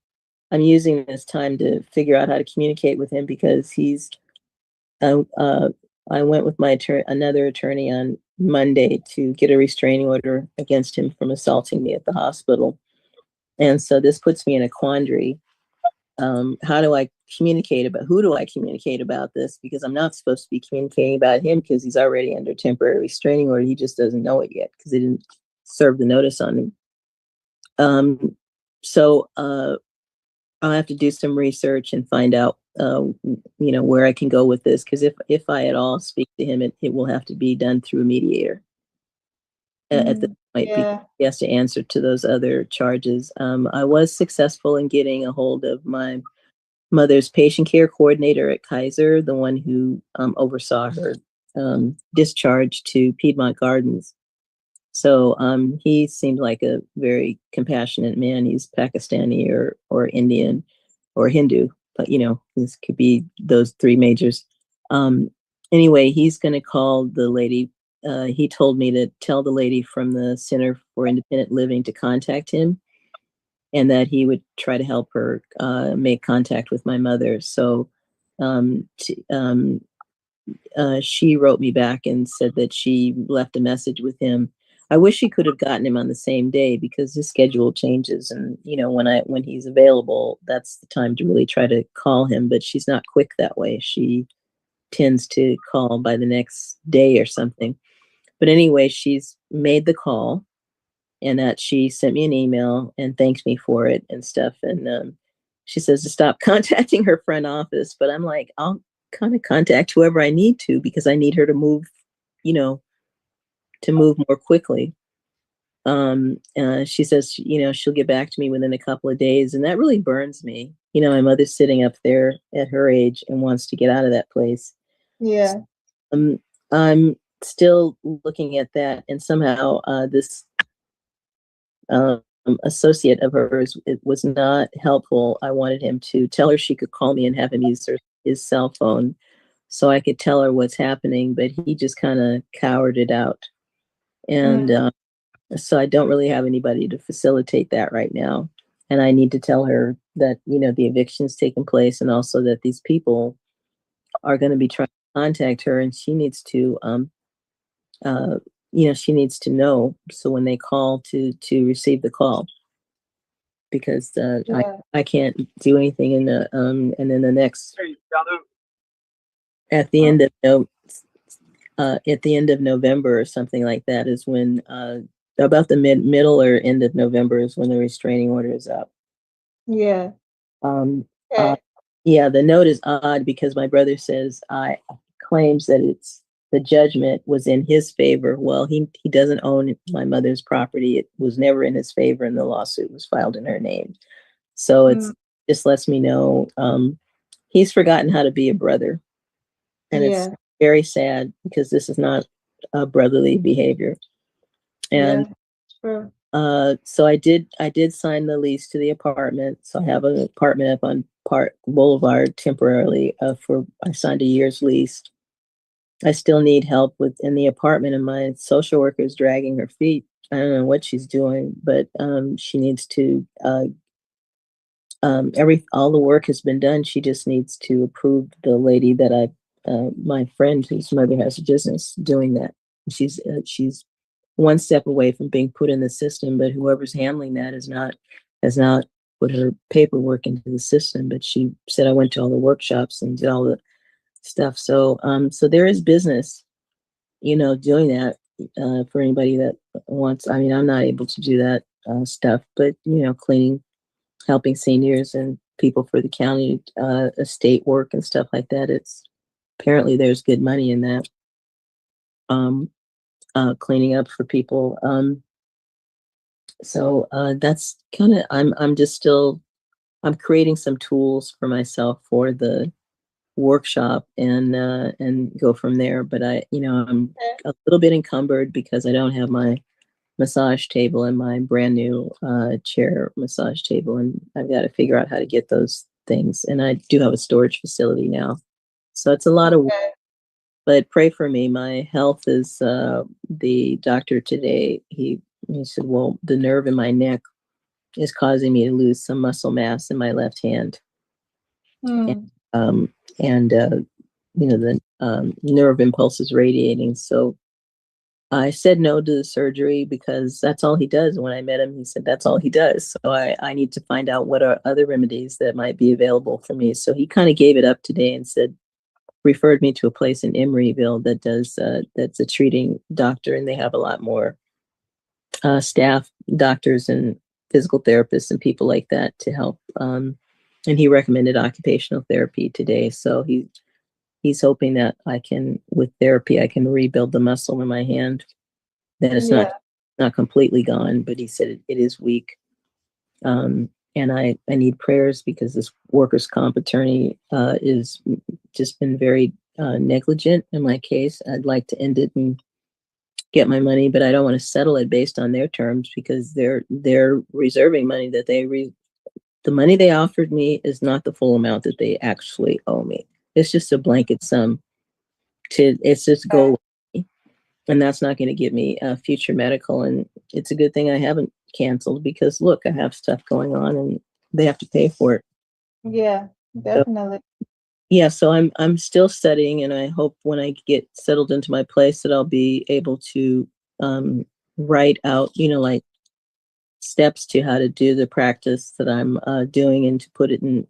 using this time to figure out how to communicate with him because I went with another attorney on Monday to get a restraining order against him from assaulting me at the hospital. And so this puts me in a quandary. How do I communicate who do I communicate about this? Because I'm not supposed to be communicating about him because he's already under temporary restraining order. He just doesn't know it yet because they didn't serve the notice on him. So I'll have to do some research and find out, where I can go with this. Because if I at all speak to him, it will have to be done through a mediator. At this point, he has to answer to those other charges. I was successful in getting a hold of my mother's patient care coordinator at Kaiser, the one who oversaw her discharge to Piedmont Gardens. So he seemed like a very compassionate man. He's Pakistani or Indian or Hindu, but this could be those three majors. Anyway, he's going to call the lady. He told me to tell the lady from the Center for Independent Living to contact him, and that he would try to help her make contact with my mother. So she wrote me back and said that she left a message with him. I wish she could have gotten him on the same day because his schedule changes, and when he's available, that's the time to really try to call him. But she's not quick that way. She tends to call by the next day or something. But anyway, she's made the call, and that she sent me an email and thanked me for it and stuff. And she says to stop contacting her front office, but I'm like, I'll kind of contact whoever I need to, because I need her to move, to move more quickly. She says, she'll get back to me within a couple of days. And that really burns me. My mother's sitting up there at her age and wants to get out of that place. Yeah. I'm still looking at that, and somehow this associate of hers, it was not helpful. I wanted him to tell her she could call me and have him use his cell phone so I could tell her what's happening, but he just kind of cowered it out. And so I don't really have anybody to facilitate that right now. And I need to tell her that, the eviction's taking place, and also that these people are going to be trying to contact her, and she needs to, she needs to know. So when they call, to receive the call, because I can't do anything in the, and then the next, at the end of at the end of November or something like that is when, about the middle or end of November is when the restraining order is up. Yeah. Yeah, the note is odd because my brother says claims that it's the judgment was in his favor. Well, he doesn't own my mother's property. It was never in his favor, and the lawsuit was filed in her name. So it's just lets me know he's forgotten how to be a brother, and it's very sad because this is not a brotherly behavior. And so I did sign the lease to the apartment. So I have an apartment up on Park Boulevard temporarily I signed a year's lease. I still need help in the apartment, and my social worker is dragging her feet. I don't know what she's doing, but she needs to all the work has been done. She just needs to approve the lady that my friend whose mother has a business doing that. She's one step away from being put in the system, but whoever's handling that has not put her paperwork into the system. But she said I went to all the workshops and did all the stuff. So there is business, doing that for anybody that wants. I mean, I'm not able to do that stuff, but cleaning, helping seniors and people for the county estate work and stuff like that. It's apparently there's good money in that. Cleaning up for people. So that's kind of, I'm creating some tools for myself for the workshop and go from there. But I'm a little bit encumbered because I don't have my massage table and my brand new chair massage table, and I've got to figure out how to get those things. And I do have a storage facility now, so it's a lot of work. But pray for me. My health is, the doctor today, he said, well, the nerve in my neck is causing me to lose some muscle mass in my left hand. And the nerve impulse is radiating. So I said no to the surgery because that's all he does. When I met him, he said that's all he does. So I need to find out what are other remedies that might be available for me. So he kind of gave it up today and referred me to a place in Emeryville that does that's a treating doctor, and they have a lot more staff, doctors and physical therapists and people like that to help. And he recommended occupational therapy today. So he's hoping that with therapy, I can rebuild the muscle in my hand. That it's not completely gone, but he said it is weak. And I need prayers because this workers' comp attorney is just been very negligent in my case. I'd like to end it and get my money, but I don't want to settle it based on their terms because they're reserving money that the money they offered me is not the full amount that they actually owe me. It's just a blanket sum. It's just go away. And that's not going to give me future medical. And it's a good thing I haven't canceled because look, I have stuff going on and they have to pay for it. Yeah, definitely. So I'm still studying, and I hope when I get settled into my place that I'll be able to write out, like steps to how to do the practice that I'm doing, and to put it in,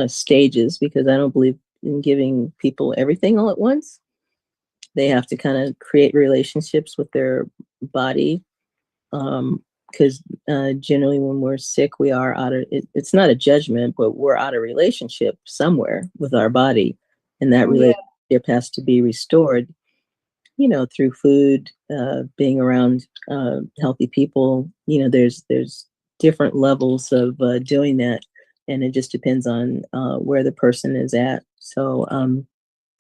stages, because I don't believe in giving people everything all at once. they have to kind of create relationships with their body. Because generally when we're sick, we are out of it, it's not a judgment, but we're out of relationship somewhere with our body, and that relationship has to be restored, you know, through food, being around healthy people. You know, there's different levels of doing that, and it just depends on where the person is at. So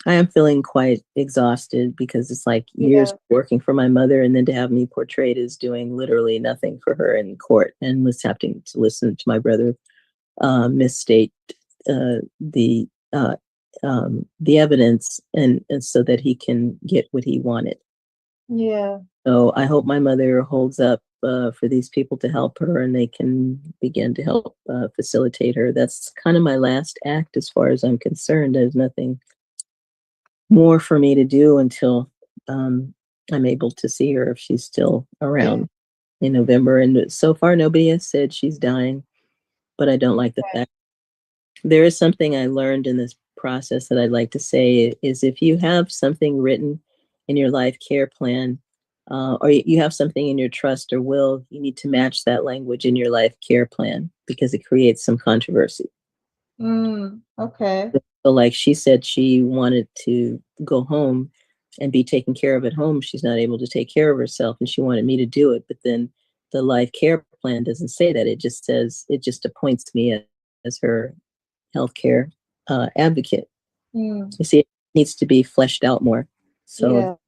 I am feeling quite exhausted because it's like years working for my mother, and then to have me portrayed as doing literally nothing for her in court, and was having to listen to my brother misstate the evidence, and so that he can get what he wanted. Yeah. So I hope my mother holds up for these people to help her, and they can begin to help facilitate her. That's kind of my last act as far as I'm concerned. There's nothing more for me to do until I'm able to see her if she's still around in November. And so far, nobody has said she's dying, but I don't like the fact. There is something I learned in this process that I'd like to say is if you have something written in your life care plan, or you have something in your trust or will, you need to match that language in your life care plan because it creates some controversy. Okay. So like she said, she wanted to go home and be taken care of at home. She's not able to take care of herself, and she wanted me to do it. But then the life care plan doesn't say that. It just says, it just appoints me as her healthcare advocate. You see, it needs to be fleshed out more. So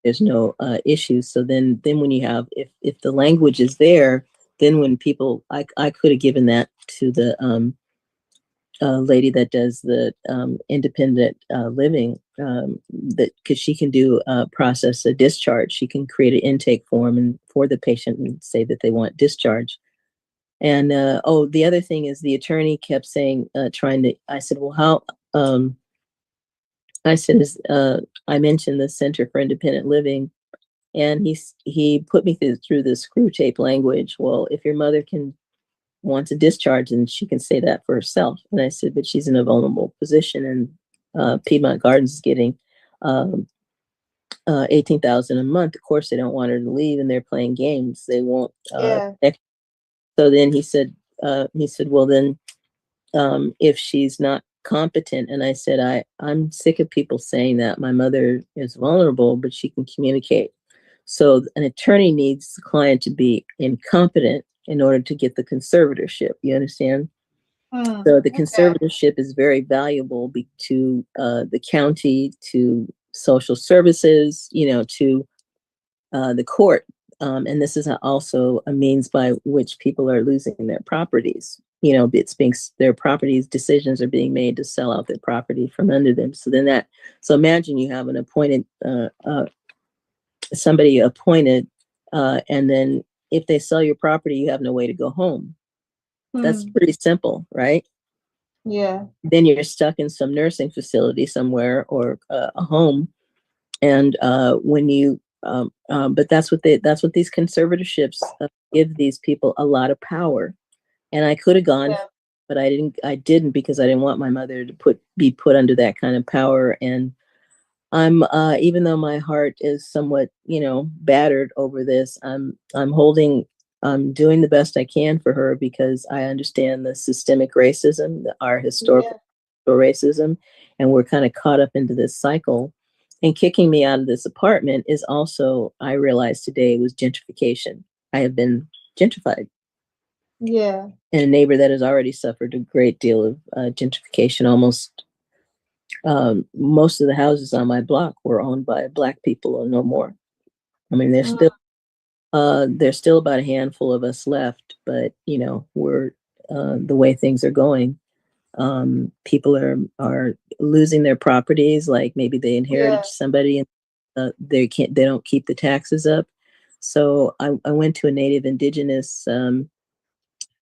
there's no issues. So then when you have, if the language is there, then when people, I could have given that to the lady that does the independent living, that because she can do process a discharge. She can create an intake form and for the patient and say that they want discharge. And the other thing is the attorney kept saying, I said, well, how? I said, I mentioned the Center for Independent Living, and he put me through the screw tape language. Well, if your mother wants a discharge, and she can say that for herself. And I said, but she's in a vulnerable position, and Piedmont Gardens is getting $18,000 a month. Of course, they don't want her to leave, and they're playing games. They won't. So then he said, well, then if she's not competent, and I said, I'm sick of people saying that my mother is vulnerable, but she can communicate. So an attorney needs the client to be incompetent in order to get the conservatorship. You understand? So the conservatorship is very valuable to the county, to social services, you know, to the court. And this is also a means by which people are losing their properties. You know, their properties, decisions are being made to sell out their property from under them. So imagine you have an appointed, somebody appointed, and then if they sell your property, you have no way to go home. That's pretty simple, right? Yeah. Then you're stuck in some nursing facility somewhere or a home. And when you, but that's what these conservatorships give these people a lot of power. And I could have gone, but I didn't because I didn't want my mother to be put under that kind of power. And I'm, even though my heart is somewhat, you know, battered over this, I'm doing the best I can for her because I understand the systemic racism, our historical racism, and we're kind of caught up into this cycle. And kicking me out of this apartment is also, I realized today, was gentrification. I have been gentrified. Yeah. In a neighbor that has already suffered a great deal of gentrification. Almost most of the houses on my block were owned by Black people or no more. I mean, there's still about a handful of us left, but you know, we're the way things are going. People are losing their properties, like maybe they inherited somebody and they don't keep the taxes up. So I went to a Native Indigenous,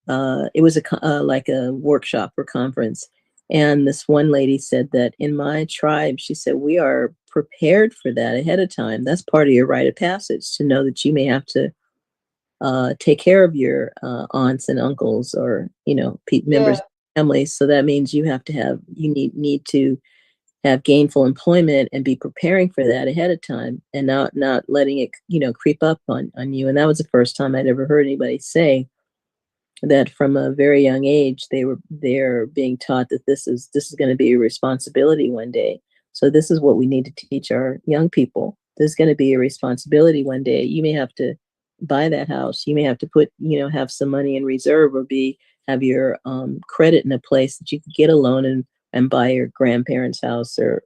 it was like a workshop or conference. And this one lady said that in my tribe, she said, we are prepared for that ahead of time. That's part of your rite of passage, to know that you may have to take care of your aunts and uncles, or, you know, members of families. So that means you have to have, you need to have gainful employment and be preparing for that ahead of time, and not letting it, creep up on you. And that was the first time I'd ever heard anybody say that from a very young age they're being taught that this is going to be a responsibility one day. So this is what we need to teach our young people. There's going to be a responsibility one day. You may have to buy that house. You may have to put, have some money in reserve, or have your credit in a place that you can get a loan and buy your grandparents' house, or,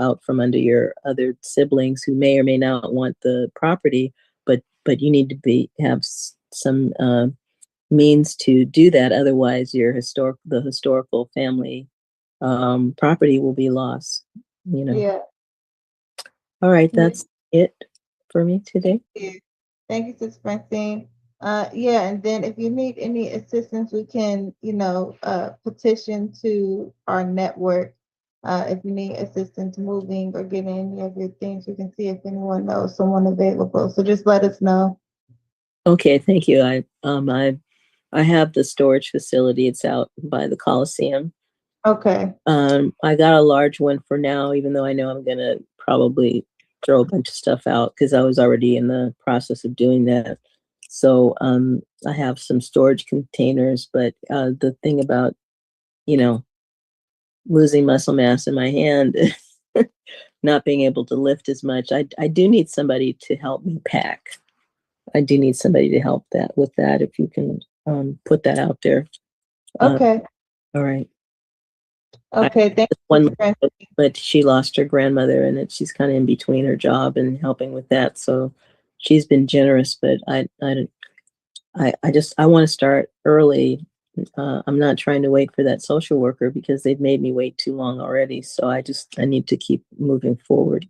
out from under your other siblings who may or may not want the property, but you need to have some means to do that. Otherwise, the historical family property will be lost. Yeah. All right, that's it for me today. Thank you, Sis Francine. Yeah, and then if you need any assistance, we can, petition to our network. If you need assistance moving or getting any of your things, we can see if anyone knows someone available. So just let us know. Okay, thank you. I have the storage facility. It's out by the Coliseum. Okay. I got a large one for now, even though I know I'm gonna probably throw a bunch of stuff out because I was already in the process of doing that. So I have some storage containers, but the thing about, losing muscle mass in my hand, not being able to lift as much, I do need somebody to help me pack. I do need somebody to help with that. If you can put that out there. Okay. All right. Okay. Thank you. One, but she lost her grandmother, and she's kind of in between her job and helping with that. So she's been generous, but I want to start early. I'm not trying to wait for that social worker because they've made me wait too long already. So I need to keep moving forward.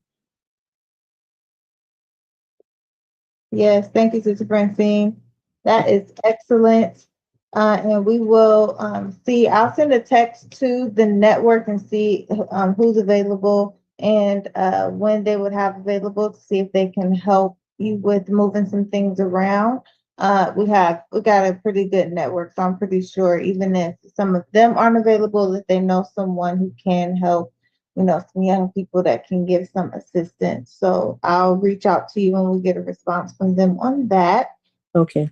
Yes, thank you, Sister Francine. That is excellent. And we will see. I'll send a text to the network and see who's available and when they would have available to see if they can help you with moving some things around. We got a pretty good network, so I'm pretty sure even if some of them aren't available, that they know someone who can help, some young people that can give some assistance. So I'll reach out to you when we get a response from them on that. Okay.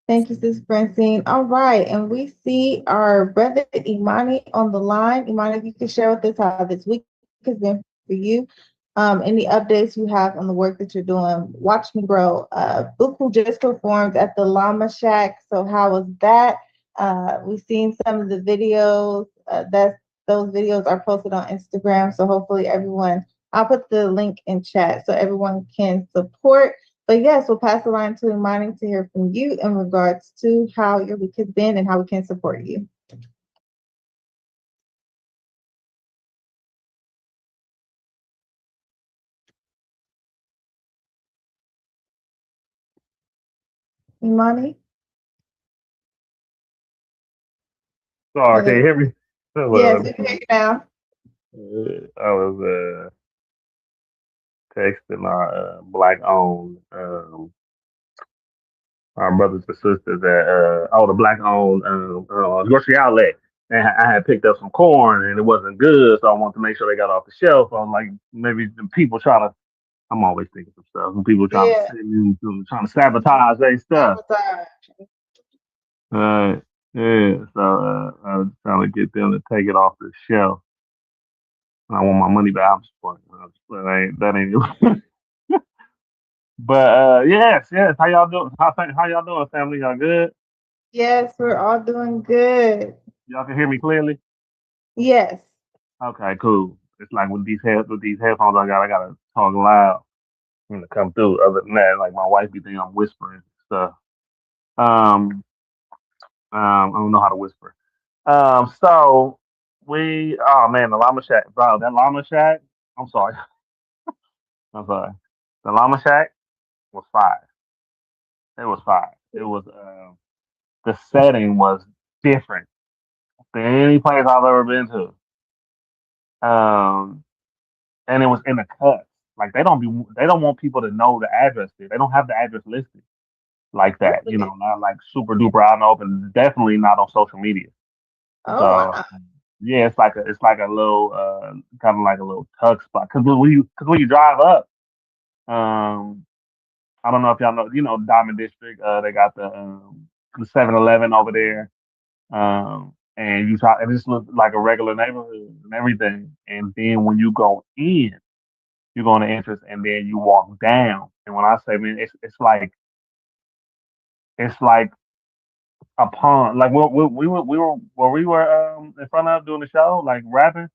Thank you, Sis Francine. All right, and we see our brother Imani on the line. Imani, if you could share with us how this week has been for you. Any updates you have on the work that you're doing. Watch Me Grow. BUCU just performed at the Llama Shack. So how was that? We've seen some of the videos. Those videos are posted on Instagram. So hopefully everyone, I'll put the link in chat so everyone can support. But yes, we'll pass the line to Imani to hear from you in regards to how your week has been and how we can support you. Imani? Sorry, can you hear me? Yes, we can hear you now. I was texting my black-owned our brothers and sisters at the black-owned grocery outlet, and I had picked up some corn and it wasn't good, so I wanted to make sure they got off the shelf. I'm like, maybe the people trying to. I'm always thinking of stuff. When people trying trying to sabotage their stuff. Yeah. So I was trying to get them to take it off the shelf. I want my money back. I'm just playing. That ain't. But yes. How y'all doing? How y'all doing, family? Y'all good? Yes, we're all doing good. Y'all can hear me clearly? Yes. Okay, cool. It's like with these headphones I gotta talk loud when it come through. Other than that, like my wife be thinking I'm whispering stuff. I don't know how to whisper. So oh man, the Llama Shack, bro. That Llama Shack. I'm sorry. I'm sorry. The Llama Shack was fire. It was fire. It was the setting was different than any place I've ever been to. Um, and it was in the cut. Like they don't want people to know the address there. They don't have the address listed like that. Not like super duper out and open. Definitely not on social media. Oh, So wow. Yeah, it's like a little kind of like a little tuck spot. Cause when you drive up, um, I don't know if y'all know, Diamond District. They got the 7-Eleven over there. And it just looks like a regular neighborhood and everything. And then when you go in, you go on the entrance, and then you walk down. And when I say, man, it's like a pond. Like we were where we were in front of doing the show, like rapping.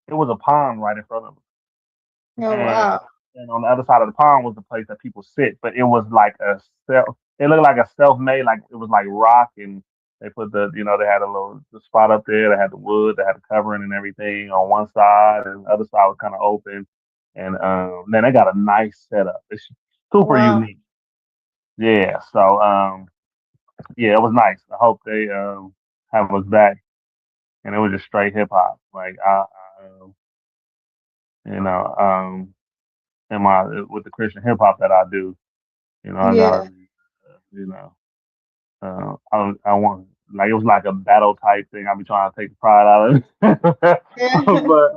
It was a pond right in front of us, Oh, and wow. and on the other side of the pond was the place that people sit. But it was like a self. It looked like a self-made, like it was like rock, and they put they had a little the spot up there. They had the wood, they had the covering and everything on one side, and the other side was kind of open. And then they got a nice setup. It's super Wow. unique. Yeah. So yeah, it was nice. I hope they have us back, and it was just straight hip hop. Like you know, in my with the Christian hip hop that I do, I gotta, Yeah. you know, I want like it was like a battle type thing. I be trying to take the pride out of it, but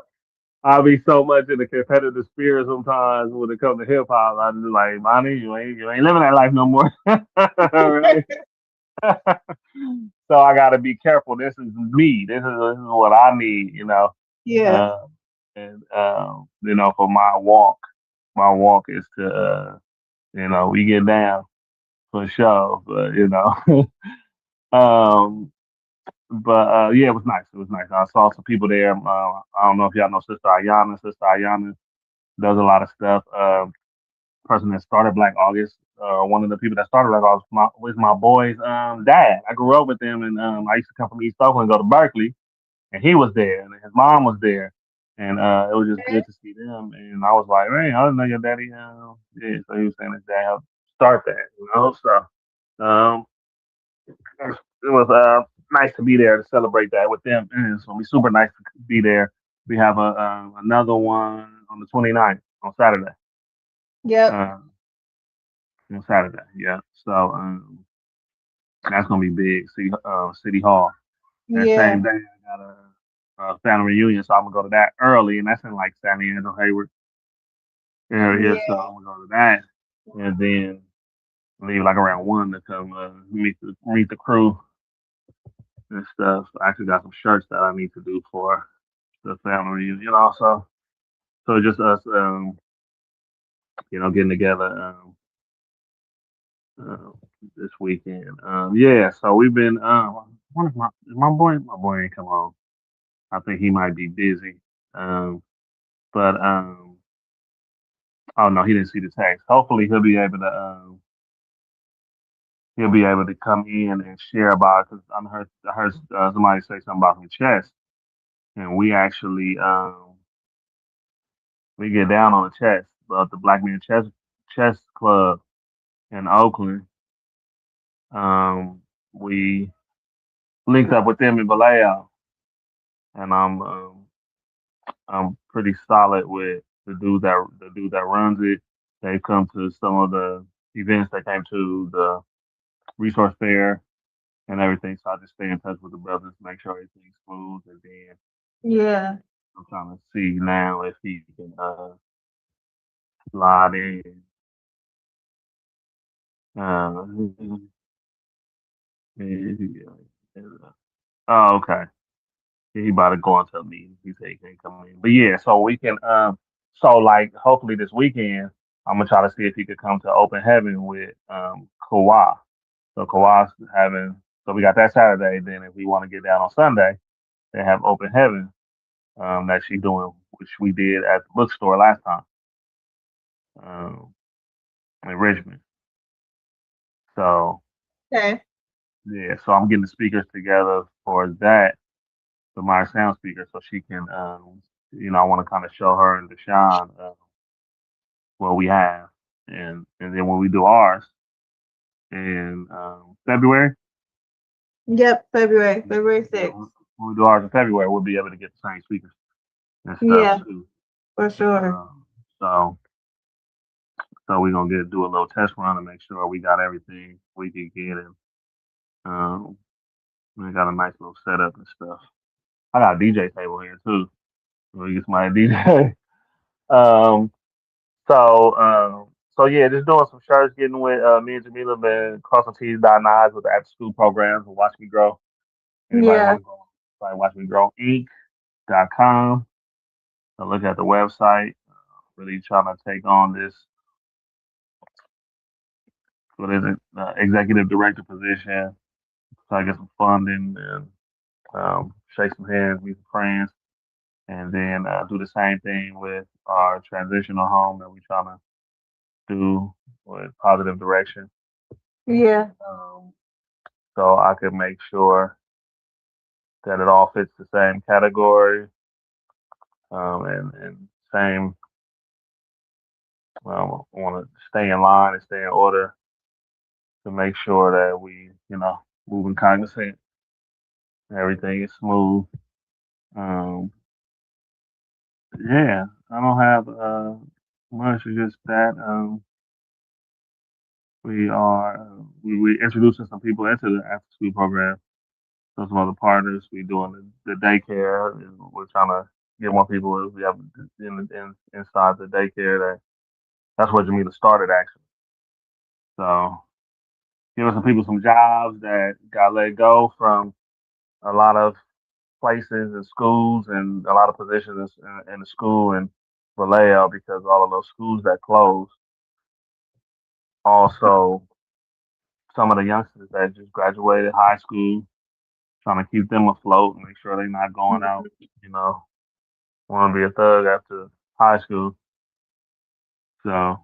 I be so much in the competitive spirit sometimes when it comes to hip hop. I just like, Monty, you ain't living that life no more, right? So I got to be careful. This is me. This is what I need, Yeah. uh, and for my walk. My walk is to, we get down for sure, but um, but yeah, it was nice. It was nice. I saw some people there. I don't know if y'all know Sister Ayana. Sister Ayana does a lot of stuff. Person that started Black August. One of the people that started Black August was my boy's dad. I grew up with him, and I used to come from East Oakland and go to Berkeley, and he was there, and his mom was there, and it was just good to see them. And I was like, man, I didn't know your daddy. Yeah, so he was saying his dad helped start that. So it was nice to be there to celebrate that with them. And it's gonna be super nice to be there. We have another one on the 29th on Saturday. Yep. Uh, on Saturday, yeah. So that's gonna be big. City Hall. That Yeah. same day, I got a family reunion, so I'm gonna go to that early, and that's in like San Diego, Hayward area. So Yeah. I'm gonna go to that, and then leave like around 1 to come meet the crew and stuff. I actually got some shirts that I need to do for the family reunion, also. So just us, getting together uh, this weekend. Yeah. So we've been. One of my boy ain't come home. I think he might be busy. But oh no, he didn't see the text. Hopefully he'll be able to come in and share about it because I heard somebody say something about some chess, and we get down on the chess, but the Black Man Chess Club in Oakland. We linked up with them in Vallejo, and I'm pretty solid with the dude that runs it. They've come to some of the events. They came to the resource fair and everything. So I just stay in touch with the brothers, make sure everything's smooth, and then Yeah. I'm trying to see now if he can slide in. Uh, oh, okay. He about to go into a meeting. He said he can't come in. But yeah, so we can so like hopefully this weekend I'm gonna try to see if he could come to open heaven with Kawhi. So Kawhi's having so we got that Saturday. Then if we want to get down on Sunday, they have open heaven that she's doing, which we did at the bookstore last time um, in Richmond. So Okay. yeah, so I'm getting the speakers together for that, the my sound speaker, so she can, I want to kind of show her and Deshaun what we have, and then when we do ours in February, Yep. February yeah, 6th. when we do ours in February, we'll be able to get the same speakers and stuff Yeah, too. for sure. So we're gonna do a little test run and make sure we got everything we can get, and um, we got a nice little setup and stuff. I got a DJ table here too. We get somebody DJ. Um, so yeah, just doing some shirts, getting with me and Jamila been crossing T's, dotting I's with the after school programs and Watch Me Grow. Anybody Yeah. want to go? Like Watch Me Grow Inc.com. So look at the website. Really trying to take on this, what is it, executive director position. Try to get some funding and shake some hands, meet some friends, and then do the same thing with our transitional home that we're trying to do with positive direction. Yeah. Um, so I could make sure that it all fits the same category and same. I want to stay in line and stay in order to make sure that we, moving cognizant, everything is smooth. Um, yeah, I don't have much. It's just that we introducing some people into the after school program. So some other partners. We doing the daycare, and we're trying to get more people. We have inside the daycare. That's where Jamila started actually. So giving some people some jobs that got let go from a lot of places and schools and a lot of positions in the school in Vallejo because all of those schools that closed. Also, some of the youngsters that just graduated high school, trying to keep them afloat and make sure they're not going out, you know, want to be a thug after high school. So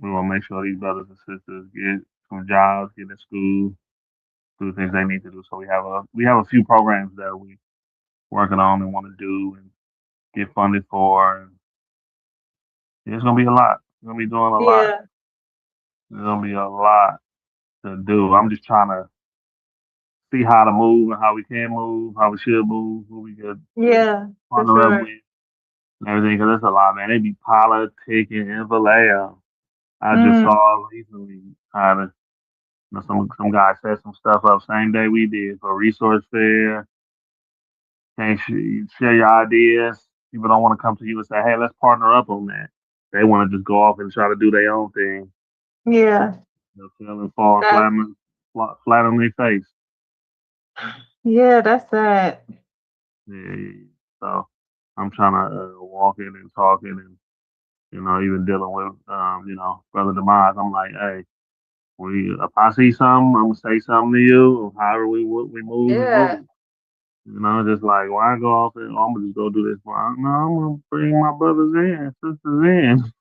we want to make sure these brothers and sisters get some jobs, get in school, do the things they need to do. So we have a few programs that we working on and want to do and get funded for. And it's gonna be a lot. We're gonna be doing a lot. Yeah. There's gonna be a lot to do. I'm just trying to see how to move and how we can move, how we should move, who we could Yeah. For partner up sure. with, and everything. Because it's a lot, man. They be politicking in Vallejo. I just Mm. saw recently how some guy set some stuff up same day we did for a resource fair. Can't share your ideas. People don't want to come to you and say, "Hey, let's partner up on that." They want to just go off and try to do their own thing. Yeah. They'll fail and fall That's flat on their face. yeah, that's sad. Yeah. So I'm trying to walk in and talking and even dealing with brother demise. I'm like, hey, if I see something, I'm gonna say something to you. However we move, we Yeah. move. Just like why go off and I'm gonna just go do this. Well, no, I'm gonna bring my brothers in, sisters in.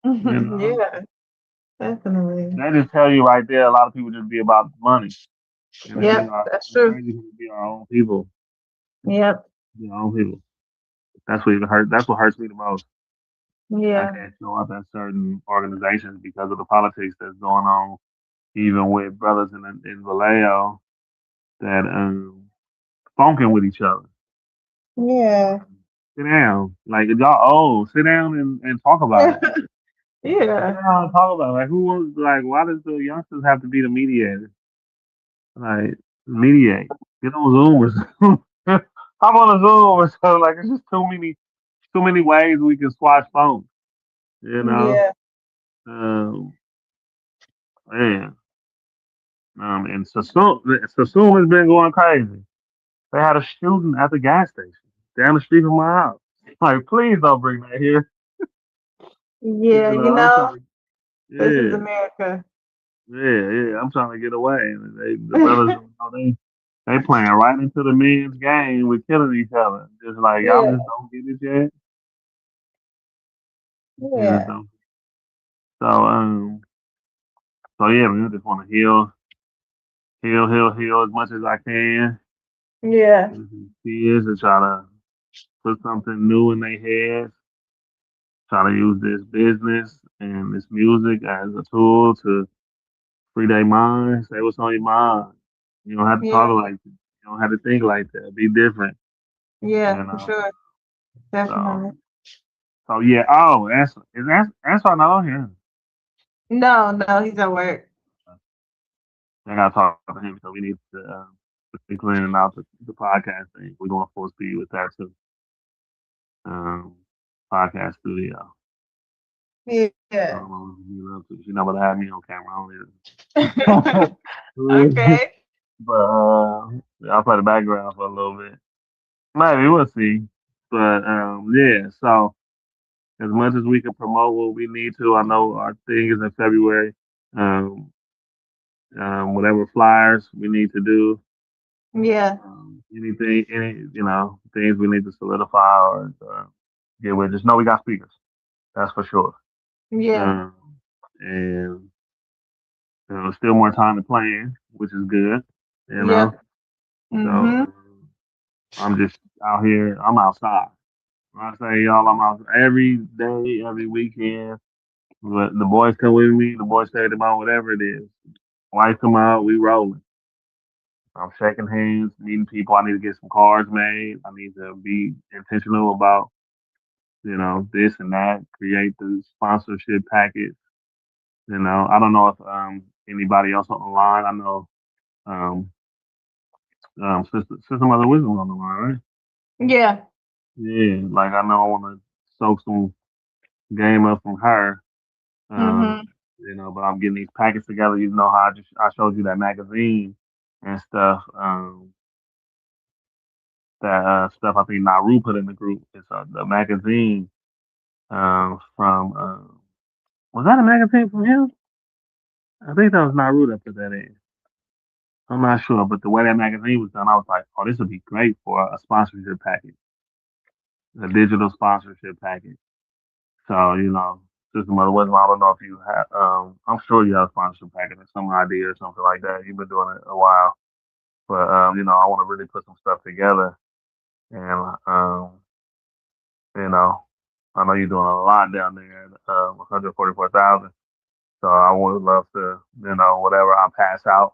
You know, Yeah, definitely. that just tell you right there. A lot of people just be about money, and it be Yep, our that's true. it be our own people, Yep. be our own people. That's what even hurt. That's what hurts me the most. I Yeah. can't show up at certain organizations because of the politics that's going on, even with brothers in Vallejo that funking with each other. Yeah. Sit down, like if y'all old, sit down and talk about it. Sit Yeah. down and talk about it. Like who wants like why does the youngsters have to be the mediator? Like mediate, get on Zoom or something. I'm on a Zoom or something. Like it's just too many ways we can swatch phones. You know, Yeah. um, man. And Sassoon has been going crazy. They had a shooting at the gas station down the street from my house. Like, please don't bring that here. Yeah, I'm trying to, this is yeah, America. yeah. I'm trying to get away. And the brothers, they playing right into the men's game with killing each other. Just like y'all Yeah. just don't get it yet. You just Yeah. don't. So so yeah, man, I just want to heal as much as I can. Yeah. Kids and try to put something new in their heads. Try to use this business and this music as a tool to free their mind, say what's on your mind. You don't have to talk Yeah. like that. You don't have to think like that. Be different, you Yeah, for know. sure. So, Definitely. so yeah. Oh, answer not on here. No, no, he's at work. I gotta talk to him, so we We're cleaning out the podcast thing. We're going full speed with that too. Um, Podcast studio. Yeah. You know, she's not gonna have me on camera. I don't either. Okay. But I'll play the background for a little bit. Maybe we'll see. But yeah. So as much as we can promote what we need to, I know our thing is in February. Um, whatever flyers we need to do, Yeah. any things we need to solidify or get with. Just know we got speakers. That's for sure. Yeah. Um, and still more time to plan, which is good. You know, Yep. so Mm-hmm. I'm just out here. I'm outside. When I say y'all, I'm out every day, every weekend. But the boys come with me. The boys stay them out, whatever it is. Wife come out, we rolling. I'm shaking hands, meeting people. I need to get some cards made. I need to be intentional about, this and that. Create the sponsorship package. I don't know if anybody else on the line. I know um, Sister Mother Wisdom on the line, right? Yeah. Yeah, like I know I want to soak some game up from her. Um, Mm-hmm. but I'm getting these packets together. You know how I showed you that magazine and stuff. That stuff I think Naru put in the group. It's the magazine from. Was that a magazine from him? I think that was Naru that put that in. I'm not sure, but the way that magazine was done, I was like, oh, this would be great for a sponsorship package, a digital sponsorship package. So, Sister Mother Wisdom, I don't know if you have, I'm sure you have a sponsorship package or some idea or something like that. You've been doing it a while. But, I want to really put some stuff together. And, you know, I know you're doing a lot down there at 144,000. So I would love to, whatever I pass out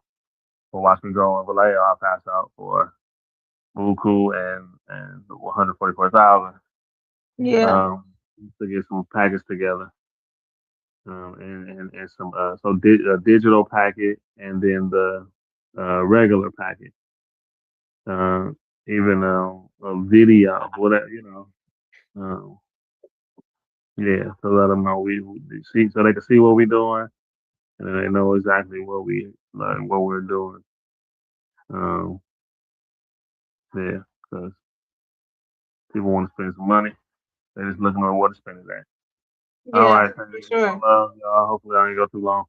for Watch Me Grow in Vallejo, I'll pass out for BUCU and 144,000 Yeah. um, to get some packets together. And some a digital packet and then the regular packet, uh, even a video, whatever um, yeah. So let them know we see, so they can see what we're doing, and then they know exactly what we're doing. Um, yeah, because people want to spend some money, they're just looking on where to spend it at. All Yeah, right, for one sure. love, y'all. Hopefully I didn't go too long.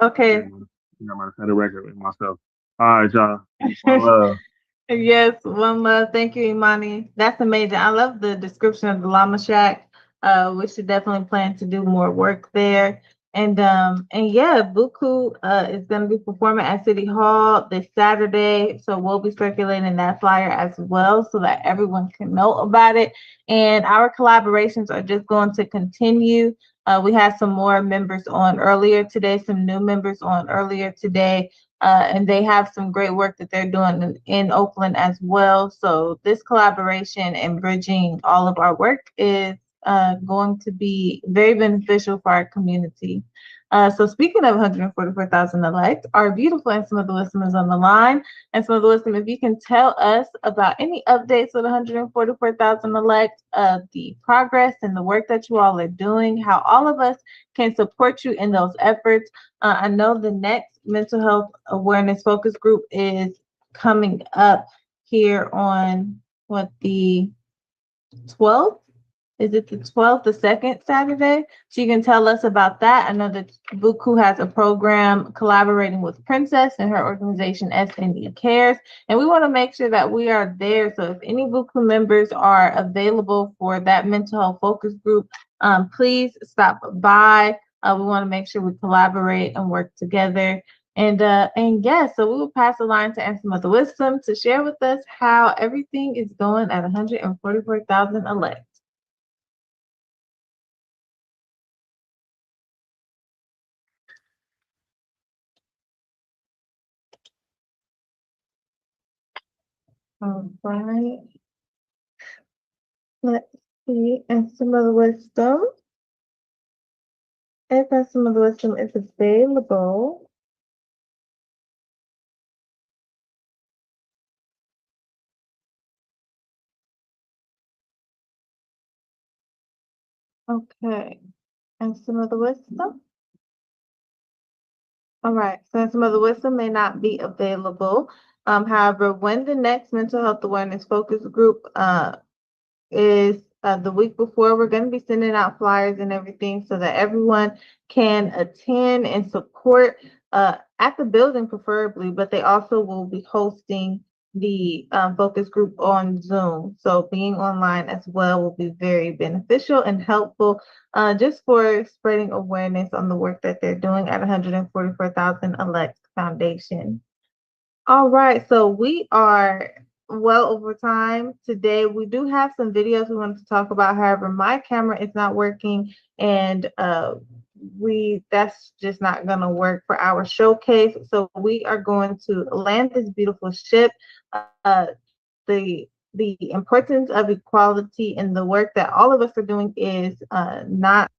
Okay. I'm gonna set a record with myself. All right, y'all. One love. Yes, one love. Thank you, Imani. That's amazing. I love the description of the Llama Shack. We should definitely plan to do more work there. And yeah, Buku is gonna be performing at City Hall this Saturday. So we'll be circulating that flyer as well so that everyone can know about it. And our collaborations are just going to continue. We had some more members on earlier today, some new members on earlier today. And they have some great work that they're doing in Oakland as well. So this collaboration and bridging all of our work is going to be very beneficial for our community. So speaking of 144,000 elect, our beautiful and some of the listeners on the line, and some of the wisdom, if you can tell us about any updates with 144,000 elect, the progress and the work that you all are doing, how all of us can support you in those efforts. I know the next mental health awareness focus group is coming up here on the 12th? Is it the 12th, the second Saturday? So you can tell us about that. I know that BUCU has a program collaborating with Princess and her organization SNE Cares. And we want to make sure that we are there. So if any BUCU members are available for that mental health focus group, please stop by. We want to make sure we collaborate and work together. And yes, so we will pass the line to Answer Mother Wisdom to share with us how everything is going at 144,000 elect. All right. Let's see. And some of the wisdom. If some of the wisdom is available. Okay. And some of the wisdom? All right. So some of the wisdom may not be available. However, when the next mental health awareness focus group is the week before, we're going to be sending out flyers and everything so that everyone can attend and support at the building preferably, but they also will be hosting the focus group on Zoom. So being online as well will be very beneficial and helpful just for spreading awareness on the work that they're doing at 144,000 Elect Foundation. All right, so we are well over time today. We do have some videos we wanted to talk about. However, my camera is not working, and that's just not going to work for our showcase. So we are going to land this beautiful ship. The importance of equality in the work that all of us are doing is not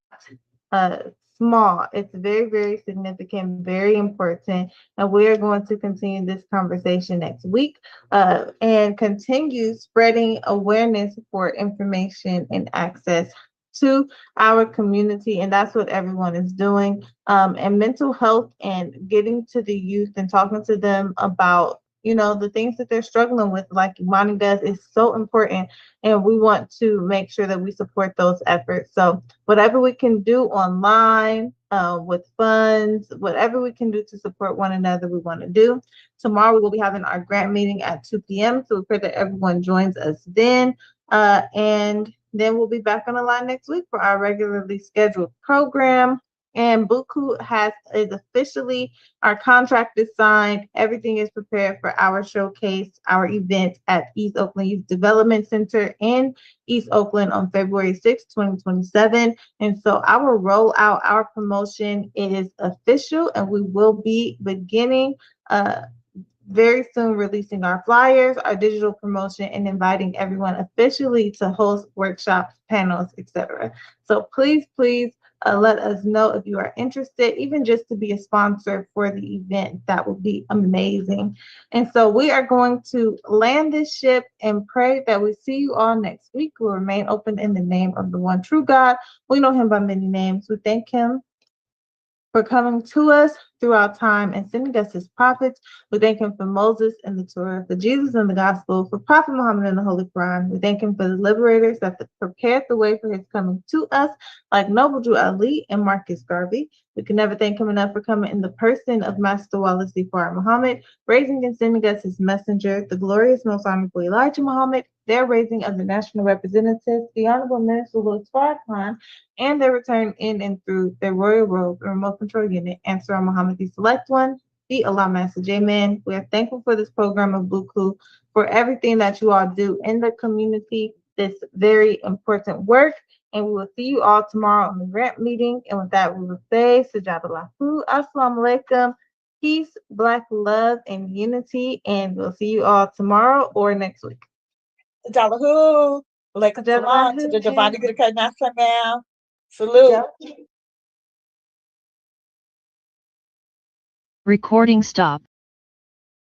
uh, small. It's very, very significant, very important. And we are going to continue this conversation next week and continue spreading awareness for information and access to our community. And that's what everyone is doing. And mental health and getting to the youth and talking to them about the things that they're struggling with, like Imani does, is so important. And we want to make sure that we support those efforts. So whatever we can do online with funds, whatever we can do to support one another, we want to do. Tomorrow we will be having our grant meeting at 2 p.m. So we pray that everyone joins us then. And then we'll be back on the line next week for our regularly scheduled program. And BUCU is officially, our contract is signed. Everything is prepared for our showcase, our event at East Oakland Youth Development Center in East Oakland on February 6, 2027. And so our rollout, our promotion is official, and we will be beginning very soon releasing our flyers, our digital promotion, and inviting everyone officially to host workshops, panels, etc. So please, please let us know if you are interested, even just to be a sponsor for the event. That would be amazing. And so we are going to land this ship and pray that we see you all next week. We'll remain open in the name of the one true God. We know him by many names. We thank him for coming to us throughout time and sending us his prophets. We thank him for Moses and the Torah, for Jesus and the gospel, for Prophet Muhammad and the Holy Quran. We thank him for the liberators that prepared the way for his coming to us, like Noble Drew Ali and Marcus Garvey. We can never thank him enough for coming in the person of Master Wallace Zafar Muhammad, raising and sending us his messenger, the glorious Most Honorable Elijah Muhammad, their raising of the national representatives, the Honorable Minister Louis Farrakhan, and their return in and through their royal robe and remote control unit, Answer Muhammad, the Select One, the Allah Master J-Man. We are thankful for this program of BUCU, for everything that you all do in the community, this very important work. And we will see you all tomorrow on the grant meeting. And with that, we will say, Sajada Lahu, Assalamu alaikum, peace, Black love, and unity. And we'll see you all tomorrow or next week. Jalahu, Alaikum salam to the Divine now. Salute. Recording stop.